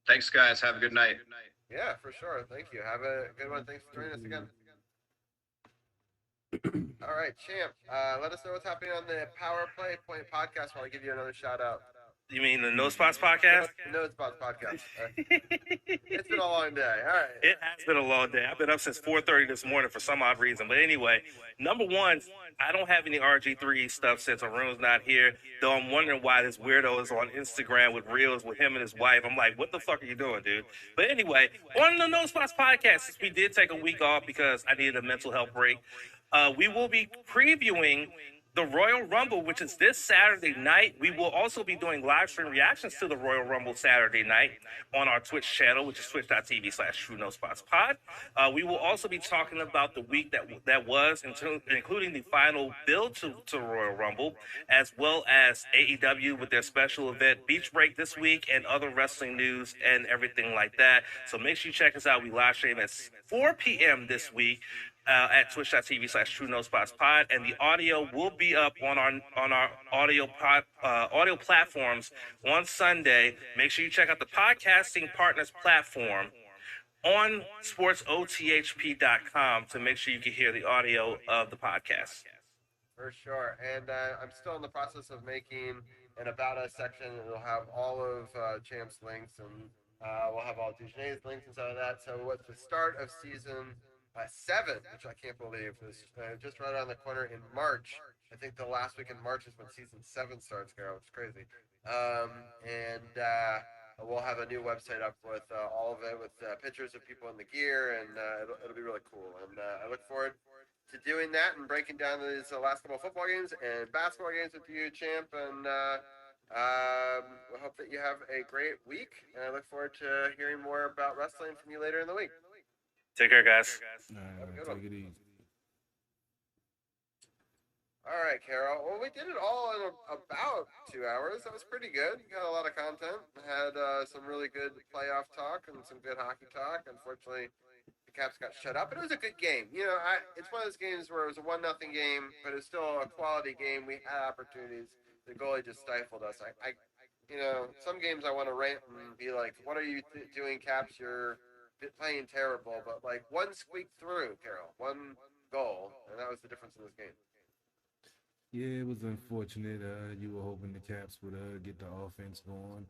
thanks, guys. Have a good night. Yeah, for sure. Thank you. Have a good one. Thanks for joining us again. All right, Champ. Let us know what's happening on the Power Play Point podcast while I give you another shout out. You mean the No Spots podcast? The No Spots podcast. It's been a long day. All right. It has been a long day. I've been up since 4:30 this morning for some odd reason. But anyway, number one, I don't have any RG3 stuff since Arun's not here. Though I'm wondering why this weirdo is on Instagram with reels with him and his wife. I'm like, what the fuck are you doing, dude? But anyway, on the No Spots podcast, since we did take a week off because I needed a mental health break, we will be previewing the Royal Rumble, which is this Saturday night. We will also be doing live stream reactions to the Royal Rumble Saturday night on our Twitch channel, which is twitch.tv/TrueNoSpotsPod. We will also be talking about the week that was, including the final build to Royal Rumble, as well as AEW with their special event Beach Break this week and other wrestling news and everything like that. So make sure you check us out. We live stream at 4 p.m. this week. At twitch.tv/TrueNoSpotsPod, and the audio will be up on our audio platforms on Sunday. Make sure you check out the Podcasting Partners platform on sportsothp.com to make sure you can hear the audio of the podcast. For sure, and I'm still in the process of making an About Us section. It'll have all of Champ's links, and we'll have all Dujanay's links inside of that. So what's the start of season 7, which I can't believe is just right around the corner in March. I think the last week in March is when season 7 starts, Carol, which is crazy. And we'll have a new website up with all of it, with pictures of people in the gear, and it'll be really cool. And I look forward to doing that and breaking down these last couple of football games and basketball games with you, Champ. And I hope that you have a great week. And I look forward to hearing more about wrestling from you later in the week. Take care, guys. Take it easy. All right, Carol. Well, we did it all in about 2 hours. That was pretty good. Got a lot of content. Had some really good playoff talk and some good hockey talk. Unfortunately, the Caps got shut out, but it was a good game. It's one of those games where it was a 1-0 game, but it was still a quality game. We had opportunities. The goalie just stifled us. Some games I want to rant and be like, "What are you doing, Caps? You're playing terrible." But like one squeaked through, Carol, one goal, and that was the difference in this game. Yeah, it was unfortunate. You were hoping the Caps would get the offense going,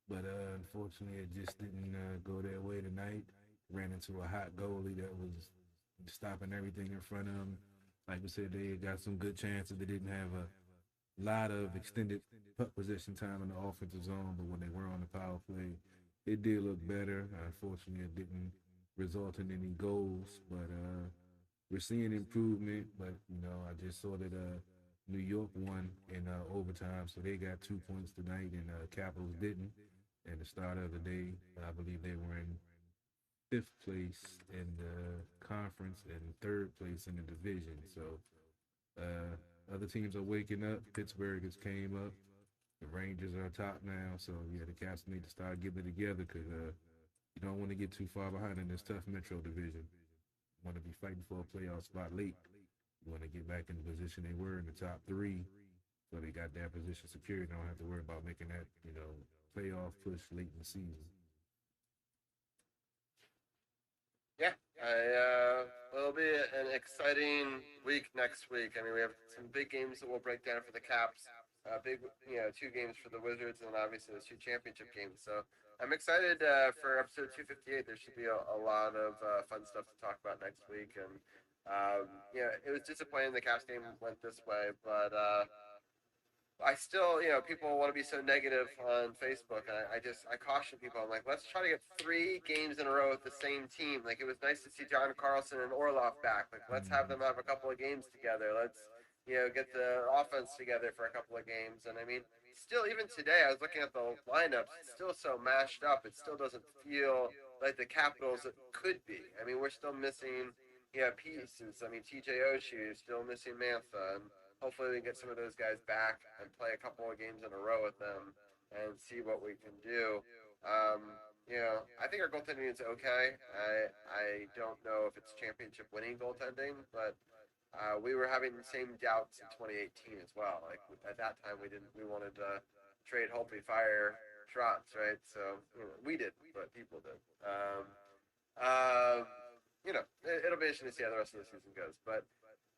but unfortunately, it just didn't go their way tonight. Ran into a hot goalie that was stopping everything in front of them. Like we said, they got some good chances. They didn't have a lot of extended puck possession time in the offensive zone, but when they were on the power play, it did look better. Unfortunately, it didn't result in any goals, but we're seeing improvement. But I just saw that New York won in overtime, so they got 2 points tonight, and Capitals didn't. At the start of the day, I believe they were in 5th place in the conference and 3rd place in the division. So other teams are waking up. Pittsburgh has came up. The Rangers are top now. So, yeah, the Caps need to start getting it together because you don't want to get too far behind in this tough Metro division. You want to be fighting for a playoff spot late. You want to get back in the position they were in the top 3. So they got that position secured. They don't have to worry about making that, playoff push late in the season. Yeah, it'll be an exciting week next week. I mean, we have some big games that we'll break down for the Caps. Big, 2 games for the Wizards, and obviously those 2 championship games. So I'm excited for episode 258. There should be a lot of fun stuff to talk about next week. And it was disappointing the Caps game went this way, but I still, people want to be so negative on Facebook, and I caution people. I'm like, let's try to get 3 games in a row with the same team. Like, it was nice to see John Carlson and Orlov back. Like, let's have them have a couple of games together. Let's, get the offense together for a couple of games. And I mean, still, even today, I was looking at the lineups. It's still so mashed up. It still doesn't feel like the Capitals it could be. I mean, we're still missing, pieces. I mean, TJ Oshie is still missing Mantha, and hopefully we can get some of those guys back and play a couple of games in a row with them and see what we can do. I think our goaltending is okay. I don't know if it's championship winning goaltending, but we were having the same doubts in 2018 as well. Like at that time, we wanted to trade Holtby, fire Trotz, right? So we did, but people did. It'll be interesting to see how the rest of the season goes, but.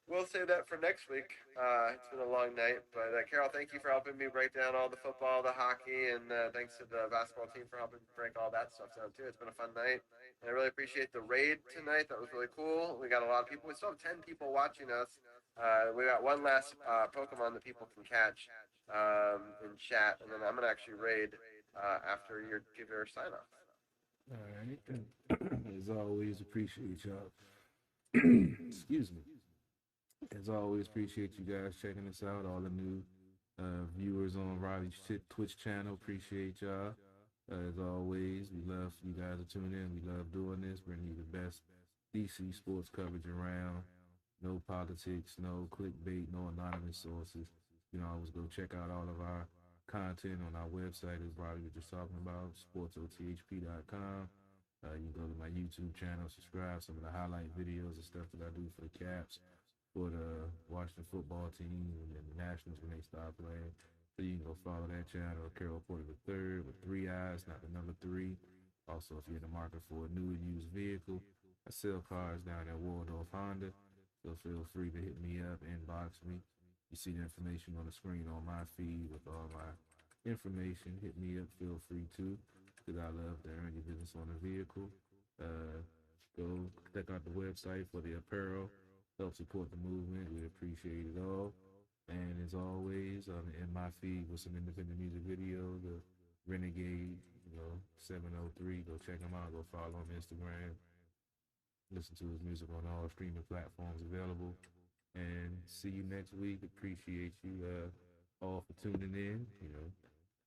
We'll save that for next week. It's been a long night, but Carol, thank you for helping me break down all the football, the hockey, and thanks to the basketball team for helping break all that stuff down too. It's been a fun night, and I really appreciate the raid tonight. That was really cool. We got a lot of people. We still have 10 people watching us. We got one last Pokemon that people can catch in chat, and then I'm gonna actually raid after you give your sign off. All right. As always, appreciate y'all. Excuse me. As always, appreciate you guys checking us out. All the new viewers on Riley's Twitch channel, appreciate y'all. As always, we love you guys to tune in. We love doing this, bringing you the best DC sports coverage around. No politics, no clickbait, no anonymous sources. You can always go check out all of our content on our website, as Riley was just talking about, sportsothp.com. You can go to my YouTube channel, subscribe some of the highlight videos and stuff that I do for the Caps, for the Washington football team and the Nationals when they start playing. So you can go follow that channel, Carol Porter III with 3 eyes, not the number 3. Also, if you're in the market for a new or used vehicle, I sell cars down at Waldorf Honda. So feel free to hit me up, inbox me. You see the information on the screen on my feed with all my information. Hit me up, feel free to, because I love to earn your business on a vehicle. Go check out the website for the apparel. Help support the movement. We appreciate it all. And as always, in my feed with some independent music videos, the Renegade, 703. Go check him out. Go follow him on Instagram. Listen to his music on all streaming platforms available. And see you next week. Appreciate you all for tuning in.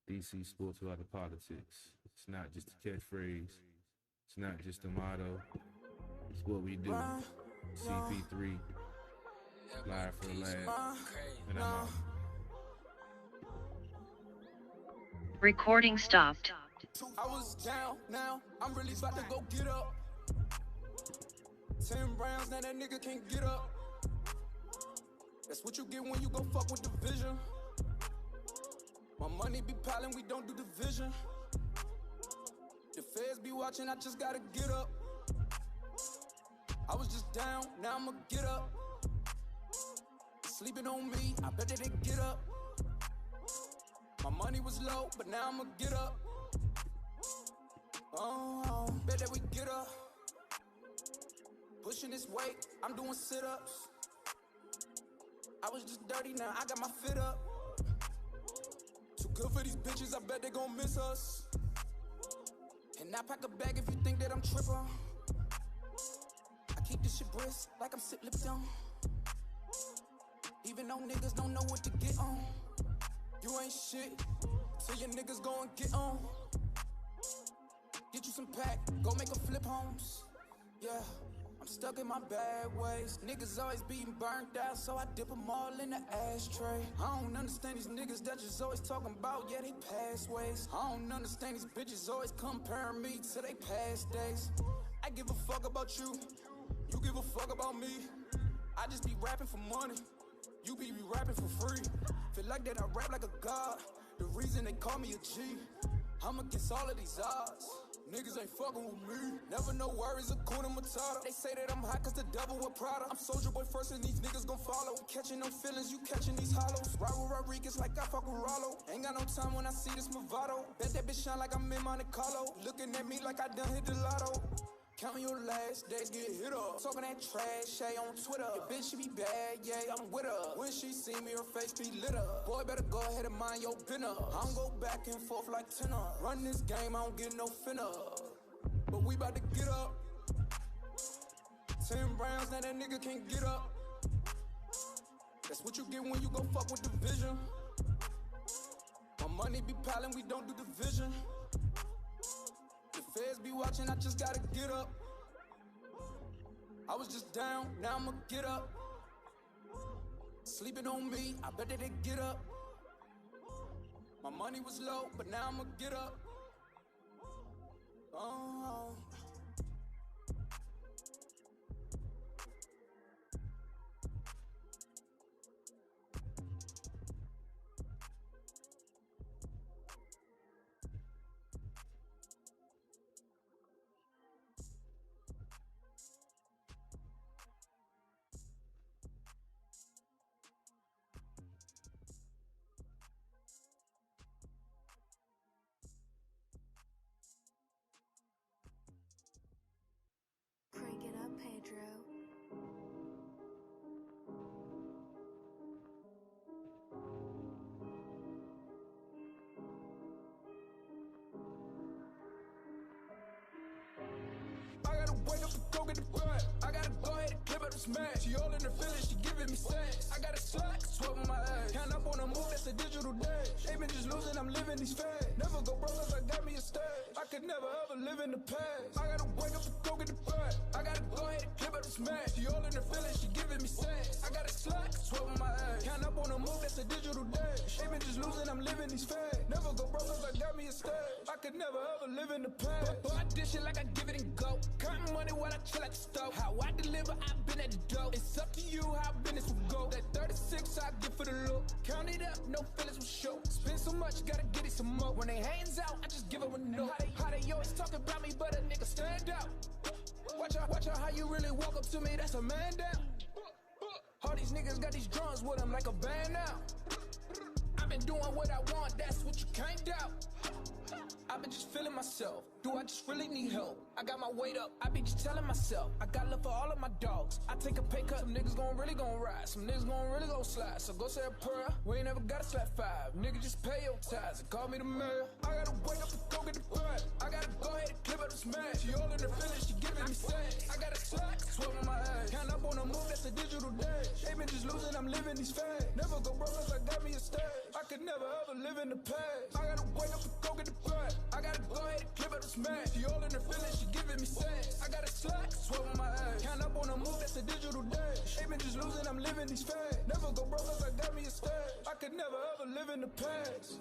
DC sports without the politics. It's not just a catchphrase. It's not just a motto. It's what we do. CP3, live for a laugh, and I'm out. Recording stopped. I was down, now I'm really about to go get up. 10 rounds, now that nigga can't get up. That's what you get when you go fuck with Division. My money be piling, we don't do division. The feds be watching, I just gotta get up. I was just down, now I'ma get up. Sleeping on me, I bet that they get up. My money was low, but now I'ma get up. Oh, bet that we get up. Pushing this weight, I'm doing sit-ups. I was just dirty, now I got my fit up. Too good for these bitches, I bet they gon' miss us. And I pack a bag if you think that I'm trippin'. I keep this shit brisk, like I'm sip-lipped on. Even though niggas don't know what to get on. You ain't shit, so your niggas go and get on. Get you some pack, go make a flip homes. Yeah, I'm stuck in my bad ways. Niggas always being burnt out, so I dip them all in the ashtray. I don't understand these niggas that just always talking about, yeah, they past ways. I don't understand these bitches always comparing me to they past days. I give a fuck about you, you give a fuck about me. I just be rapping for money, you be rapping for free. Feel like that I rap like a god, the reason they call me a G. I'm against all of these odds, niggas ain't fucking with me. Never no worries, Hakuna Matata. They say that I'm hot cause the devil with Prada. I'm soldier boy first and these niggas gon' follow. Catching no feelings, you catching these hollows. Ride with Rodriguez like I fuck with Rollo. Ain't got no time when I see this Movado. Bet that bitch shine like I'm in Monte Carlo. Looking at me like I done hit the lotto. Counting your last days, get hit up. Talking that trash, Shay on Twitter. Your bitch, she be bad, yeah, I'm with her. When she see me, her face be lit up. Boy, better go ahead and mind your business. I don't go back and forth like tenor. Run this game, I don't get no finna. But we bout to get up. 10 rounds, now that nigga can't get up. That's what you get when you go fuck with Division. My money be piling, we don't do division. The feds be watching, I just gotta get up. I was just down, now I'ma get up. Sleeping on me, I bet that they get up. My money was low, but now I'ma get up. Oh. Crank it up, Pedro. I gotta wake up and go get the bread. I gotta go ahead and clip up the smash. She all in her feelings, she giving me sex. I got a slack, sweat on my ass. Count up on a move, that's a digital dash. They been just losing, I'm living these fads. Never go broke cause I got me a stash. I could never ever live in the past. I gotta wake up and go get the bread. I gotta go ahead and clip up the smash. She all in her feelings, she giving me sex. I got a slack, sweat on my ass. Count up on a move, that's a digital dash. They been just losing, I'm living these fads. Never go broke cause I got me a stash. I could never ever live in the past. But I dish it like I give it and go. Counting money while I chill at the stove. How I deliver, I've been at the dough. It's up to you how business will go. That 36 I get for the look. Count it up, no feelings will show. Spend so much, gotta get it some more. When they hands out, I just give them a no. How they always talk about me, but a nigga stand out. Watch out how you really walk up to me, that's a man down. All these niggas got these drums with them like a band now. I've been doing what I want, that's what you can't doubt. I've been just feeling myself. Do I just really need help? I got my weight up. I be just telling myself I got love for all of my dogs. I take a pay cut. Some niggas really gon' ride. Some niggas really gon' slide. So go say a prayer. We ain't never gotta slap 5. Nigga, just pay your tithes and call me the mayor. I gotta wake up and go get the bread. I gotta go ahead and clip up the smash. She all in her feelings, she giving me sex. I got a slack, sweat on my ass. Count up on a move, that's a digital dash. They been just losing, I'm living these fads. Never go broke cause I got me a stash. I could never ever live in the past. I gotta wake up and go get the bread. I gotta go ahead and clip up the smash. She all in her feelings, she giving me sex. I got a slack, sweat on my ass. Count up on a move, that's a digital dash. They been just losing, I'm living these fads. Never go broke cause I got me a stash. I could never ever live in the past.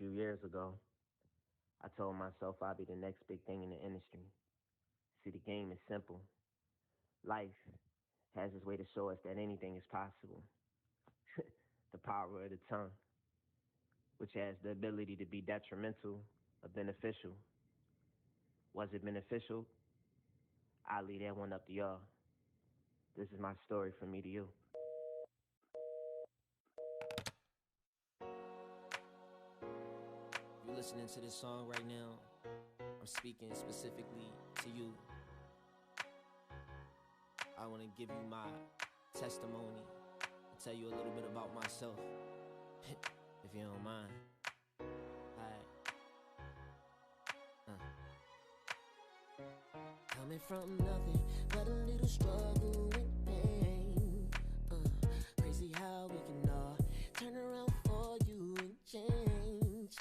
few years ago, I told myself I'd be the next big thing in the industry. See, the game is simple. Life has its way to show us that anything is possible. The power of the tongue, which has the ability to be detrimental or beneficial. Was it beneficial? I'll leave that one up to y'all. This is my story from me to you. If you're listening to this song right now, I'm speaking specifically to you. I want to give you my testimony and tell you a little bit about myself, if you don't mind. Coming from nothing but a little struggle and pain. Crazy how we can all turn around for you and change.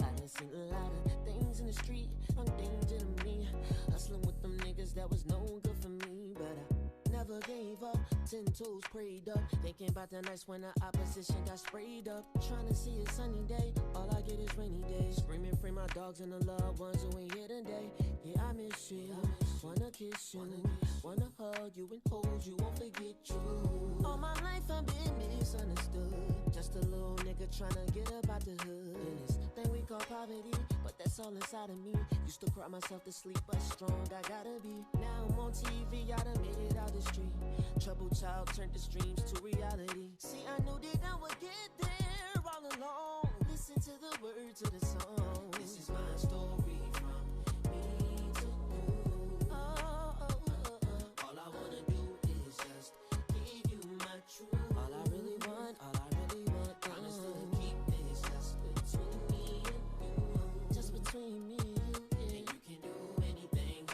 I done seen a lot of things in the street, wrong danger to me. Hustling with them niggas that was no good for me, but I never gave up. 10 toes prayed up, thinking about the nights when the opposition got sprayed up. Trying to see a sunny day, all I get is rainy days. Screaming free my dogs and the loved ones who ain't here today. Yeah, I miss you, wanna kiss you, wanna hug you and hold you, won't forget you. All my life I've been misunderstood, just a little nigga tryna get up out the hood. And this thing we call poverty, but that's all inside of me. Used to cry myself to sleep, but strong I gotta be. Now I'm on TV, I done made it out the street. Troubled child turned the dreams to reality. See, I knew that I would get there all along. Listen to the words of the song. This is my story from me to you. All I wanna do is just give you my truth. All I really want, promise to keep this just between me and you. Just between me and you, yeah. And you can do anything.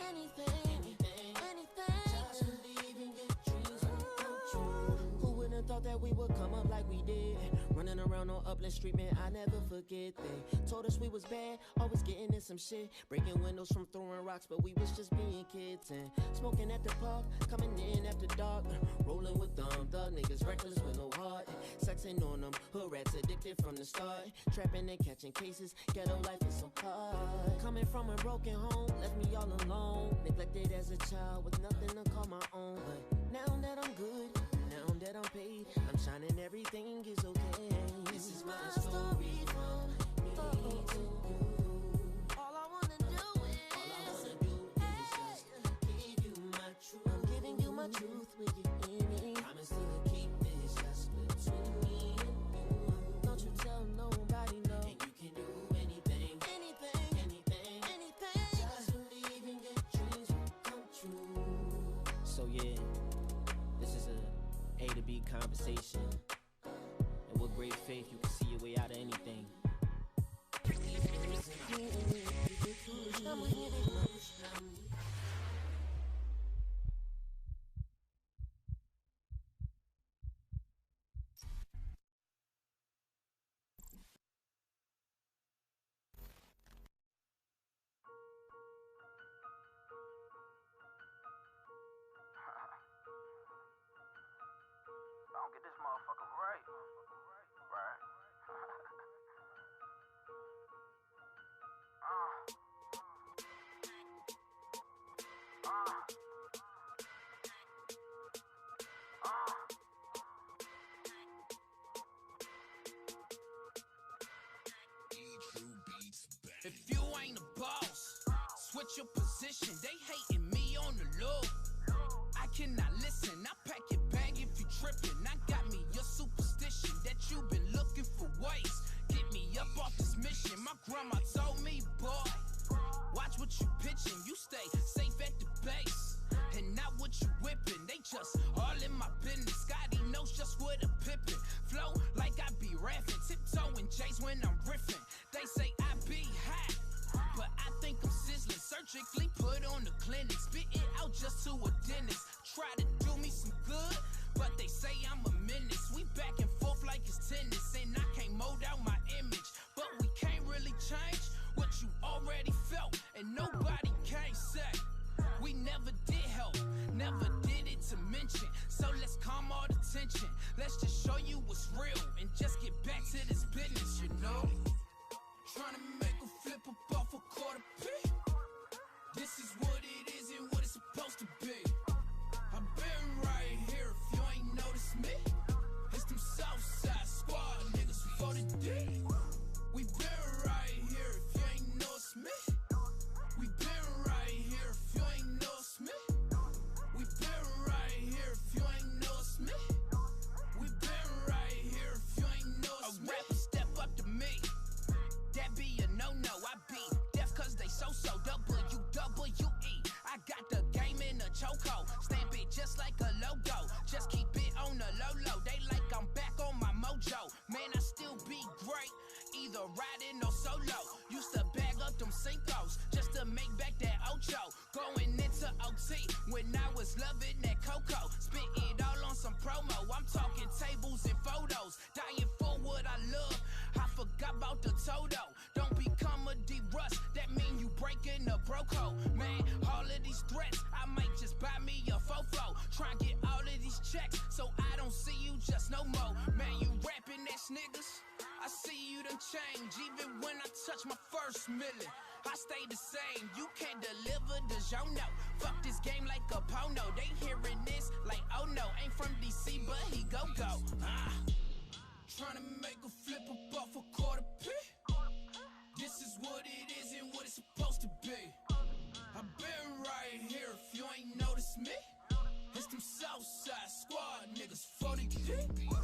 Just believe in your dreams will come true. Who would've thought that we would come up like we did? Running around on Upland Street, man, I never forget. They told us we was bad, always getting in some shit. Breaking windows from throwing rocks, but we was just being kids. And smoking at the park, coming in after dark. Rolling with them thug niggas, reckless with no heart. Sexing on them, hood rats addicted from the start. Trapping and catching cases, ghetto life is so hard. Coming from a broken home, left me all alone. Neglected as a child with nothing to call my own. But now that I'm good, now that I'm paid, I'm shining, everything is okay. This is my story from me to you. All I wanna do is just give you my truth. I'm giving you my truth, will you hear me? Promise to keep this just between me and you. Don't you tell nobody no. And you can do anything. Just believe in your dreams will come true. So yeah, this is a to B conversation. And with great faith, you can see your way out of anything. Don't get this motherfucker right. If you ain't a boss, switch your position. They hating me on the low. I cannot listen. I pack your bag if you tripping. I got me your superstition that you been looking for ways. Get me up off this mission. My grandma told me, boy, watch what you pitching. You stay safe at the base and not what you whipping. They just all in my business. Scotty knows just what a pippin'. Flow like I be rapping. Tiptoeing J's when I'm riffing. They say I be hot, but I think I'm sizzling. Surgically put on the clinic. Spit it out just to a dentist. Try to do me some good, but they say I'm a menace. We back and forth like it's tennis, and I can't mold out my image. But we can't really change what you already felt, and nobody can say we never did help, never did it to mention. So let's calm all the tension. Let's just show you what's real and just get back to this business, you know. even when I touch my first million. I stay the same, you can't deliver the know. Fuck this game like a porno. They hearing this like, oh no, ain't from DC, but he go. Trying to make a flip up off a quarter P. This is what it is and what it's supposed to be. I've been right here if you ain't noticed me. It's them Southside squad niggas 40 deep.